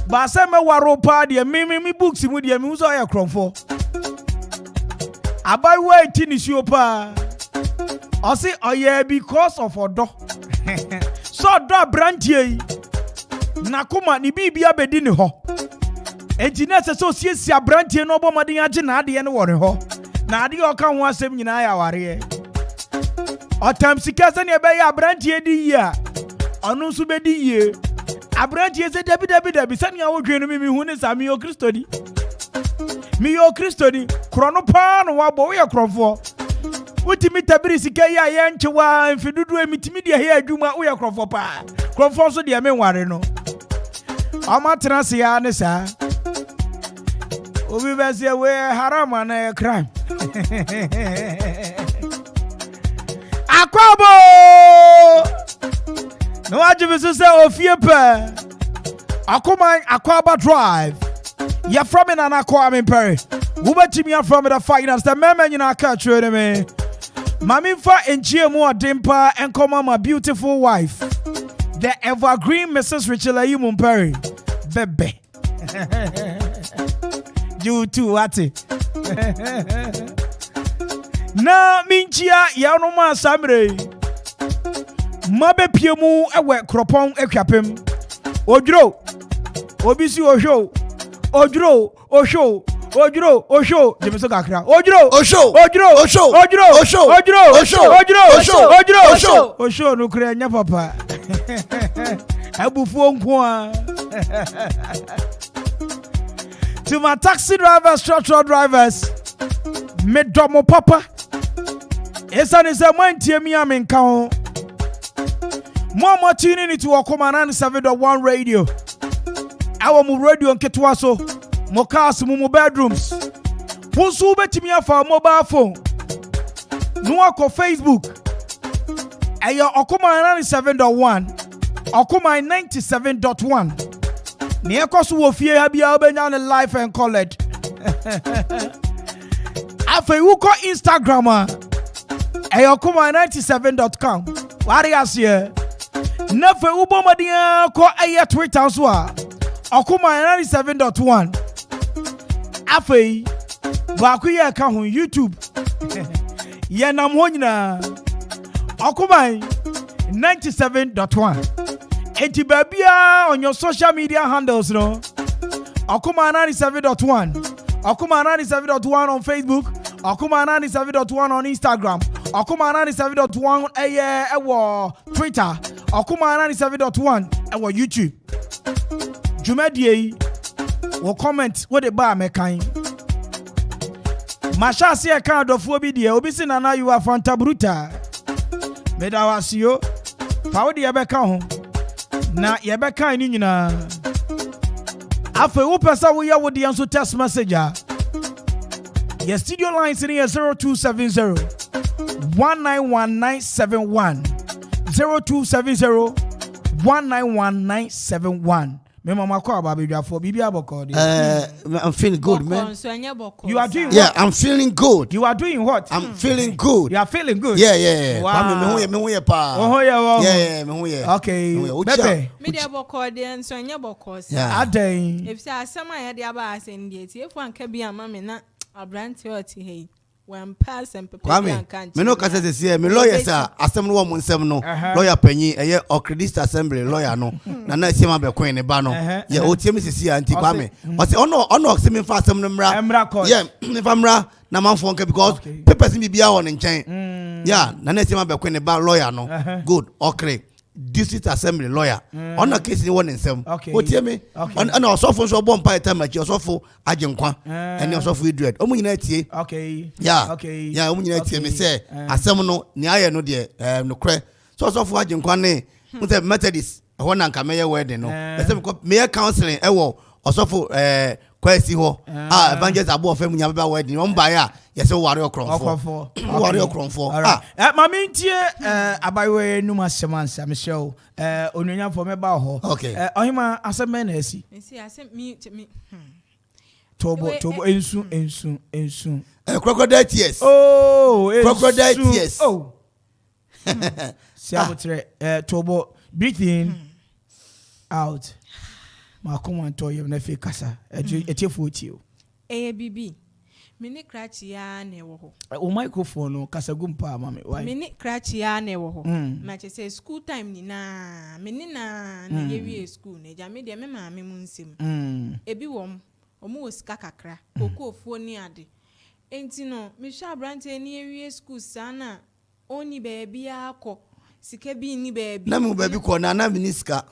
E: ba se me waro pa de me books mu de me uzo ya kromfo abai wa ti ni si opa o se oye because of odo so do brantie yi na kuma ni bibia bedi ni ho ejina se so siesia brantie no obomaden age na ade ne wore ho na ade o kan ho asem nyina ya ware otam sika se ne be ya brantie di yi a onu so be di yi abrantie se dabi se ne awodwe no mi hu ne sa mi o kristo di krono pa no wa bo we krofo utimi tabiri sika ya ye nchewa mfidudu emitimi de he adwuma we krofo pa krofo so de me ware no amatena se ya ne sa obi be se we haram na crime Akwaaba no ajibisu se ofie pe Okoman Akwaaba drive You're from in an Kwame Mpere. Who bet me are from the finals? The men in our country, me. Maminfa and GMO Dimpa and come my beautiful wife, the evergreen Mrs. Richela Mpere. Bebe. You too, Ati. Na minchia ya no ma samre. Mabe piemu ewe kropon ekwapem. Odro. Obisi osho. Odro, osho. Ojuro, osho, Jemiso Kakra. Ojuro, osho, ojuro, osho, ojuro, osho, ojuro, osho, ojuro, osho, ojuro, osho, osho. No krenya papa. Abufu onkwa. To my taxi drivers, structural drivers, me domo papa. Esa ni se mwantie mi amenka ho. Mo tuning into Okoman 97.1 radio. Awo mu radio nketewa so. Mokas mu bedrooms. Punsu betimi afa mobile phone. No ako Facebook. Ayo Okoman 97.1. Okoman 97.1. Ni ekoso wo fie ha bia obenya ne live and college. Afa wu ko Instagram a. Ayo Okoman 97.com. Wari asie. Na fa wu bomadia ko aye Twitter so a. Okoman 97.1. Afei baako ye ka ho YouTube ye nam ho nyina Okoman 97.1 enti babia on your social media handles no Okoman 97.1 Okoman 97.1 on Facebook Okoman 97.1 on Instagram Okoman 97.1 ewo Twitter Okoman 97.1 ewo YouTube Jumedie wo comment what the bar mekan Masha see a kind of obi dia obi si nana you are fanta bruta me da wasio fa wo dia beka ho na ye beka ni nyina afa wo pesa wo ya wo dia so text message a your studio lines in here 0270 1919171 0270 1919171 I'm
T: feeling good, man.
E: You are doing
T: yeah,
E: what?
T: I'm feeling good.
E: You are doing what?
T: I'm feeling good.
E: You are feeling good?
T: Yeah.
E: Wow.
T: Yeah.
E: Okay. Bebe.
A: Media boko de nso anya boko se.
E: Aden.
A: If say asema ya de aba asen de tie fu anka bia ma me na abrante oti hei. When pass and people
T: Kwame, me no kase se see me lawyer sir asem no wo nsem no lawyer panyi eye Okredist assembly lawyer no na se ma be kwen ne ba no ye o tie me se see anti Kwame o se ono se me fa asem no mra yeah me fa mra na manfo nka because papers me bia won nchen yeah na se ma be kwen ne ba lawyer no good okay district assembly lawyer on a case ni one nsem o tie me and osofo so bo mpa time achi osofo agenkwa and osofo idred o munyina tie yeah o munyina tie me say asem no ni aye no de no kre so osofo agenkwa ne mute Methodist ho na nka meye wedding no say me counseling e wo osofo kwesi ho evangelist abo of munya baba wedding o mba ya yes wari okronfo wari okronfo
E: mama ntie abawe numa semansa me show onunya for me ba ho ohima asem na asi
A: asem me
E: tobo ensu
T: crocodile tears crocodile tears
E: siabotre tobo breathe in out Makuma to you na fe kasa etiefo otio
A: bibi mini krachi ya na ewo ho
E: o microphone no kasa gumpa mama why
A: mini krachi ya na ewo ho na che say school time ni na mini na yewie school na ja me de me maame mu nsem ebi wom omo osika kakra kokofuo ni ade enti no me hwa brante ni yewie school sana oni baby akọ sika bi ni baby
T: na mu baby ko na miniska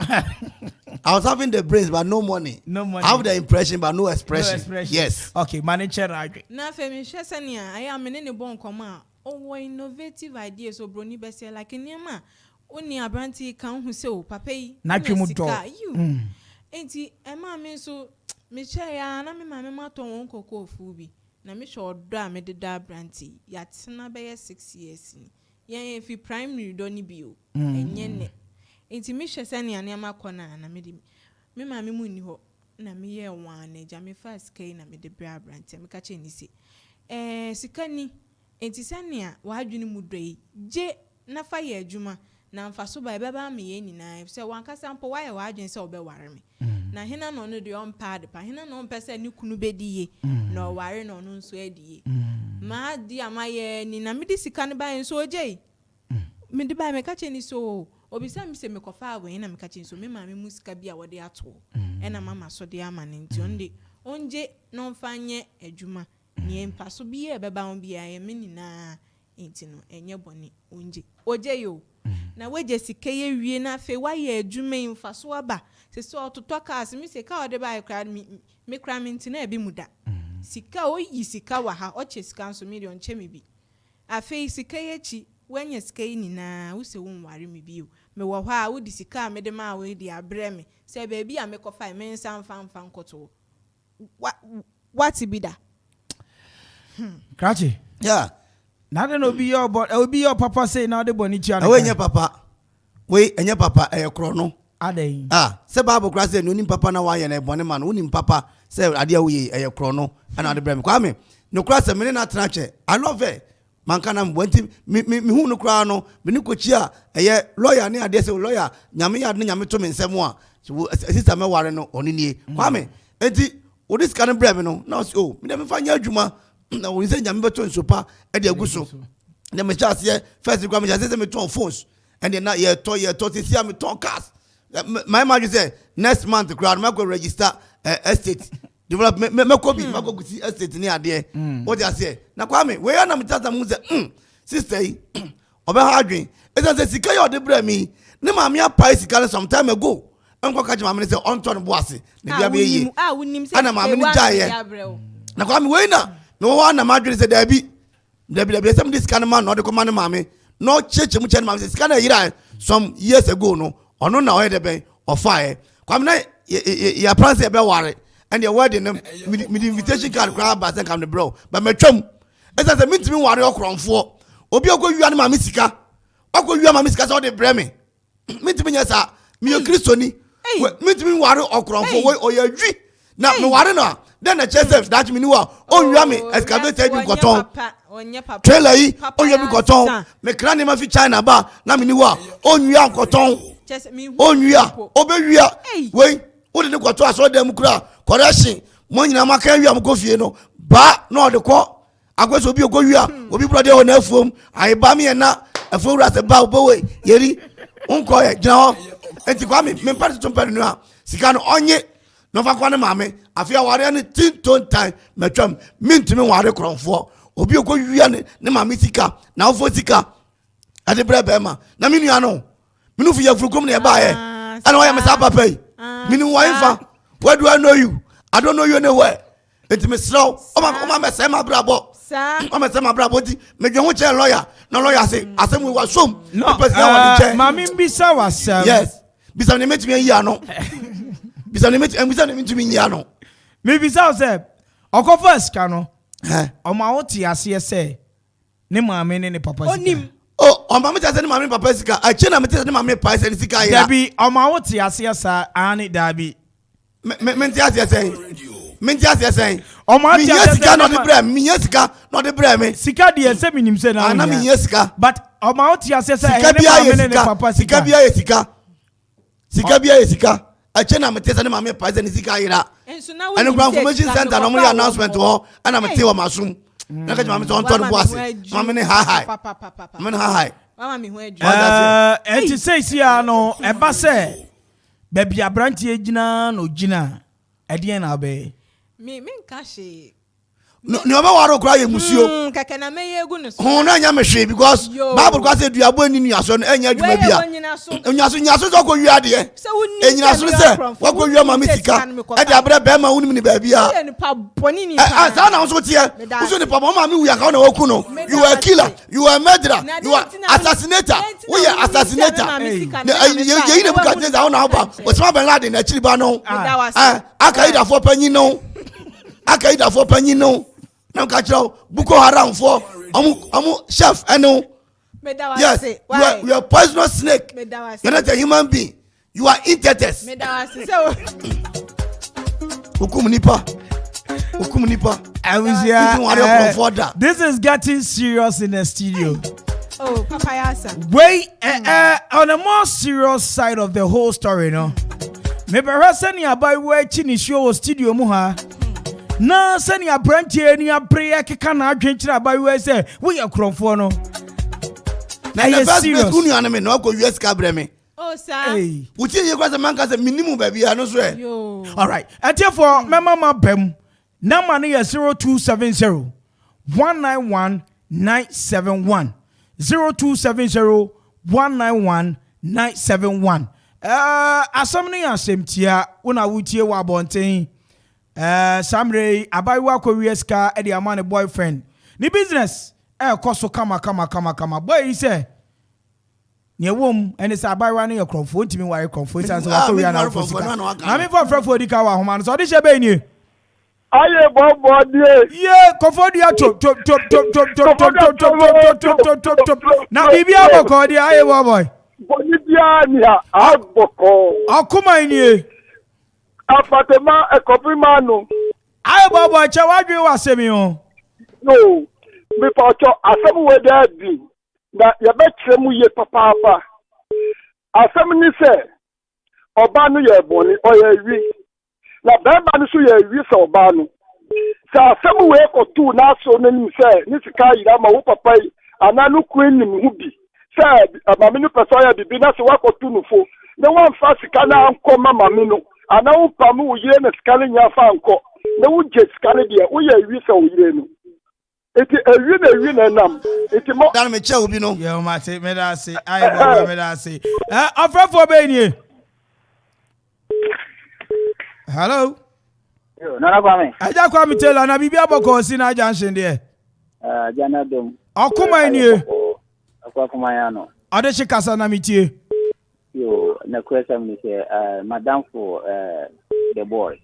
T: I was having the brains but no money. I have the impression but no expression. Yes.
E: Okay, manager right.
A: Na fe me hwe sania I am ne bon koma o innovative ideas so broni be say like niam oni abranti kan hu se o papa yi
E: na twemu do.
A: Enti e ma me so me che ya na me ma me maton won kokofu bi na me hwe odo a me de da abranti ya tena be 6 years ni yen fi primary do ni bio enye ne enti me hwe sania niam akona na me di me ma me mu ni ho na me ye one eja me first kai na me de bra brant me ka che ni se sikani enti sania wa adwene mu doi je na fa ye adwuma na mfa so ba beba me ye nyina se wanka sampo wa ye wa adwene se obeware me na hena no no de on pad pa hena no pese ni kunu bediye na ware no no nso ediye ma di amaye ni na me di sikani ba nso oje me di ba me ka che ni so obisa mi se me kofa ago na me ka che so me ma me musika bia wo de ato e na mama so de ama ne nti onde onje no mfanye adwuma ni empa so bia beba on bia ye me nyina enti no enye boni onje oje yo na weje sika ye wie na fe wa ye adwuma emfa so aba se so ototo cars mi se ka ode ba kra me kra me enti na ebi muda sika oyi sika wa ha oche sika nso million che me bi afi sika ye chi wanya sika ni na wo se wo nware me bi me wo ha wo di sika me de ma wo di abre me se ba bi a me kofa me nsa mfa nkoto what be da
E: Krachi
T: yeah
E: na de no be your papa say na de boni tia
T: na we nye papa we enye papa kro no
E: aden
T: se bible kra say no nim papa na wa ye na boni man wo nim papa say ade a wo ye kro no na de brem Kwame no kra say me na tena che I love it man kana mbonti me hu no kra no me ni kochi a lawyer ne ade say lawyer nyame ya ne nyame to me nsem a sister me ware no oni nie Kwame enti wo dis kan brem no na so me dem fa nya adwuma na wo say nyame beto nsopa e de aguso na me chance ye first Kwame just say me to phones and then ye to see me to cars my mother say next month crowd me go register estate development me ko bi me go see estate ni ade what you say na Kwame we na me tata mu say sister yi obe ha adwen e say sika yo de bra mi ne ma me apply sika some time ago enko ka jama me say on turn boase na bia be yi ana ma me ni jaye na Kwame we na no wa na ma adwen say da bi some this kind of man no de ko man ma me no church mu chen ma say sika na yira some years ago no ono na o de ben o fire Kwame na ya plan say be ware and your wedding with invitation card grab back and come the bro but me twam esa say me ntimi ware okronfo obi okowia na ma sika okowia ma sika so de bre me ntimi nya sa me yo kristoni me ntimi ware okronfo we oyadwi na me ware na then the church that me ni wa onwia me excavator bi koton trailer yi onwia bi koton me kran ma fi China ba na me ni wa onwia koton onwia obewia we wo de ko to aso dem kura correction mo nyina maka wi am ko fie no ba no de ko agweso obi ogowia obi brother ho na afuom ai ba me na afuom ra se ba obowe yeri unko ye gina ho enti Kwame me party to pere no a sika no onye no fa kwa ne mame afia ware ne tinton time metwam mintimi ware kronfo obi ogowia ne mame sika na ofo sika ade bra ba ma na me nua no minu fu ya furukom ne ba ye ana wa ya me sa papa yi minu wa infa where do I know you? I don't know you anywhere. It's me slow. Oh my say my brabo.
A: Sir.
T: Oh my say my brabo. Me you want lawyer? No lawyer say. I say we was some.
E: No. Mami bisa was.
T: Yes. Bisa ne meet me here no. Bisa ne meet me here no.
E: Me bisa say. Oko first kano. O ma oti ase say. Ne mami ne papa sika.
T: Oh, o mami tell say ne mami papa sika. I change na me tell ne mami papa sika here.
E: Dabi o ma oti ase sa ani dabi.
T: Menti asese
E: o ma ti
T: sika no de bre me sika no de bre me
E: sika de se minim se na
T: na me sika
E: but o ma ti asese
T: sika bia ye papa sika bia ye sika ache na me tese ne mama pa se ne sika yira and ground information center no mo announcement ho ana me te wo masum na ka mama ton ton boase mama ne hi
A: mama me ho adwa
E: enti say sia no e ba se baby abrantie gina no gina edien na be
A: me nka she
T: no be waro kra ye musio
A: kaka na me yegu no so
T: ho na nya me hwe because bible kwa say duabo ani nuaso no enya adwuma bia nyaso so ko wi de enyina so se wa ko wi ma misika e de abre be ma unim ni ba bia
A: ni pa boni ni
T: sa na so tie so ni pa ma mi wi aka na waku no you are a killer, you are a murderer, you are assassinator, we are assassinator ye ne buka te za na ba Osama bin Laden na chiri ba no Al-Qaeda for panyin no Al-Qaeda for panyin no na ka chiro Boko Haram for amu chef eno yes you are poisonous snake, you're not a human being, you are intelligent.
E: This is getting serious in the studio.
V: Oh, Papayasa.
E: Wait, on a more serious side of the whole story, no? Maybe send you by way chini show studio muha. Na send you branch any prayer can I drink by way say we are cromfono.
T: Na the first place who you anime no go US cabreme.
V: Oh, sir.
E: Hey.
T: Uti you guys man can say minimum baby I no swear.
V: Yo.
E: All right. And therefore, mama bem. Number is 0270 191 971. 0270 191 971. Asomni asemtia una wutie wa bonten. Samre abaiwa ko wieska e de amane boyfriend. Ni business koso kama. Boy he say ne wom ene say abaiwa ne yokrofo ntimi wa yokrofo sanso wa ko wi na rofo sika. Na me for frefo di ka wa homa so de she be ni.
H: Aye bobo die.
E: Yeah, comfort dia top. Na bibia boko dia aye boy.
H: Boni dia ni a boko.
E: Akuma ni.
H: Apartment e kopi manu.
E: Aye boy che wadwe wasemi o.
H: No. Me pa cho asem we da bi. Na ye be kire mu ye papa. Asem ni se oba no ye boni o ye wi. Na bema no so ye wi so ba no sa asem we ko tu na so no nim se ni sika yira ma wo papa yi ana no kwen nim hu bi se mama no pesa ya bibi na so wa ko tu no fo na wan fa sika na anko mama mi no ana wo pa mu ye na sika nya fa anko na wo je sika ne de wo ye wi so yire no eti ewi na nam eti mo
T: dan me che obi no
E: yo ma say me da say ai bo me da say afrafo be ni. Hello.
J: Yo, Nana Kwame.
E: Aja Kwame tell na bibia boko si na junction there.
J: Jana dom.
E: Akuma ni.
J: Akuma ya no.
E: Ade shikasa na mitie.
J: Yo, na kwesa mi say madam for the boy.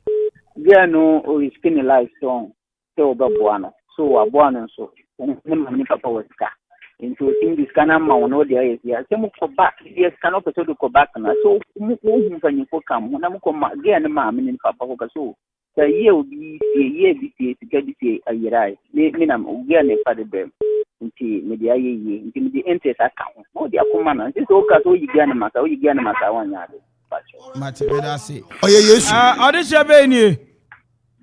J: Dia no o skinny life song. So babuano. So abuano so. Ni papa weska. Into thing this kana ma ono dia yes ya. Se mu ko back. Yes kana person to go back na. So mu ko hu fanyi ko kam. Na mu ko ma dia na ma mi ni papa ko so. So ye obi ye bi sika bi ayirai. Me na ugia ne fa de bem. Nti me dia ye nti me di interest account. No dia ko mana. Nti so ka so yigia na masa wanya de.
E: Mate be da say.
T: Oye Yesu.
E: Ade shebe ni.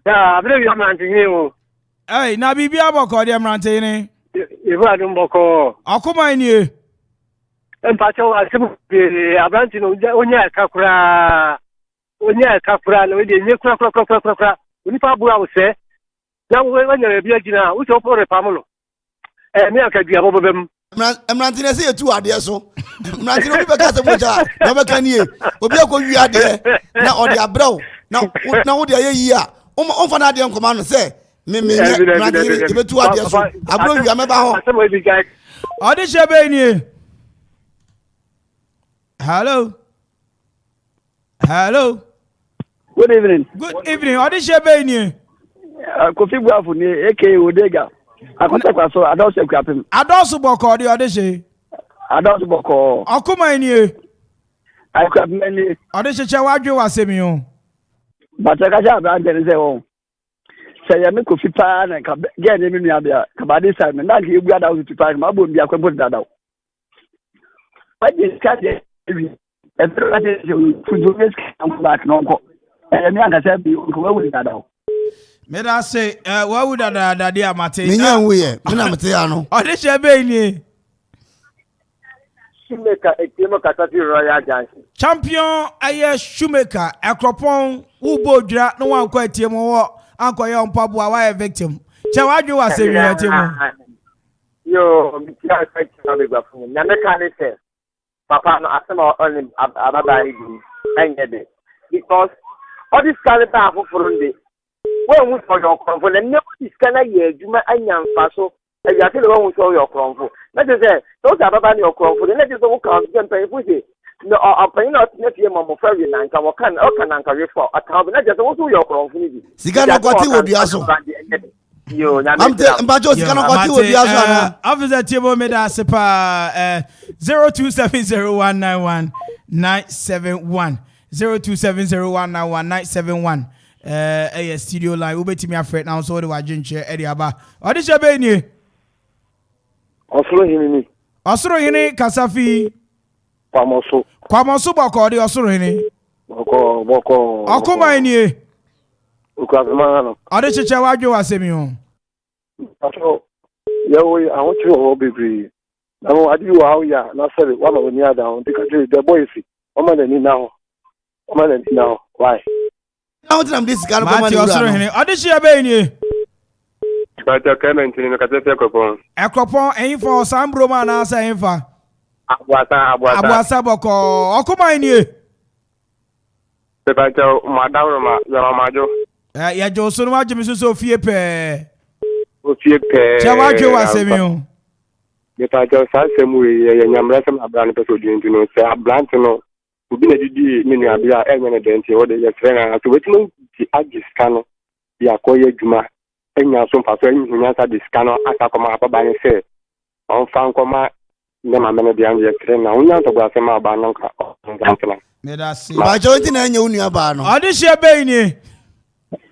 H: Ya, abre bi amante ni o.
E: Hey, na bibia boko de amante ni.
H: Ibu adum boko.
E: Akuma ni.
H: Empacho asibu abranti no onya kakura. Onya kakura no de nye kura. Unipa bua wo se. Na wo wanya bi agina, wo se opo repam no. Me aka bia bobem.
T: Emranti na se etu ade so. Emranti no bi be ka se moja, na be ka nie. Obi akọwi ade na ode abraw. Na wo de ayi a. O fa na ade nkoma no se. Me emranti be tu ade so. Abraw wi ameba ho.
E: Ode shebe ni. Hello.
H: Good evening.
E: Good evening. Ode shebe ni.
H: Kofi Buafu ni A.K.A Odega. Akonta kwa so adosu kwapem.
E: Adosu boko ode she.
H: Adosu boko.
E: Akuma ni.
H: Akwapem ni.
E: Ode she wadwe wasemi o.
H: Bataka ja ba ngene se won. Se ya me kofi pa na ka ge ne mi nua bia ka ba de sai me na ke ebu adawo tu pa ma bo bia kwebo dadawo. Ba de ka de ebi. E tro ate fuzo mes ka back no ko. Me anga se bi ko we dadawo.
E: Me da say wa would da dia mate.
T: Me nyan we ye. Me na mate ya no.
E: Ode shebe ni.
H: Shoemaker ekemo katati Royal Junction.
E: Champion aye Shoemaker ekropon ubo dra no wan kwa tie mo wo ankoye ompabu wa victim. Che wadwe wa se wi tie mo.
H: Yo, mi ti a kwa ti na be gba fun. Na me kan se. Papa no asema on ababari bi. Anye de. Because all this kind of stuff for nde. When we for your control, and never this kind of year, you may anyam faso. And you are still going to your control. Let us say, those are about your control. Let us go count and pay for it. No, I'm paying out next year, Mamma Ferry, and can carry for a town. Let us go to your control.
T: Sigano Gotti will be also. I'm Bajo Sigano Gotti will be also.
E: Officer Tibo Meda Sepa 0270191971. 0270191971. studio line ubetimi afret now so the wajinche edi aba odisha be ni osoro hini kasafi kwamoso boko di osoro hini boko okuma ni odichiche wajo wasemi ho
H: yewe ahun ti o bebere na adi wa how ya na sere wa ma ni ada on the boys o ma ni now why
T: now tell them this guy
E: come on osoro hini odichiche be ni
K: Baja Clement ni mekatete Ekropon.
E: Ekropon info Sambro man na asa infa. Abuasa boko. Okuma ni.
K: Baja madawro ma ya majo.
E: Ya jo so no majo mi so fie pe.
K: O fie pe.
E: Cha wajo wasemi o.
K: Baja sa semu ye nyamra sem abran pe so dwunti no se abran no. Obi na didi ni nua bia enye ne denti o de ye frena so wetin ti agiska no ya koye djuma. Enya so mfa so enyi nyansa diskano aka koma ababa ni se on fan koma ne ma mene dia ye tren na unya to gwa se ma ba no ka ngantla
E: me da si
T: ba jonti na enya unu aba no
E: odi she be ni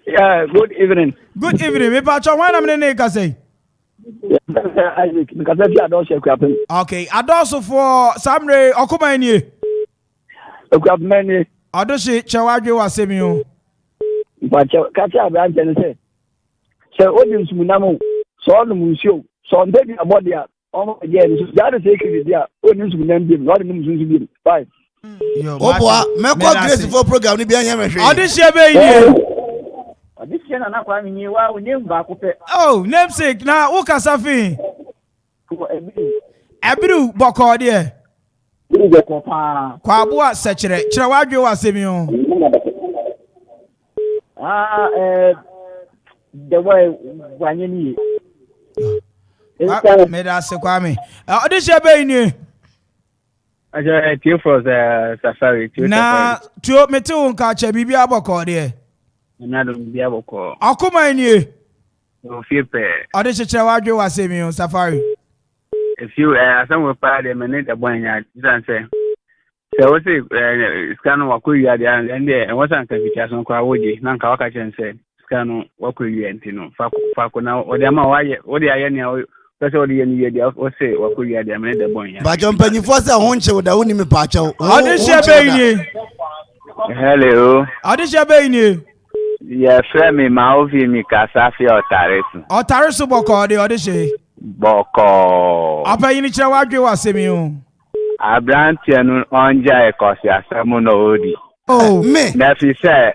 J: yeah good evening
E: me pa cho wana mene ne ka say
J: Isaac me ka say adose ku apem
E: okay adose for samre okuma ni
J: ku apem ni
E: adose chewadwe wasemi o
J: ba ka cha ba anje ne say so audience munamo so on musio so on dey about there on again so that is secret there audience munam bi no dey musu bi bye
T: oboa me ko grace for program ni bi anya me hwe
E: audition be ni
J: audition na kwa mi wa o name ba ko pe
E: oh namesake na wo kasafi ebiru boko de kwa boa sechere kire wadwe wasemi o
J: the way wanyeni
E: me da se Kwame audition be ni
J: aja tie for the safari
E: na tuo mete won ka cha bibia boko de
J: na do bibia boko
E: akoma ni
J: o fie pe
E: audition kire wadwe wasemi o safari
J: if you asem we pa de me the boy nya san say so we say scan wa ko ya de and e won san ka fitation kwa woje na nka waka chen say kanu wakoyi entino fako na odiama waye odi aye ni pese odi yeni ye dia o se wakoyi ade amene de bonya
T: ba jo mpanyifo se ho nche da woni me pa achew
E: audition be ni
J: hello
E: audition be ni
J: ye frame ma ovi mi kasafi
E: otaresu boko de audition
J: boko
E: apayin ni kire wadwe wasemi o
J: abrantia no onja ekosi asemu no odi
E: oh
T: me
J: na fi se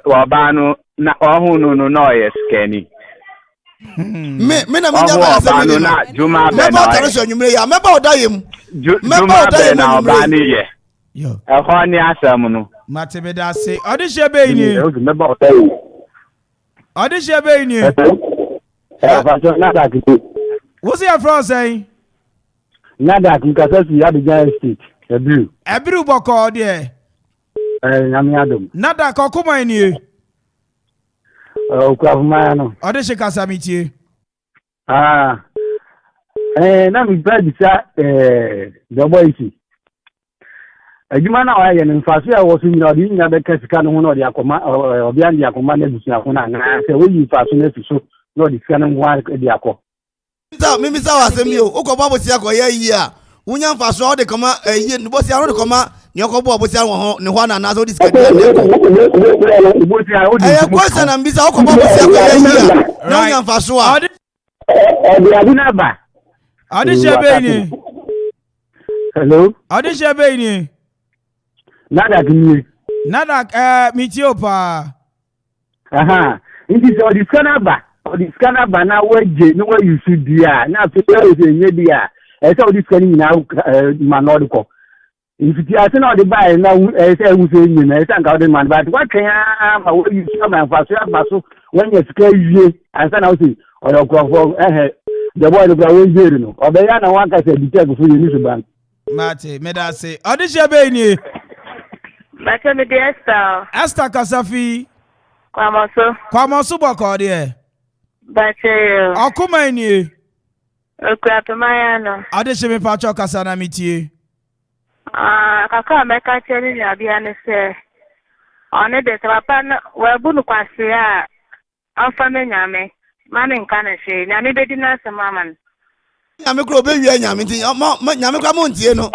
J: wabanu na ohunu no no yes keni
T: me na me nyaba asemi
J: na juma be
T: na tare so nyumre ya meba odayem
J: juma be na obani ye
E: yo
J: ehọ ni asem no
E: mate me da se audition be ni
J: meba odayem
E: audition be ni
J: fa na da ki
E: what's your from say
J: na da ki ka say ya the Giant State
E: ebiru boko de
J: nyame adom
E: na da ka kuma ni
J: Okwafumaya no.
E: Audition kasamitie.
J: Na mi bad sa the boys. Adwuma na wa ye no mfaso ya wo so nyina odi nya be kasika no ho na odi akoma obi andi akoma na busia ho na na se wo yi mfaso na fiso na odi sika no ho adi akọ.
T: Mimi sa wasemi o ukoba bosia ko ye yi a unya mfaso odi koma yi no bosia odi koma ni okobo bosia ho ne ho na na so odi sika de question na mbisa ukoba bosia ko ye yi a na unya mfaso a
J: odi adina ba
E: audition be ni
J: hello
E: audition be ni
J: nada kini
E: nada mitio pa
J: It is all the scanner ba na weje no we use dia na fe e nye dia e say all this scanning na manodiko if it is not the buy na e say we say nye na e say nka man but what can ma we use ma faso when you scare you and say na say o yo go for the boy go we jere no obe ya na wan ka say di check for you ni bank
E: mate me da say audition be ni
M: Bacha me de
E: Esther Kasafi
M: Kwamoso
E: boko de
M: Bacha
E: Okuma ni
M: Okwapemaya no
E: audition me pacho kasa na mitie
M: kaka meka cheni ni abia ne se On it, papa, well, Bunu Quasia, Alpha Nyame, man in Kanashi, Yami Bedina, some mamman.
T: Yami grow baby, Yami, Yami Montiano.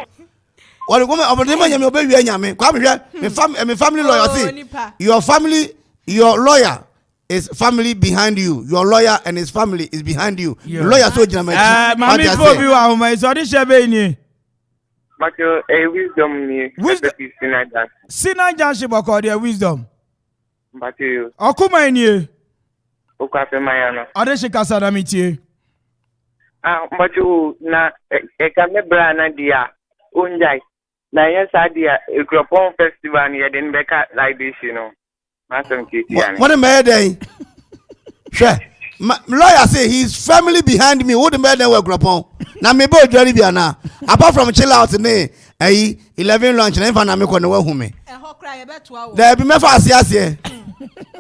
T: Or the woman of the woman, your baby, Yami. Come here, my family lawyer. Your family, your lawyer is family behind you. Your lawyer and his family is behind you. Your lawyer so German.
E: Mammy, for you, how my son is Shabani.
I: But a wisdom, wisdom,
E: Sinai Janship or their wisdom.
I: But you,
E: Okuma in you.
I: Okapemayana.
E: Odeshi Casadamiti.
I: But you, na, a Camebrana dia, Unjai. Na yes, idea, a Gropon festival near the Becca like this, you know.
T: What a mad day. Sure. Lawyer say his family behind me. What the mad day work upon? Now, me boy, Jerry Biana. Apart from chill out today, 11 lunch, and if I'm not going to work with me. There be me fast, yes, yeah.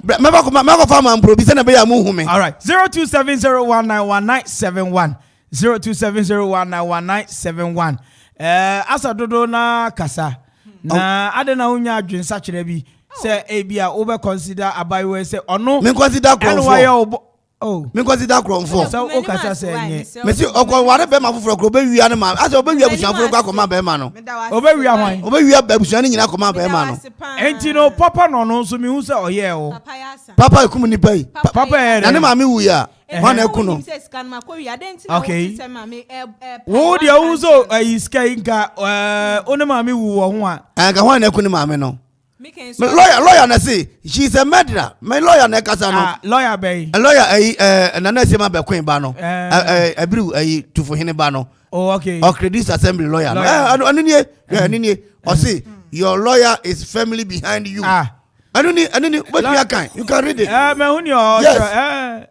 T: Mega farm and pro, be sent a bay a move me.
E: All right. 02701919171. 02701919171. Asa dodo na kasa. Na adena unya adwin sachire bi. Say ebia over consider abayo say ono.
T: Me consider
E: Cromford.
T: Oh. Me consider Cromford.
E: So o kasa say nye.
T: Me see okwa ware be ma foforo kro be wia na ma. Asa obe wia busuafo kwa koma be ma no.
E: Obe wia hwan?
T: Obe wia busuani nyina koma be ma no.
E: Enti no papa no no so me hu say oye o.
T: Papa ekum ni pai.
E: Papa e.
T: Na ne ma me wu ya. Hwan eku no.
E: Okay. Wo dia wu so iska inka one ma me wu wo ho a.
T: Anka hwan eku ni ma me no. Lawyer na say she's a murderer. My lawyer na kasa no.
E: Lawyer bay.
T: A lawyer na na say ma be queen ba no. Abiru tufo hene ba no.
E: Oh okay.
T: Or credit assembly lawyer. Anini or say your lawyer is family behind you. Anini what you can read it. Yes.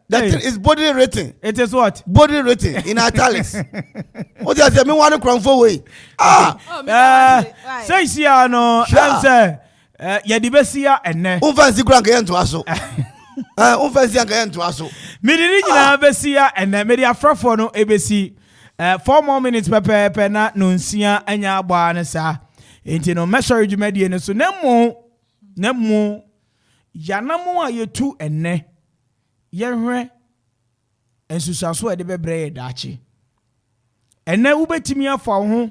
T: That is body written.
E: It is what?
T: Body written in italics. What you say me want to Cromford way.
E: Say see no answer. Yadi besia ene.
T: Unfancy kranka yento aso. Unfancy anka yento aso.
E: Midiri nyina besia ene medi afrafo no ebesi. 4 more minutes pepe na nonsia anya agba ne sa. Enti no measure jumedie ne so nemu yanamu ayetu ene. Yehwe ensusaso e de bebre dachi. Ene ubetimi afa ho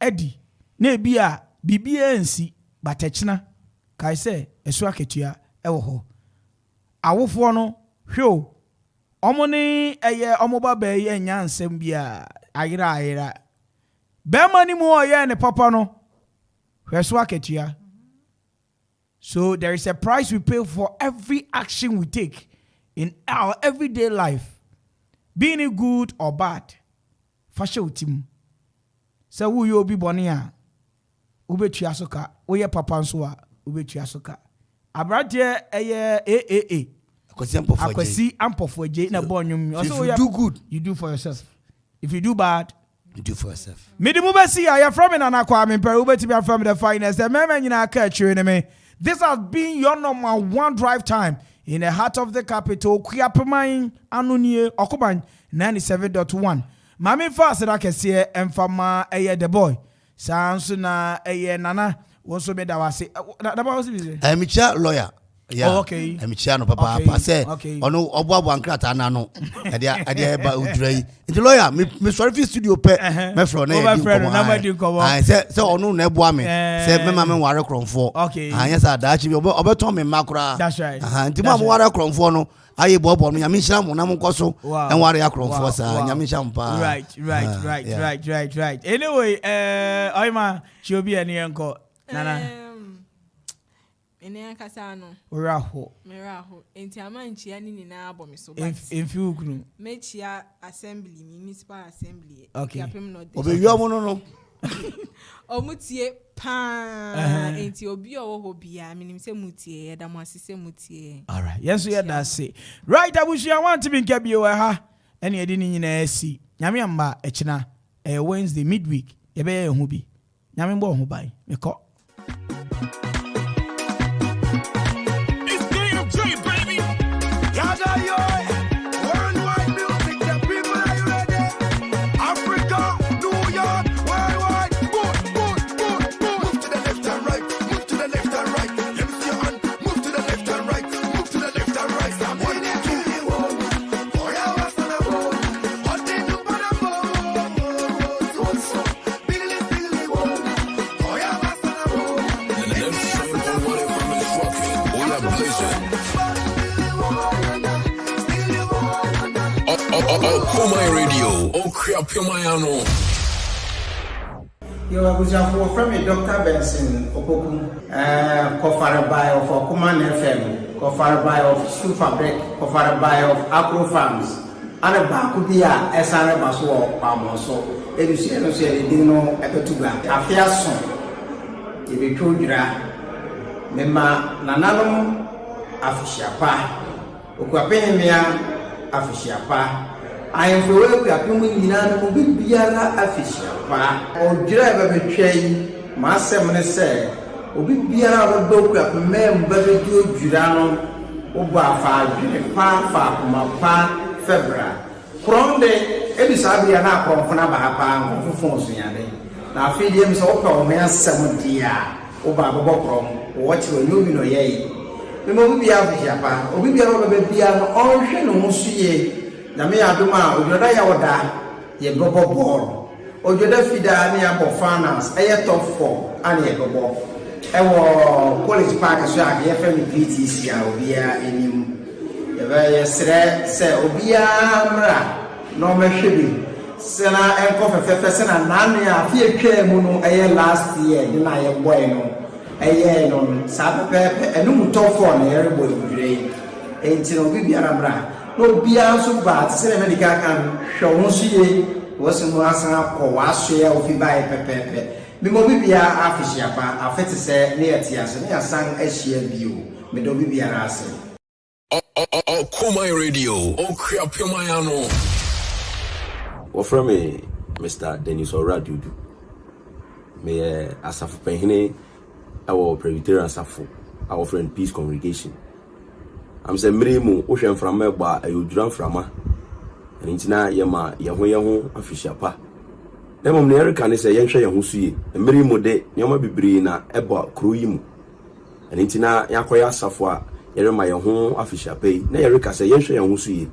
E: edi na ebia bibia ensi batechina kai say esu aketua ewo ho awofo no hwe omo ni eye omo ba ba ye nya nsem bia ayira be mani mu oye ne papa no hwe su aketua. So there is a price we pay for every action we take in our everyday life, being it good or bad. Fashion team so who you be bonia ubetu asoka oye papa nso a ubetu asoka abrade eye A.K.A akwasi ampofo je na bonnwum.
T: If you do good
E: you do for yourself, if you do bad
T: you do for yourself.
E: Midimu besi ya from in Kwame Mpere ubeti from the finest the meme nyina ka chire me. This has been your number one drive time in the heart of the capital. Kuyapeman anunie Okoman 97.1. Mami fast da kese emfama eye the boy. Sansu na eye nana wonso me da wase. Da ba wase bi.
T: Emicha lawyer. Yeah.
E: Oh, okay.
T: Emicha no papa papa say ono oboabo ankrata na no. Ade ba udrai. Nti lawyer me sorry fi studio pe me fro na
E: di ko.
T: I say ono na eboa me. Say me ma me ware Cromford.
E: Okay.
T: Yes adaachi bi obeton me makura.
E: That's right.
T: Nti ma mo ware Cromford no aye bobo no nyame hira mo na mo koso en ware ya Cromford sa nyame hira mo pa.
E: Right. Anyway, oima chiobi eni enko nana.
A: Ene akasa no.
E: Meraho.
A: Enti amanchia ni nyina abomi so.
E: Enfiu kunu.
A: Mechia assembly, municipal assembly.
E: Okay.
T: Obeyo mo no.
A: Omutie pa. Enti obi owo bia minim se mutie eda mo asise mutie.
E: All right. Yes we that say. Right abushia want to be nke bi we ha. Ene edi ni nyina asi. Nyame amba echina Wednesday midweek. Ebe ye hu bi. Nyame mbo hu bai. Meko.
B: Okoman Radio, Okriapimayano.
C: You are from Dr. Benson Opoku, Kofarabai of Okoman FM, Kofarabai of Shoe Fabric, Kofarabai of Agro Farms, and a Bakubia, SR Basso, Pamoso, Educiano Dino, Epetuga, Afiason, Ibitudra, Mema Nananum, Afishiapa, Ukapemia, Afishiapa. I am for work at Puminan, Biara Afishiapa, or driver betray, Master say, Biara Book up men, Baby Girano, Obafa, Pa, Mapa, Febra. Pronde, Elisabia, Konaba, Fonsiane. Now, feed him so called me as 70 Obaba Bokrom, what you will know, yea. The movie Afishiapa, or Biara, or Musie. Na me adoma ojoda ya oda ye gobo ball ojoda fida ni abo finance e top 4 ani e gobo e wo college park so ag ye fami PTC a obia enim e ba ye sre se obia mra no me hwebi se na enko fefefe se na nane a fie twa mu no e last year ni na ye boy no e ye no sa pepe enu top 4 na ye boy dure e ntino bibiara mra no bia so ba se na medical kan hwo so ye wosi mu asan ko waso ya ofi bai pepepe me mo bibia afishiapa afete se ne yatia se ne asan ahia bio me do bibia ra ase
B: Okoman Radio, Okriapimayano.
O: Offer me Mr. Dennis Oradudu. Me asafu penhine our Presbyterian asafu, our friend Peace Congregation. I'm saying Mirimu, Ocean from Melba, a Udran Frama, and Intina Yama, Yahoyaho, Afishiapa. Then American is a young Shaya Husi, and Mirimu de Yama Bibrina, Eba, Kruimu, and Intina Yakoya Safwa, Yerema Yaho, Afishape, Nerika say young Shaya Husi.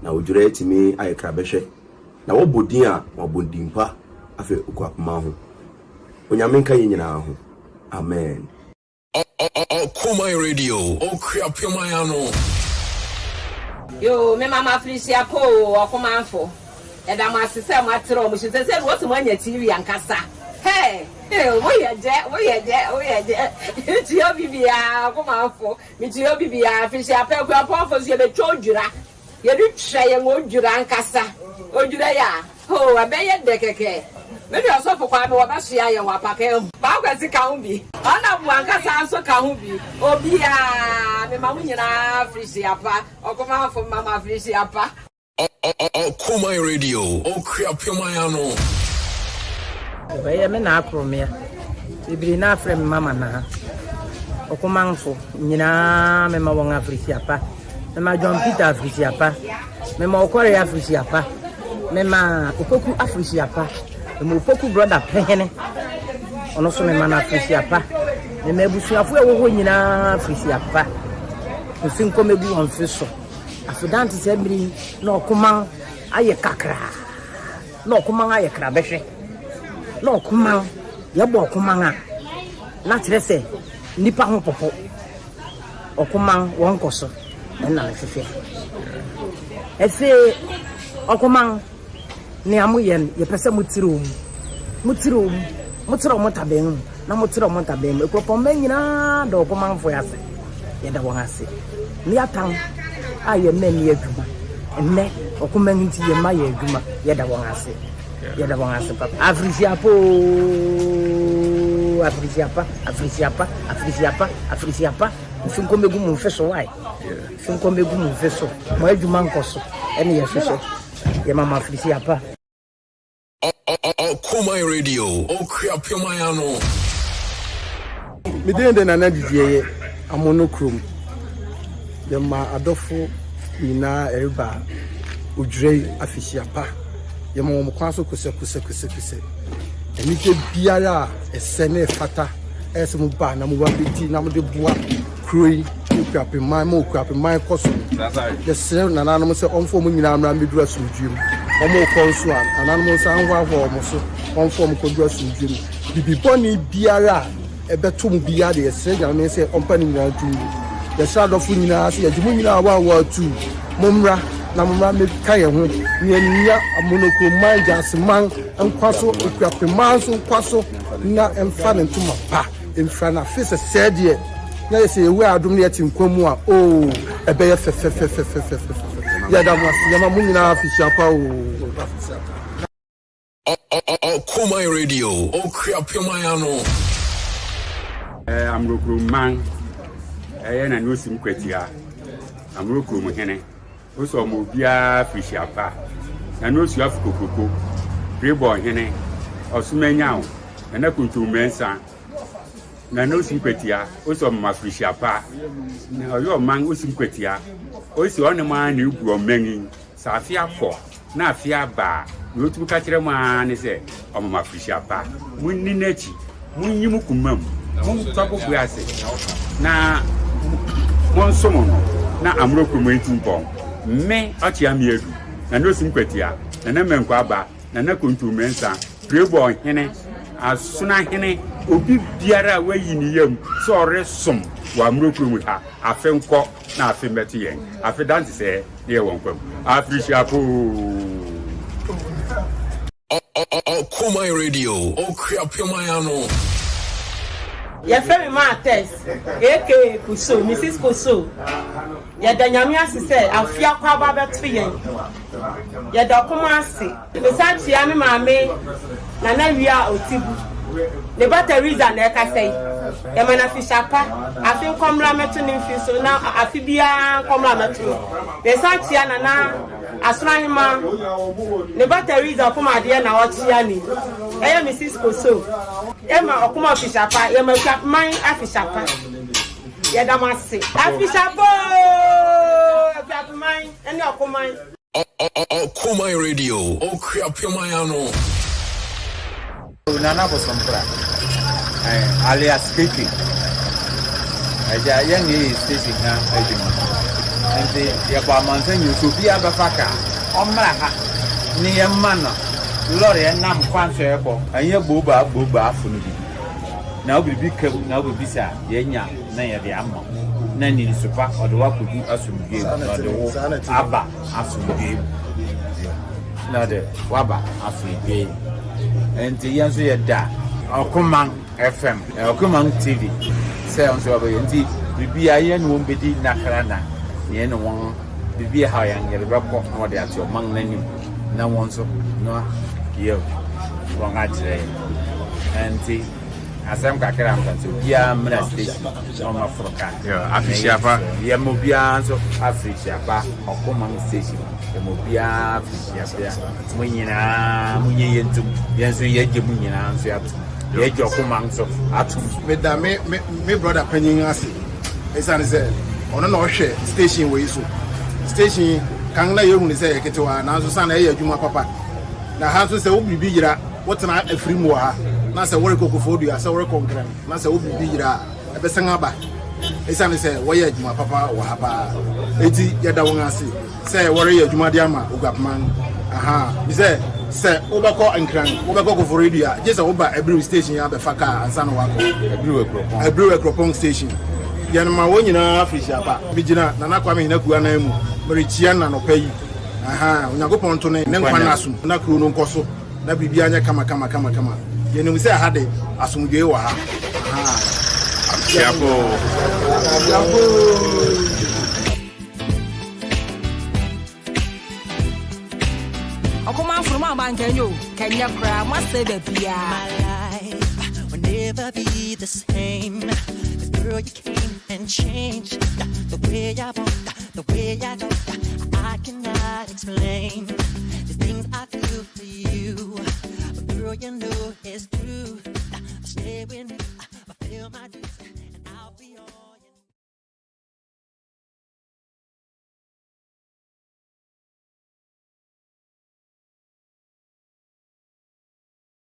O: Now, would you rate me? I crabeshe. Now, what Budia or Bundimpa, Afe Ukwapmahu. When Yaminka Yinahu. Amen.
B: Okoman Radio, Okriapimayano.
P: Yo, me mama Felicia Po, Okoman fo. And I'm a sister, my throne, she said, what's one your TV and Cassa? Hey, we are there. It's your Bibia, Okoman fo. It's your Bibia, Felicia Pell, for you, the Chojura. You do try and would you and Cassa. Oh, Judea. Oh, I bet you decake. Maybe also for Kwame Wabashia and Wapake. Baugazi Kaumbi. Anna Wankasa so Kaumbi. Obia, Mamma Frisiapa, Okoma for Mamma Frisiapa.
B: Okoman Radio, Okriapimayano.
R: I am an acromia. Ibrina from Mamma na. Okoman for Nina, Mamma Wanga Frisiapa. Mamma John Peter Frisiapa. Mamma Korea Frisiapa. Mamma Opoku Afrisiapa. Me Opoku brother Pehene. Ono so me mana Frisiapa. Me mebusuafo e wo nyina Frisiapa. Mfin ko mebu on fiso. Afidante se biri na Okoman aye kakra. Na Okoman aye krabehwe. Na Okoman ye bo Okoman a. Na kire se nipa ho popo. Okoman won koso. Na hwehwe. Efe Okoman ni amuyen ye pese mutiro motabeng na mutiro motabeng ekopombe nyina do Okoman fo yase ye da wonase ni atan aye men ye adwuma enne Okoman nti ye ma ye adwuma ye da wonase papa Afrisiapa finko megu mu feso wai finko megu mu feso mo adwuma nkoso ene ye hwehwe ye mama Frisiapa.
B: Okoman Radio, Okriapimayano.
X: Me dey na nadidie amonokrom. Ye ma adofo ina erba odwrei Afisiapa. Ye ma mo kwaso kuse. Eni ke biara esene fata esemu ba na mo wa beti na mo de bua kroi Okriapiman koso. The same nananom se onfo mo nyina amra medura sumdwem. Omo konso an nananom se anwa ho so onfo mo kodura sumdwem. Bibi boni biara ebetum biara de esre nyame se ompani nyina tu. The shadow fu nyina se yajimu nyina wa tu. Momra na mma me kaye ho nya amonokroman janseman nkwaso ekuapeman so nkwaso na emfa ne ntoma pa emfa na face said na yesi ewe adom ne yeti nkwamu a o ebe ye fe ya da mo ya ma munyina afisha pa o
B: Okoman Radio, Okriapemayano.
N: I'm Rokuman. I am no sim quetia. I'm Rokum Hene. Also, Mobia Fishapa. I know you have Coco, Greyboy Hene, or Sumenyao, and I could do Mensa. Nano Simquetia, also my Fishapa. Now your man was Simquetia. Also, on a man you grow many, Safia for, not Fia Bar. You to catch a man is a my Fishapa. Winnie Nechi, Munyimukumum. Top of where I say, now, one summon, now I'm looking waiting for me. Achiam, and no sympathia, and a man Kwaba, and a country mensa, Greyboy Hene, as soon as Hene, Obi Biara way in the so rest some, while I'm looking with her. I found caught, now I feel better. I feel dance say, dear one come. I appreciate
B: Okoman Radio, Okriapemayano.
R: Your friend ma test A.K.A Kuso, Mrs. Kuso. Ya danyamia sister, afia kwa baba twiyen. Ya dokuma si. Besanti ya mi mame na na wia otibu. The batteries and eka say. Ya mana fishapa, afi komra metu ni fiso na afi bia komra metu. Besanti ya na asrahima. The batteries of my dear na wachiani. Eya Mrs. Kuso. Emma Okuma Fishapa, Emma Capman Afishapa. Yadamasi. Afishapa! Capman and Okoman.
B: Okoman Radio, Okriapemayano.
Q: Nana Bosompra, alias Kiki. A young station now, and the Yabaman, you should be a bafaka. Omraha, near Mana. Lorry and Nam Quantrebo, and your Boba Funny. Now we become now we be sad, Yenya, Naya the Ammo. Nanny Super or the work would be assume game, or the Abba assume game. Now the Waba assume game. And the answer that Okoman FM, Okoman TV. Sounds over and the BIN won't be Nakarana, the end one, the beer high and the report, or the actual man menu. No one so no. Yo, wrong actually. And the Assam Kakaram to Bia Station on my Froka. Afishapa, Yamobians of Afrishapa, or Common Station, Yamobia, Fishapa, Munina, Munyan to Yansu Yajimunina, the edge of commands of Atum.
X: Madame, me brother Penning Assi. As I said, on an Oshe station where you station can lay you say, Ketua, and also San Juma Papa. Na haso se obi bigira wotena afrimu ha na se wore kokofodu se wore konkran na se obi bigira ebesan aba esane se woye adwuma papa wo haba eti yeda won ase se wore ye adwuma de ama ogapman aha bi se obako ankran obako kofodu a je se oba every station ya be faka ansa no wako every kropong station yana ma wonyina afisha pa bigina na Kwame Hinaku anamu merichia na no payi aha unyagopon to ne nkwa na asum na kru no nkoso na bibia anya kama yenu se ahade asumdwe wa ha aha chapo
S: Okoman from my man can you cry must say that
F: my life will never be the same. Girl, you came and changed the way I walk, the way I talk. I cannot explain the things I feel for you. But girl, you know it's true. I stay with you. I feel my dreams.